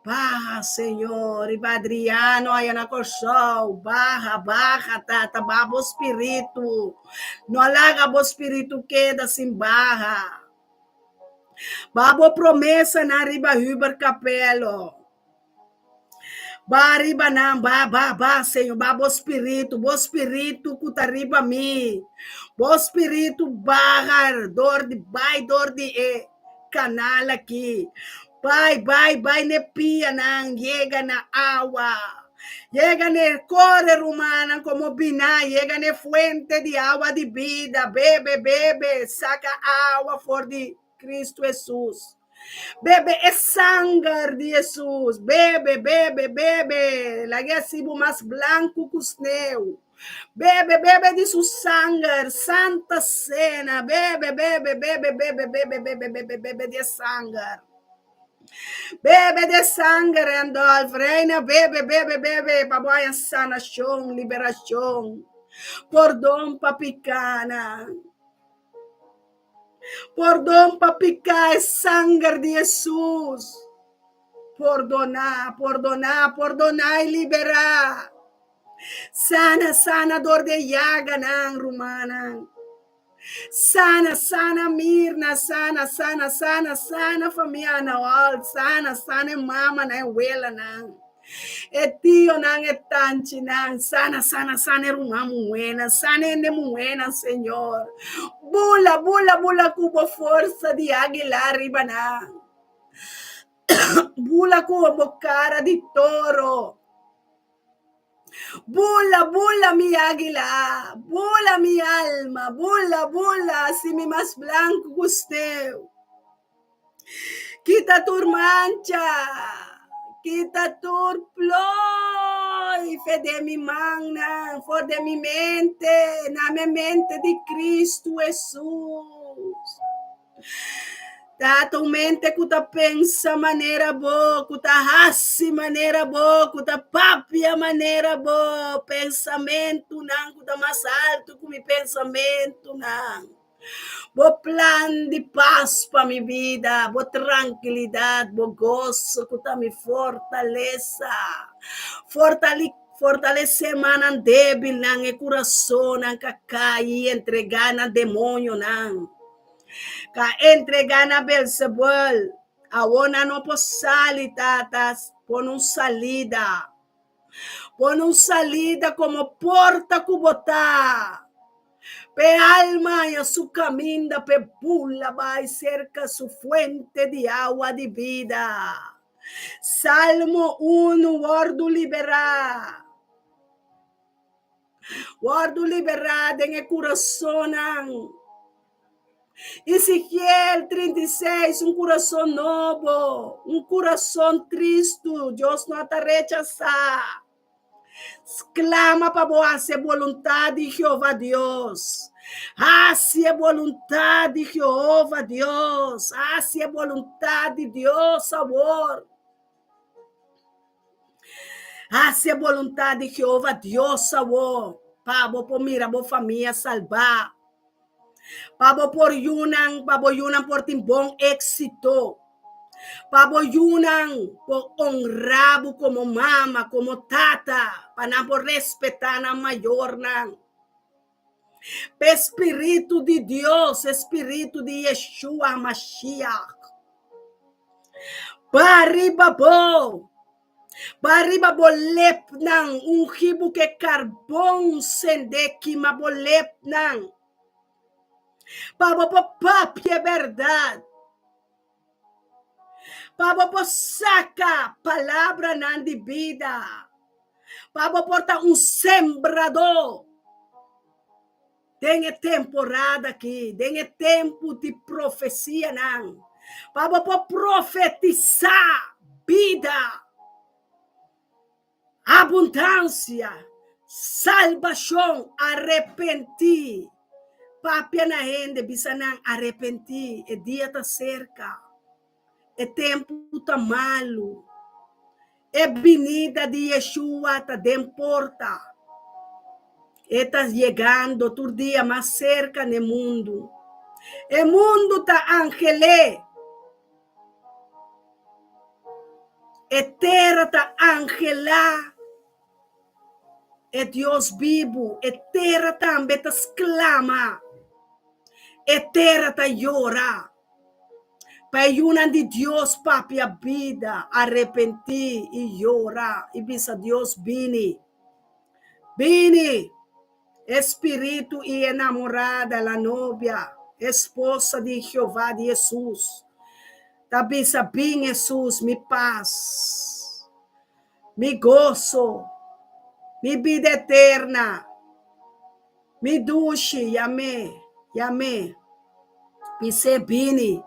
Barra, Senhor, e Adriano, aí na Corsol, barra, tata, babo espírito, não alaga bo espírito queda sem barra, babo promessa na riba Huber Capelo, bariba não, Senhor, babo espírito, cuta riba mi, bo espírito barra, dor de canal aqui, Pai, nepia nang, llega na agua. Llega ne corre rumana como bina, llega ne fuente de agua de vida. Bebe, saca agua for de Cristo Jesus. Bebe é sangue de Jesus. Bebe. Laga sibo mais branco que os neu. Bebe de su sangue, santa cena. Bebe de sangue. Bebe de sangue, Randolph, reina, bebe, papai, sanação, liberação, perdão para picana, perdão para picar, é sangue de Jesus, perdonar e liberar, sana, dor de llaga, rumana, sana Mirna, sana família Naol, sana mama na abuela nang. E tio nang e tanti nang, sana rumamu buena, sana ende buena, Senhor. Bula cubo força de águila arriba nang. Bula cubo cara de toro. Bula mi águila, bula mi alma, bula, si mi más blanco gusteu. Quita tu mancha, quita tu ploi, fede mi magna, for de mi mente, na me mente de Cristo Jesus. Tato mente kuta pensa maneira boa, kuta hassi maneira boa, kuta papia maneira boa, pensamento não, kuta mais alto que meu pensamento não. Bo plano de paz para minha vida, bo tranquilidade, bo gozo, kuta me fortalecer mana débil nang e coração nang cai entregar na demônio nang. Ka entregar na Belzebul, a ona no posali tatas, pon salida como porta cubota, pe alma e su caminda, pe pula vai cerca su fuente de agua de vida. Salmo 1, guardo liberar em el coração. Ezequiel 36, um coração novo, um coração triste, Deus não te rechazar. Clama para você, vontade de Jeová Deus. Se é vontade de Jeová Deus. Se é vontade de Deus, amor. Se é vontade de Jeová Deus, amor. Para mira, para família salvar. Pabo por yunang por tim bom éxito. Pabo yunang por honrabo como mama, como tata, para por respetar na maior nang. Espírito de Deus, Espírito de Yeshua Mashiach. Baribabo bolep nang unhibu ke carbon sende que mabolep nang. Papapapap é verdade. Papapap saca palavra nan de vida. Papapap sembrador. Tem temporada aqui, tem tempo de profecia não. Papapap profetizar vida. Abundância, salvação, arrepentir. Papia na rende, bisanang arrepentir. É dia tá cerca. É tempo tá malo. É vinida de Yeshua tá dentro porta. Está chegando todo dia mais cerca no mundo. O mundo tá angelé. A terra tá angelá. É Deus vivo. A terra também tá exclama. A terra tá llora. Paiuna de Deus, papi, a vida, arrepentir e llorar. E bisa Deus vini. Vini. Espírito e enamorada, la novia, esposa de Jeová de Jesus. Tabisa bem, Jesus, mi paz, mi gozo, mi vida eterna, mi duche, yame, pise bini,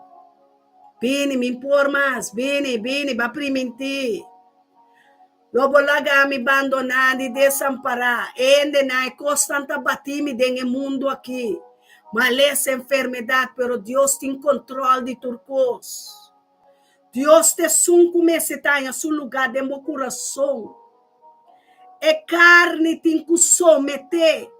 me impor mais, bini, va priminti. Lobo laga me abandonar e desamparar. Ende na constante batime dentro mundo aqui. Maleza, enfermidade, pero Deus tem controle de turcos. Deus te sunco me está em seu lugar de meu coração. E carne tem que someter.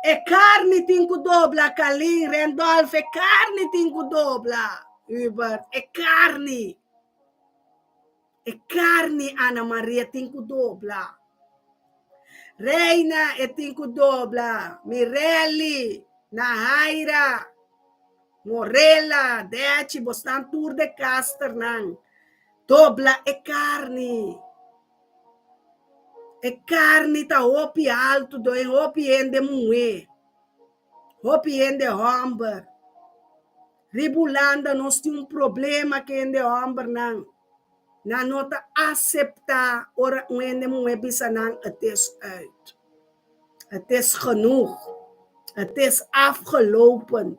E carne tem que dobrar, Kalin, Randolph, e carne tem que dobrar. E carne. E carne, Ana Maria, tem que dobrar. Reina, tem que dobrar. Mirelli, Nahaira, Morella, Dete, Bostan Tour de Casternan. Dobla e carne. E carne tá opi alto, do opi ende muê. Opi ende homber. Ribulanda, nós temos problema que ende homber, não. Na nota acceptar, ora ende muê bisa não, het is uit. Het is genoeg. Het is afgelopen.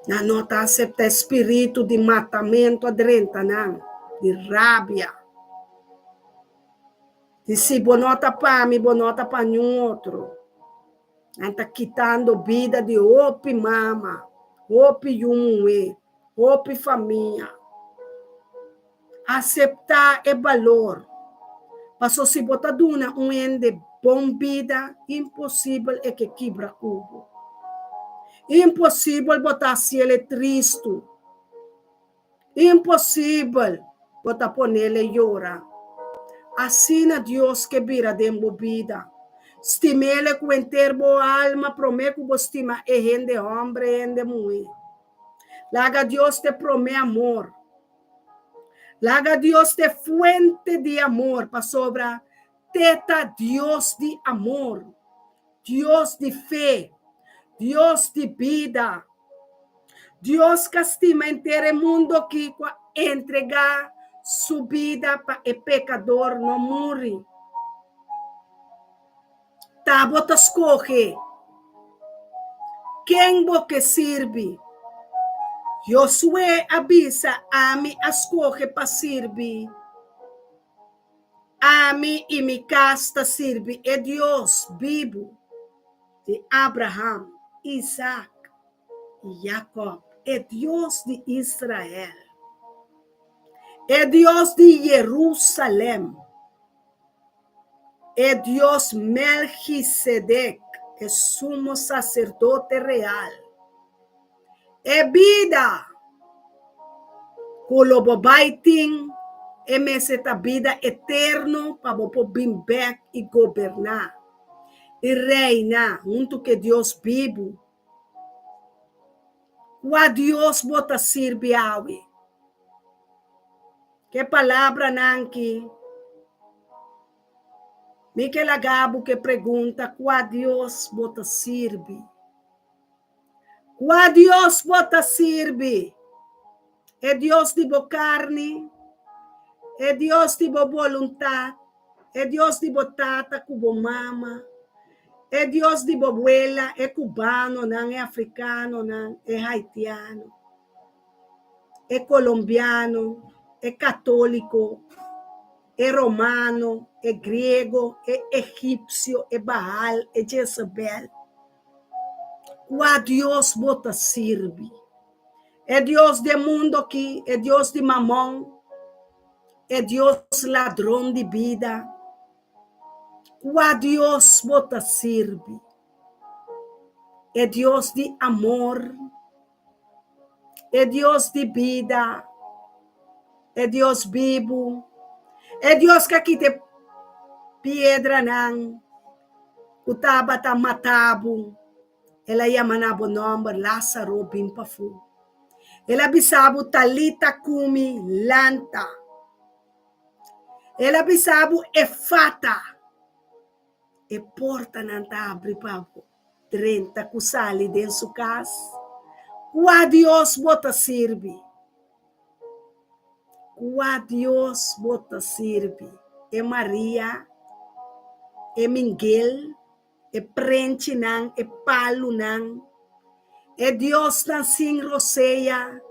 Na nota acceptar espírito de matamento adrenta, não. De rábia. E se bonota para mim, bonota para outro. Não está quitando vida de opi mama, opi yumuê, opi família. Aceitar é valor. Passou se botar duna ende bom vida, impossível é que quebra cubo. Impossível botar se ele triste. Impossível botar por ele llorar. Assim na Deus que vira dentro vida. Estimele com enterbo alma, prometo que estima e rende homem, rende mulher. Laga Deus te promete amor. Laga Deus te fuente de amor para sobra. Teta Deus de amor. Deus de fé. Deus de vida. Deus que estima inteiro mundo que entregar sua vida para o pecador não morre. Tá, bota escolhe. Quem você serve? Josué avisa a mim escolhe para servir. A mim e minha casa serve. É Deus vivo de Abraão, Isaac e Jacob. É Deus de Israel. É Deus de Jerusalém. É Deus Melquisedec, é sumo sacerdote real. É vida. Colobobaiting, é meseta vida eterno para você bimbec e governar. e reina junto que Deus vivo. Qua Deus bota sirve awe. Que palavra nanki? Miquel Agabo que pergunta qua Deus bota sirve. Qua Deus bota sirve. É Deus de boa carne, é Deus de boa vontade, é Deus de boa tata, cubo mama, é Deus de boa abuela, é cubano, não é africano, não é haitiano, é colombiano, é católico, é romano, é grego, é egípcio, é Baal, é Jezebel. Qua Deus bota sirve. É Deus do mundo aqui, é Deus de mamão, é Deus ladrão de vida. Qua Deus bota sirve. É Deus de amor, é Deus de vida, é Deus vivo, é Deus que aqui te pedra não, o tabata matabo, ela ia manabo nome Lázaro bimpafu. Ela bisabo talita kumi lanta. Ela bisabo efata. E porta não tá abre papo. 30 kusali dentro sua casa. Qua Deus bota sirve. Qua Deus bota sirve. É Maria, é Miguel, é Prente não, é Paulo não. É Deus não sin roseia.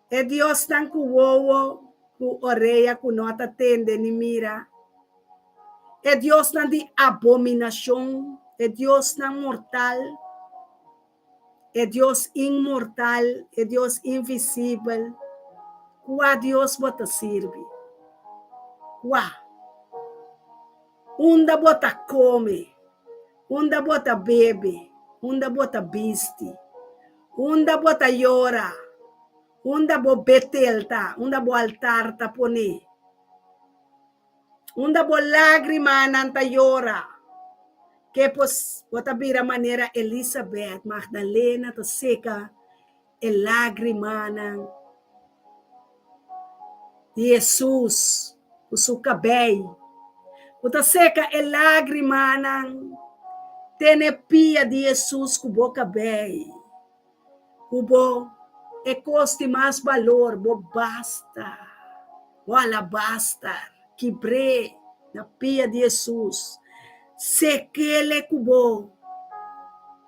É Deus não com o com orelha, com nota tende ni mira. É Deus não de abominação. É Deus não mortal. É Deus imortal. É Deus invisível. Qua Deus bota sirve. Qua. Unda bota come. Unda bota bebe. Unda bota viste. Unda bota llora. Unda bo betelta. Unda bo altar ta pone. Unda bo lágrima nanta llora. Que pues bota vira maneira Elizabeth Magdalena ta seca e lágrima nan de Jesus o seu cabelo. Bota seca e lágrima nan tenepia de Jesus com boca bem. Kubo e coste mais valor, bo basta. Wala basta. Quebre na pia de Jesus. Sequele kubo.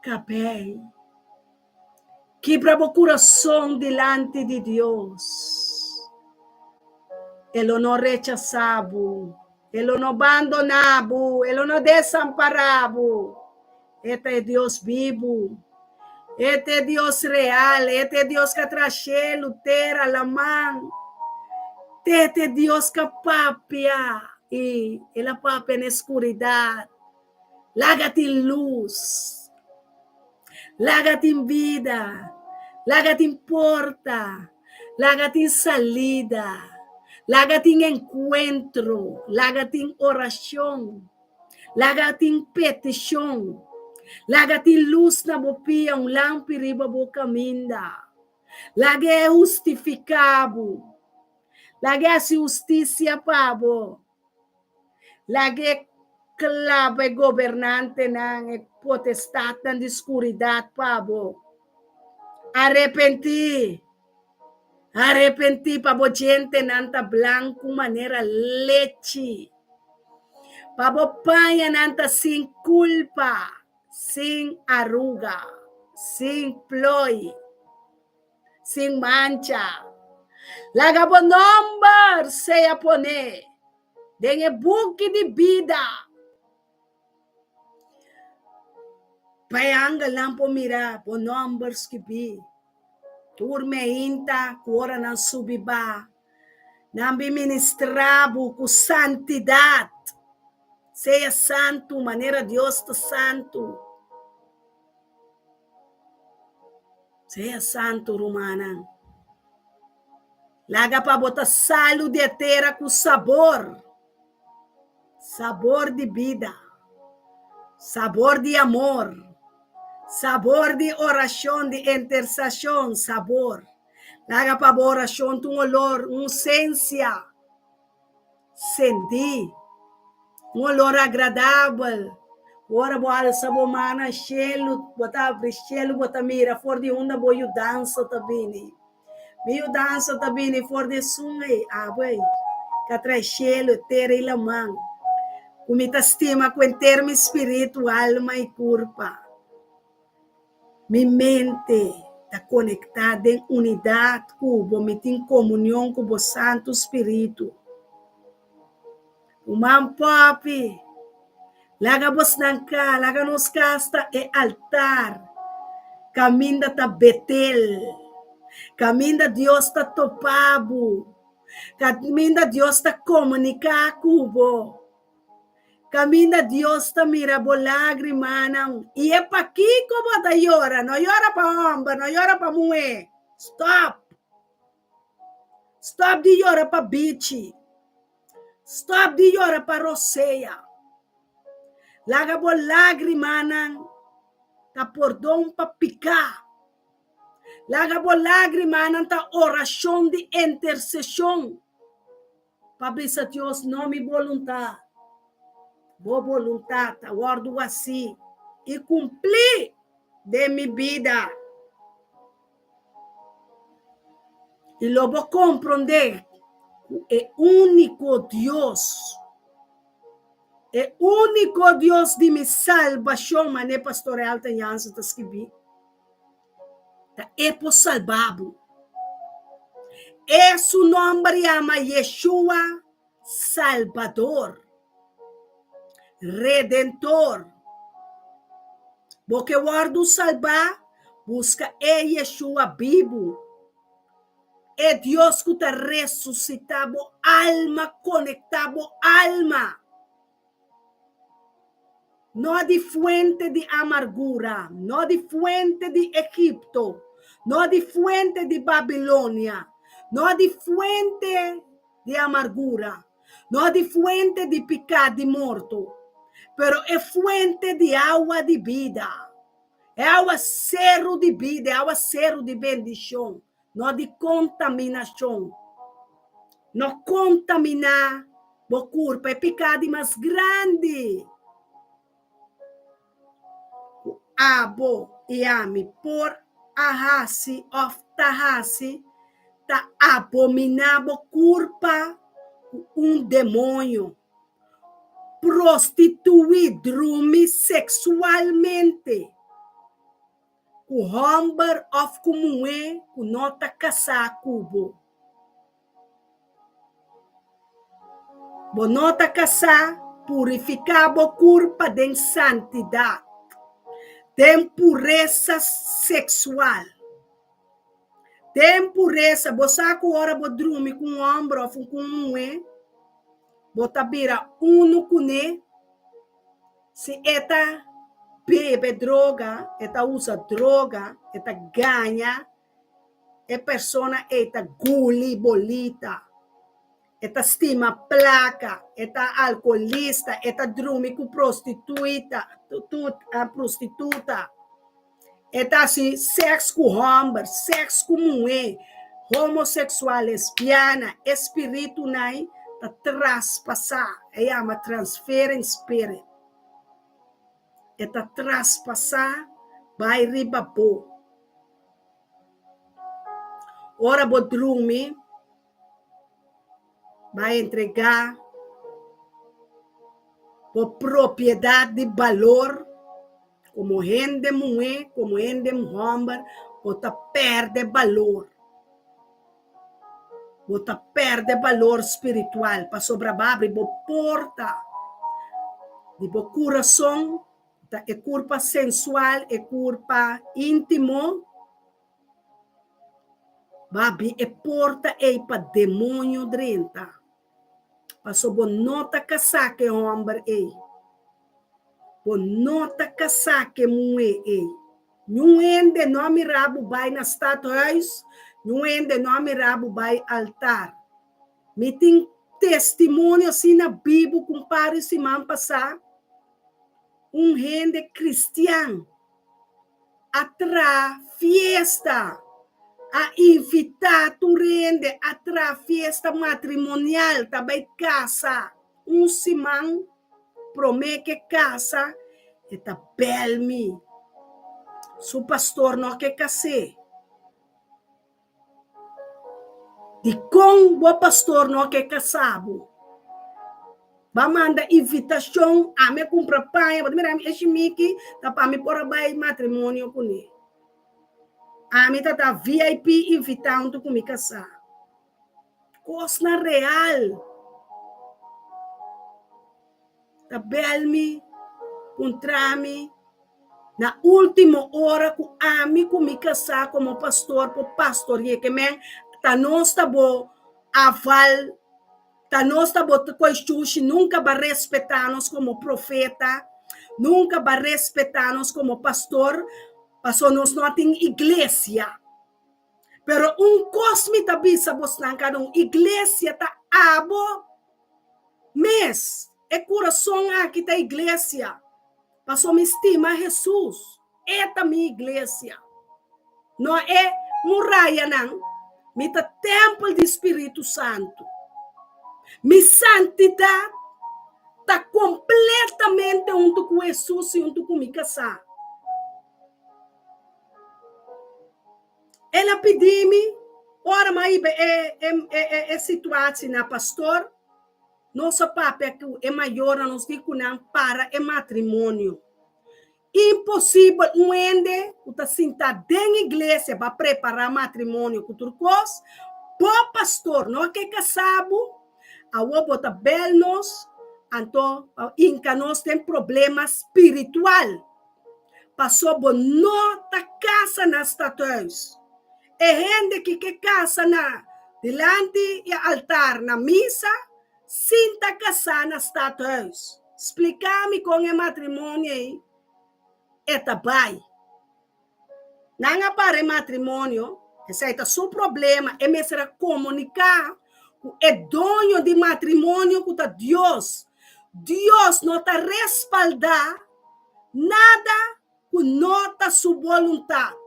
Cabei. Quebra o coração delante de Deus. Ele não rechazava. Ele não abandonava. Ele não desamparava. Este é Deus vivo. Este é Deus real. Este é Deus que traz terra, la mão. Este é Deus que papia. E ele papia na escuridão. Lágate em luz. Lágate em vida. Lágate em porta. Lágate em salida. Lágate em encontro. Lágate em oração. Lágate em petição. Lágate luz na bopia, lampiriba boca minda. Lage é justificado. Lage é justiça pabo. Lage clave governante na potestade na escuridade pabo. Arrepenti. Arrepenti pabo gente nanta blanco maneira leche. Pabo panha nanta sin culpa. Sin arruga, sin ploy, sin mancha. Lagabo number seya pone. Dengue buki de vida. Payanga lampo mira po numbers que bi. Turme inta kuora na subiba. Nambi ministrabo ku santidad. Seja santo, maneira Deus está santo. Seja santo, romana. Laga para botar salo de terra com sabor. Sabor de vida. sabor de amor, sabor de oração, de intercessão, sabor. Laga para a oração, um olor, uma essência. Sentir, um olor agradável. Ora, boa, sabor, mana, chelo, botar chelo, botar mira, for de onda, boa, dança também. Meio dança também, for de sungai, boy. Que traz chelo, terra e la mão. Comita estima com termo espírito, alma e corpo. Mi mente está conectada em unidade com o em comunhão com o Santo Espírito. O man papi, laga bos nanka, laga nos casta e altar. Caminda ta Betel. Caminda Deus ta topabo. Caminda Deus ta comunicar cubo. Caminda Deus ta mira bo lágrima nang. E é pa aqui como ta llora. Não llora pa homem, não llora pa mulher. Stop. Stop de llora pa bichi. Stop de llora pa roceia. Laga bo lágrima nang. Ta pordão pa picar. Laga bo lágrima nang ta oração de intercessão. Pa brisa Deus nome voluntade. Boa vontade, guardo assim, e cumprir de minha vida. E logo compreender que é único Deus de minha salvação, mas não é pastoral, tem antes de escrever. É por salvado. É seu nome, chama Yeshua Salvador. Redentor. Porque guardo salvar, busca Yeshua vivo. É Deus que te ressuscitado alma, conectado alma. Não de fuente de amargura, não de fuente de Egipto, não de fuente de Babilônia, não de fuente de amargura, não de fuente de pecado e morto. Pero é fuente de água de vida. É água cerro de vida, é água cerro de bendição, não de contaminação. Não contaminar o corpo, é pecado mais grande. O abo e ame por ahasi of tahasi, ta abominável corpo, demônio. Prostituir-me sexualmente. O homem of comum é o nota casar cubo. O nota casar purificar o corpo de santidade, de pureza sexual. De pureza, você agora pode dormir com um homem of comum é. Bota bira uno cune, se eta bebe droga, eta usa droga, eta ganha, é persona eta guli bolita, eta estima placa, eta alcoolista, eta dorme com prostituta, eta assim sexo com homem, sexo com mulher, homossexual, lesbiana, espírito nai, traspassar, chama transferência spirit. Eta traspassar, vai ribabo. Ora bodrumi, vai entregar por propriedade de valor, como rende mulher, como rende homem, bota perde valor. Bota perde valor espiritual para sobreviver bo porta de bo coração, é corpo sensual, é corpo íntimo, babi é porta para demônio drenta. Para sobre nota casar que homem bo nota casar que mulher não ende nome rabo vai na stadhuis. Não ende nome rabo vai altar. Me tem testemunho assim na Bíblia, compare se man passar. gente cristiano atra fiesta, a invitar tu rende atra fiesta matrimonial, também casa, simão promete casa, e tá belmi, su pastor não quer casar, de com o pastor não quer casado, ba manda invitação, a me compra pai, mas mira, esse miki, tá para me pôr a matrimônio com ele. A mim tá VIP invitando com me casar. Coisa real. Tá belmi, contra-me. Na última hora, com a mim com me casar como pastor, por pastor, e que men, tá nós tá bo aval, tá nós tá bo coistuche, nunca vai respeitar-nos como profeta, nunca vai respeitar-nos como pastor, passou nós não tem igreja. Pero cosme também sabos na cada igreja tá abo mes é coração aqui da igreja. Passou me estima Jesus. Esta minha igreja. Não é muralha não. Me tá templo do Espírito Santo. Minha santidade tá completamente junto com Jesus e junto com minha casa. Ela pediu-me, ora, mas é situação na pastor, nosso papel é maior, nos diz para o matrimônio. Impossível, ende, está sentado na igreja para preparar matrimônio com turcos, por pastor, não é que casado, a bota belnos, então, inca nós tem problema espiritual. Passou por nota casa nas estatuas. É gente que casa na delante do altar na missa, sinta casar nas estatuas. Explicar-me com o matrimônio aí. É tabai. Não apare matrimônio, esse é o seu problema, é mesmo comunicar com o dono de matrimônio com Deus. Deus não está respaldar nada com nota sua vontade.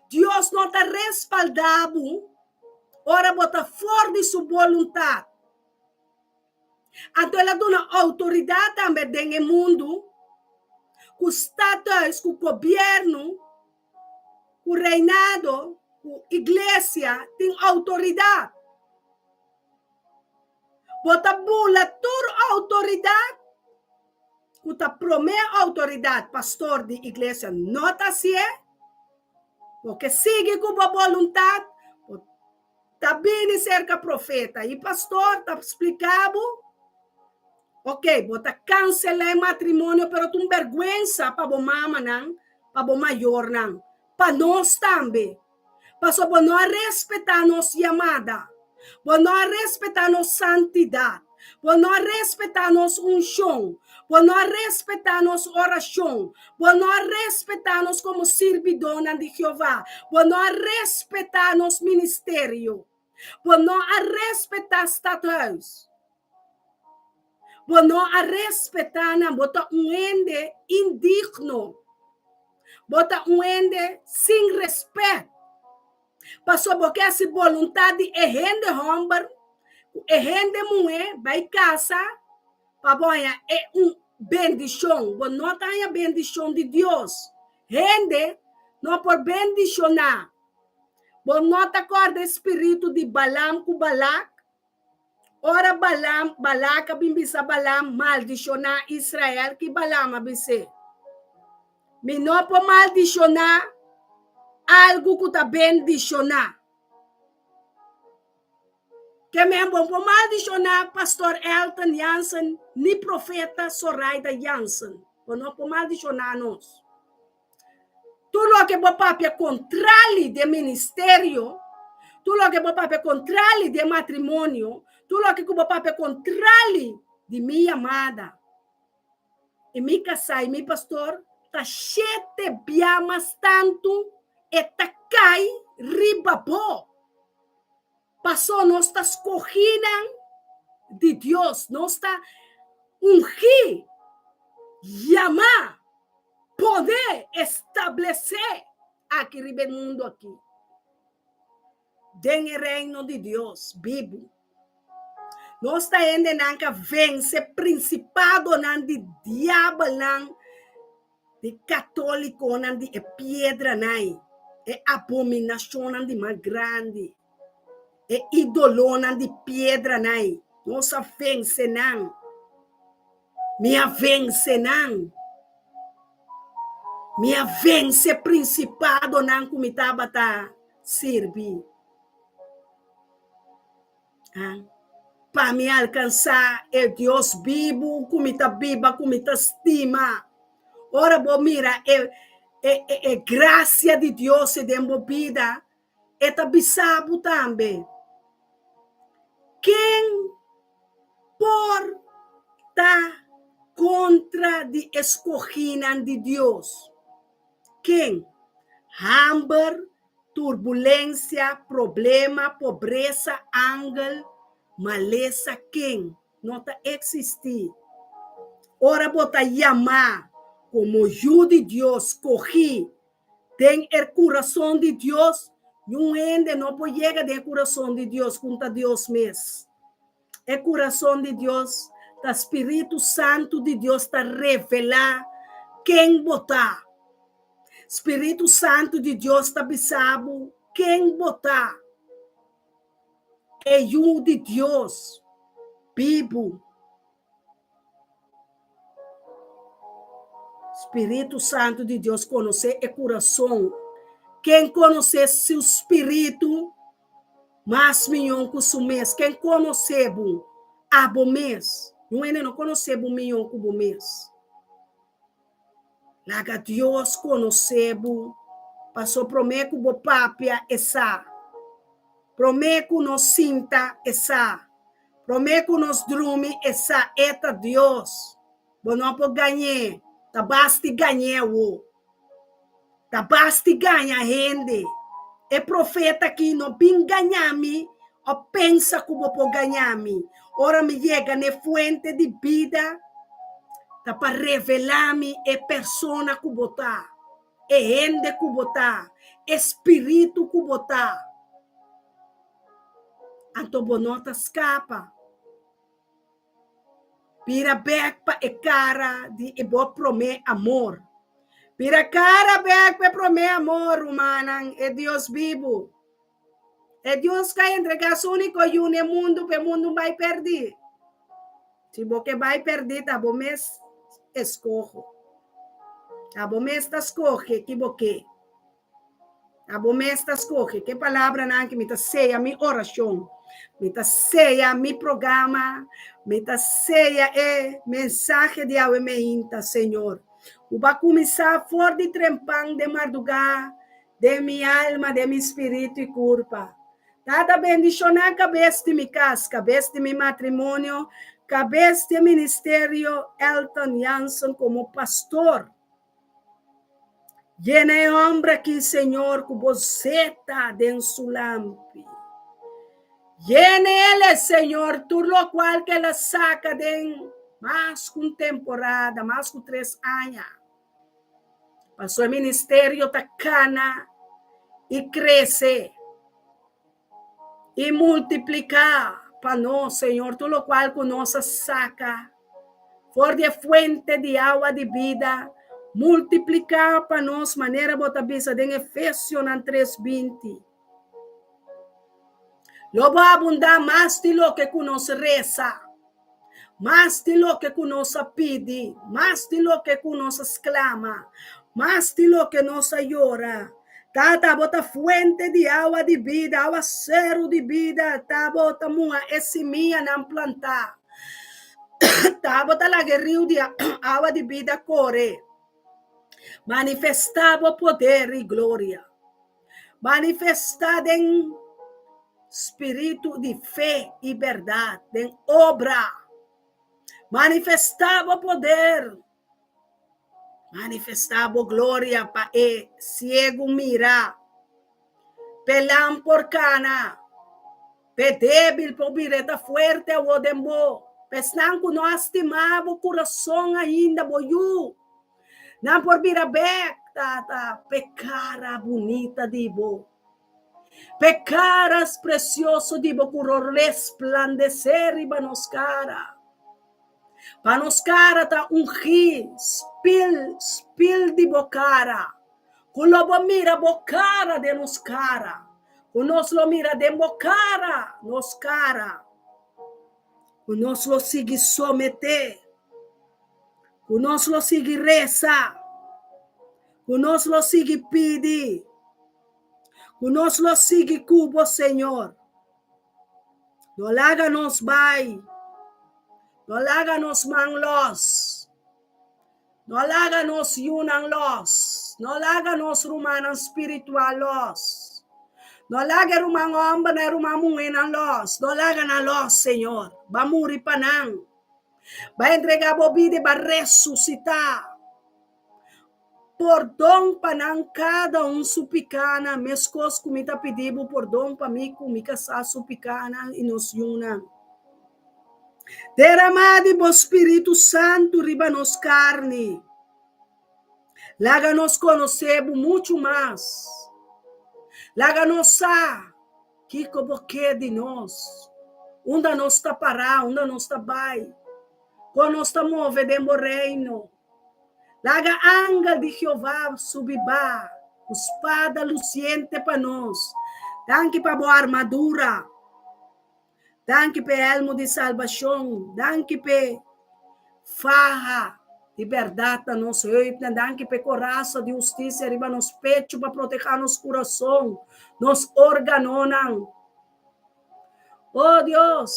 Deus não está respaldado, ora bota fora de sua vontade. Então, ela dá uma autoridade também no mundo, com status, com o governo, com o reinado, com a igreja, tem autoridade. Bota bula toda autoridade, bota promete autoridade, pastor de igreja, não está assim, porque sigue com a vontade, está bem cerca profeta, e pastor está explicado, ok, bota cancelar matrimônio, pero tu vergüenza para o mama, para o maior, para nós também, para não respeitar nossa chamada, para não respeitar nossa santidade, para não respeitar nossa unção, para não respeitar nossa oração, para não respeitar nós como servidona de Jeová, para não respeitar nosso ministério, para não respeitar status, para não respeitar, bota ende indigno, bota ende sem respeito. Passou porque essa vontade é rende homem, é rende mulher, vai casa, para banhar é bendição, mas não tem a bendição de Deus. Rende, não por bendicionar. Mas não te acorda o espírito de Balaam com Balac? Ora Balac, bimbisa Balaam, maldicionar Israel, que Balaam abisse. Mas não por maldicionar algo que está bendicionar. Que me bom por maldicionar pastor Elton Jansen, ni profeta Soraida Jansen. Por não por maldicionar nós. Tudo que o papai controle de ministério, tudo que o papai controle de matrimônio, tudo que o papai controle de minha amada. E minha casa e meu pastor, tá chete biamas tanto, e tá cai ribabó. Passou nossas corrinas de Deus, nós está ungir chamar, poder estabelecer aqui no mundo aqui. Dentro do reino de Deus, vivo. Nós está indo a vencer principado nan de diabo nan de católico nan de pedra nan é abominação nan de mais grande é ídolo nan de pedra nan nós vence nan minha vence nan minha vence principado nan comitaba tá servir para me alcançar é Deus vivo comita viva comita estima. Ora, bom, mira, graça de Deus e de vida, é tabisabo também. Quem por tá contra de escorrina de Deus? Quem? Hambre, turbulência, problema, pobreza, ángel, maleza, quem? Não tá existir. Ora, bota chamar como eu de Deus, corri, tem o coração de Deus, não ainda não pode chegar do coração de Deus, conta Deus mesmo. O coração de Deus, o Espírito Santo de Deus está revelar quem botar. Espírito Santo de Deus está bisabo quem botar. É eu de Deus, vivo. Espírito Santo de Deus conhecer o coração. Quem conhecer seu espírito, mais milhão que o mês. Quem conhecer a bom mês, não conhecer o milhão que o mês. Laga Deus conhecer, passou prometo o papia essa. Prometo nos sinta essa. Prometo nos drume essa. Eta Deus. Bom, não pode ganhar. Tabasti ganhar o. Tabasti ganha gente. É profeta que não bin ganhar-me, ou pensa que vou ganhar-me. Ora me chega na fonte de vida, tá para revelar-me é persona que botar, é gente que botar, espírito que botar. Então bonota escapa. Pira back pa e cara de e bo prome amor. Pira cara back pa prome amor humanang é Deus vivo. É Deus que entrega o único e no mundo para o mundo vai perder. Se você vai perder, tá bom mês escorro. Tá bom mês tá escorre que você. Tá bom mês tá escorre. Que palavra não que me tá seia minha oração. Me tá seia meu programa. Me tá seia mensagem de Yahweh me inta, Senhor. O vai começar fora de trempão de madrugada de minha alma, de meu espírito e corpo. Cada bendição na cabeça de minha casa, cabeça de meu matrimônio, cabeça de ministério Elton Jansson como pastor. Llene homem aqui, Senhor, que você está dentro do lampe. Llene ele, Senhor, tudo o qual que ela saca de mais com temporada, mais com 3 anos. Passou o ministério da cana e cresce. E multiplicar para nós, Senhor, tudo o qual que nós saca, for de fonte de água de vida, multiplicar para nós, maneira botabisa, em Efésios 3:20. Logo abundar mais de lo que nós reza, mais de lo que nós pede, mais de lo que nós exclama, mais de lo que nós llora. Tata bota fuente de água de vida, água cero de vida, tá bota mua semilla não plantar. Tá bota la rio de água de vida corre. Manifestava poder e glória. Manifestado em espírito de fé e verdade, em obra. Manifestava poder. Manifestava glória para o cego mirar, pelam por cana, pe débil por vireta fuerte o dembo, Pesnang ko no estimavo coração ainda boyu. Não por birabek, tata, pecara bonita dibo. Pecaras precioso dibo curo resplandecer riba nos cara. Pa nos cara ta ungi, spil dibo cara. Kulobo mira bocara de nos cara. Kunos lo mira de bocara nos cara. Kunos lo sigi someter. Kunos lo sigi reza. Kunos lo sigi pidi. Kunos lo sigi cubo, Senhor. No láganos bay. No láganos manglos. No láganos yunang los. No láganos rumanan spiritual los. No laga rumang omba na rumamungin ang los. No laga na los, Senhor. Bamuri panang. Ba entregar bobide ba resucitar. Por dom panang cada supicana. Mescos kumita pedibo por dom pa mi kumika sa supicana inos yunang. Derramadi bo Espírito Santo riba nos carne. Laga nos conocebo muito mais. Laga nos sa. Kiko boque de nós. Onde nós está parar, onde nós está vai. Quando nós está move dentro do reino. Laga anga de Jeová subibá. Espada luciente para nós. Danke para boa armadura. Danke pe elmo de salvação. Danke pe farra de verdade a nosso eito. Danke pe coraça de justiça riba nos pecho para proteger nos coração. Nos organonan. Oh Deus,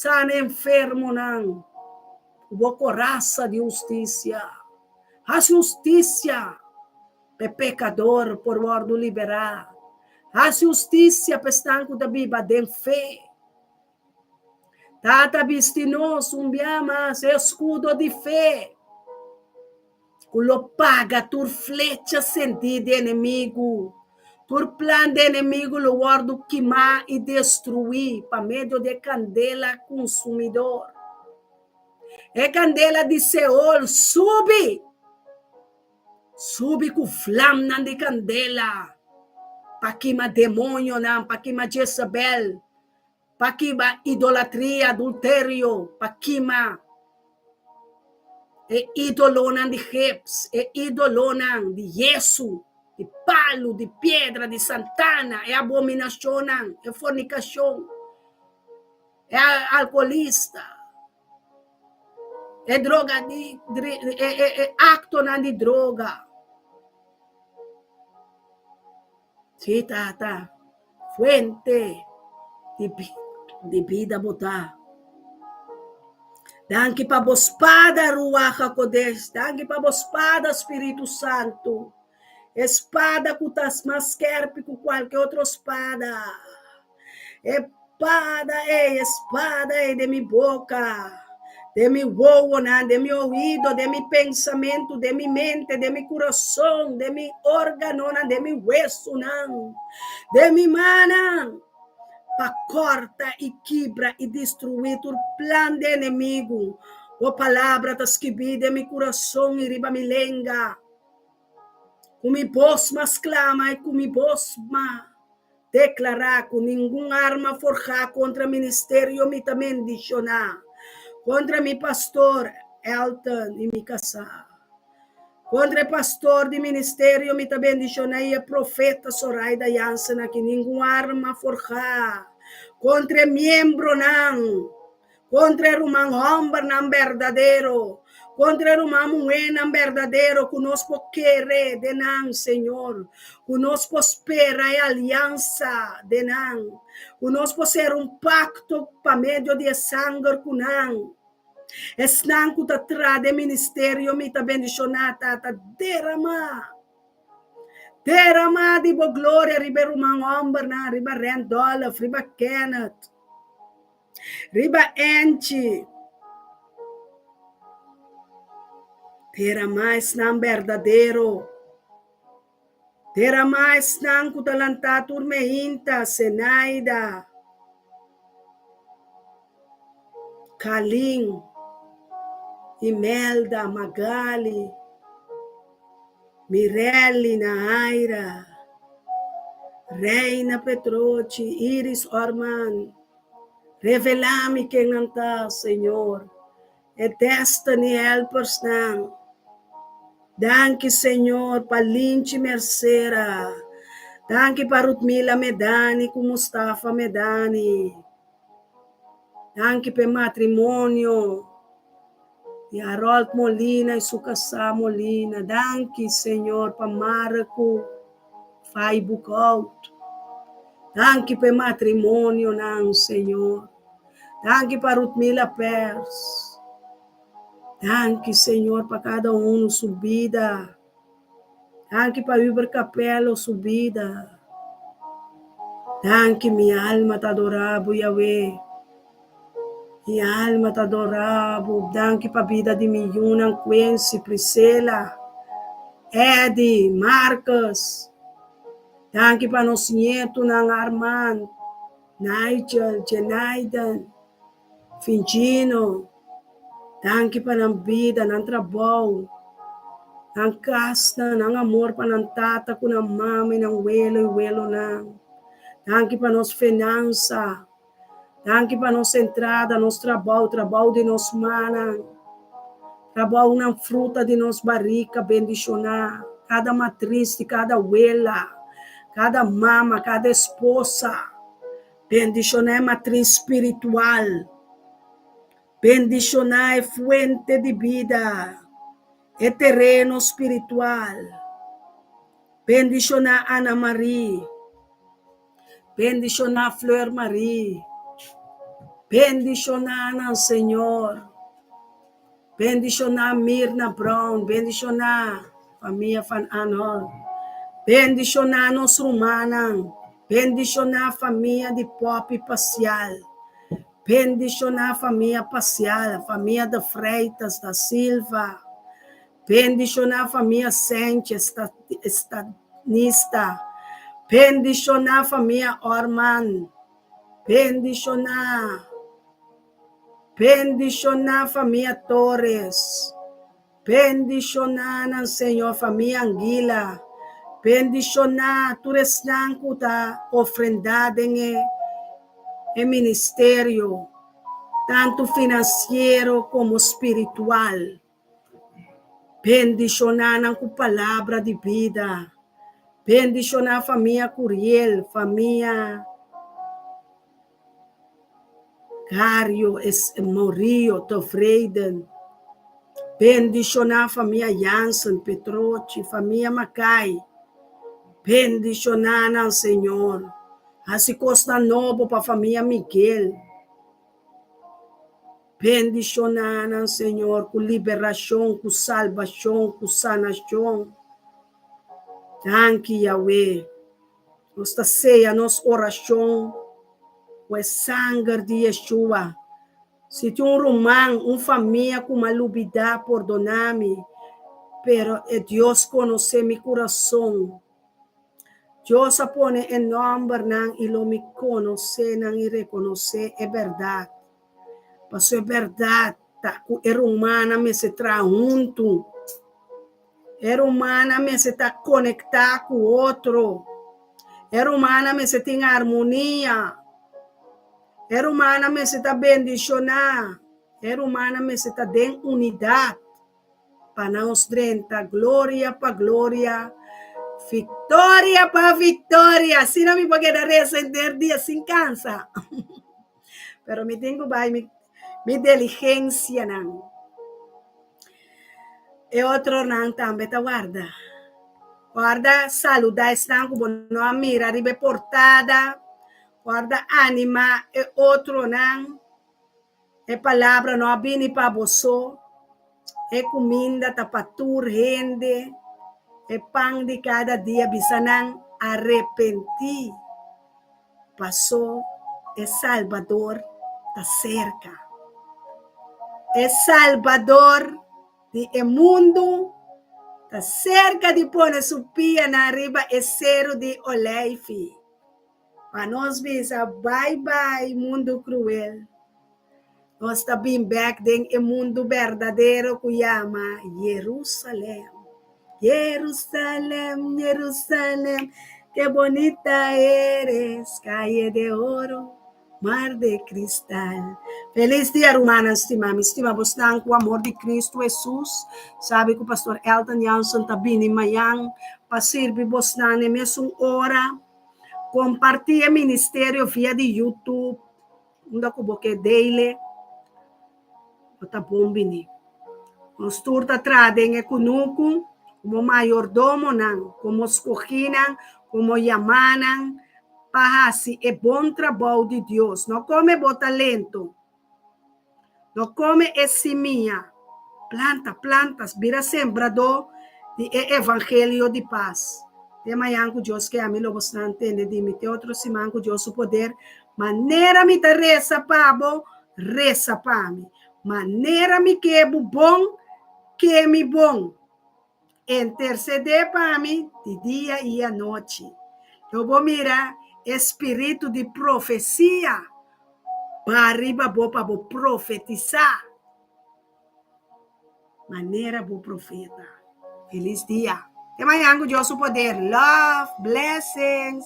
sana enfermo nan. O coraça de justiça. A justiça pe pecador por ordo liberar. A justiça pe estanco da Bíblia de fé. Tata bistinos umbiamas escudo de fé. Culo paga tur flecha sentida inimigo. Tur plan de inimigo lo guardo queimar e destruir para meio de candela consumidor. É candela de Seol sube. Sube com flama de candela. Para queimar demônio não, para queimar Jezabel. Para queimar idolatria, adultério, para queimar idolonan de reps, idolonan de yeso, de palo, de pedra, de santana, abominação, fornicação, alcoolista, droga, acto de droga. Sim, tá. Fuente de vida botar. Danke para a espada Ruach HaKodesh. Danke para a espada Espírito Santo. Espada que está mais querpe que qualquer outra espada. Espada de minha boca. De meu ouvido, de meu ouvido, de meu pensamento, de minha mente, de meu coração, de meu órgão, de meu hueso, de minha mão. Para corta e quebra e destruir o plano do inimigo. O palavra está escrita em meu coração e riba me lenga. Com minha voz mas clama e com minha voz declarar que nenhuma arma forjada contra o ministério me também dicionar. Contra meu pastor Elton e minha casa. Contra o pastor do ministério me também dicionar e a profeta Soraida Jansen que nenhuma arma forjada. Contra membro não, contra um homem não verdadeiro, contra uma mulher não verdadeiro, conosco querer de não, Senhor, conosco espera a aliança de não, conosco ser pacto para meio de sangue com não, não que está atrás do ministério, me está bendicionada, está derramar. Derramar de boa glória, riba rumang omber na, riba Randolph, riba Kenneth, riba Angie. Derramar não verdadeiro. Derramar não kutalanta turmeinta, Senaida. Kalim, Imelda, Magali, Mirelle, Naira, Reina Petroci, Iris Orman, revela-me quem não está, Senhor. É Destiny Helpers não. Danke, Senhor, para Lince Mercera. Danke para Rutmila Medani, com Mustafa Medani. Danke para matrimônio. E Harold Molina e Sucassá Molina. Danke, Senhor, para Marco Faibucout. Danke para matrimônio, não, Senhor. Danke para Rutmila Pers. Danke, Senhor, para cada um subida. Danke para Uber Capelo subida. Danke, minha alma te adorava, Yahweh. Minha alma te adorava. Danke para a vida de Milhuna, Quincy, Priscila, Eddie, Marcos. Danke para nosso neto, Armand, Nigel, Jenaidan, Fingino. Danke para a vida, não trabalho. Ang kasta, ng amor pa ng tata ko, ng mama, ng welo na. Danke para nos finança. Danke para nos entrada, nos trabalho de nos mana. Trabalho na fruta de nos barrica, bendicionar. Cada matriz, cada abuela, cada mama, cada esposa. Bendicionar matriz espiritual. Bendicionar fuente de vida. É terreno espiritual. Bendicionar Ana Marie. Bendicionar Fleur Marie. Bendicionar Ana Senhor. Bendicionar Mirna Brown. Bendicionar família Van Anol. Bendicionar nos Romanan. Bendicionar família de Pop Parcial. Bendicionar família Parcial. Família de Freitas, da Silva. Bendicionar a família Sente, estanista. Bendicionar a família Orman. Bendicionar a família Torres. Bendicionar ang Senhor, família Anguila. Bendicionar, tu resnan kuta ofrendada em ministério, tanto financeiro como espiritual. Bendicionar com palavra de vida. Bendicionar a família Curiel, família Cario, Morio, Tofreiden. Bendicionar a família Jansen, Petroci, família Macai. Bendicionar ao Senhor. Assim Costa Novo para a família Miguel. Bendicionar ao Senhor com liberação, com salvação, com sanação. Danke, Yahweh. Nossa ceia, nossa oração, o sangue de Yeshua. Se tem romano, família com uma lubida, perdona-me, pero Deus conhece meu coração. Deus põe em nome e lo me conhece e reconhece, é verdade. Mas é verdade, é humana me se traz junto. É humana me se está conectar com o outro. É humana me se tem harmonia. É humana me se está bendicionar. É humana me se está em unidade. Para nós 30, glória para glória. Vitória para vitória. Se não me pode resender dia sem cansa. Pero me tenho mi diligência não. E outro não também tá guarda. Guarda saludar estão como não mira ribe portada. Guarda anima e outro não. E palavra não abini para você. E comida tapatur rende. E pão de cada dia bisa não arrepentir. Passou e Salvador está cerca. É Salvador do mundo, está cerca de pôr sua pia na riba e cero de oleife. Para nós bisa, bye bye mundo cruel. Nós também back em mundo verdadeiro que chama Jerusalém. Jerusalém, Jerusalém, que bonita eres, calle de oro, mar de cristal. Feliz dia, romana, estima. Estima, você com o amor de Cristo Jesus. Sabe que o pastor Elton Johnson está vindo em Miami para servir você na mesma hora. Compartilhe o ministério via de YouTube. Onde que você dele. Está bom, Bini. Nós turta tradem e kunuku, como mayordomo nan, como escoginan, como llamanan, para si é bom trabalho de Deus. Não come bom talento, não come semilla, plantas, vira sembrador de evangelho de paz. Tem amanhã que Deus que a mim lo bastante entende de mim, tem outro semana que Deus o poder, maneira me te reza para mim, maneira me que é bom, que é me bom, interceder para mim de dia e à noite. Eu vou mirar espírito de profecia para arriba, para profetizar. Maneira do profeta. Feliz dia. Até amanhã com Deus o poder. Love, blessings.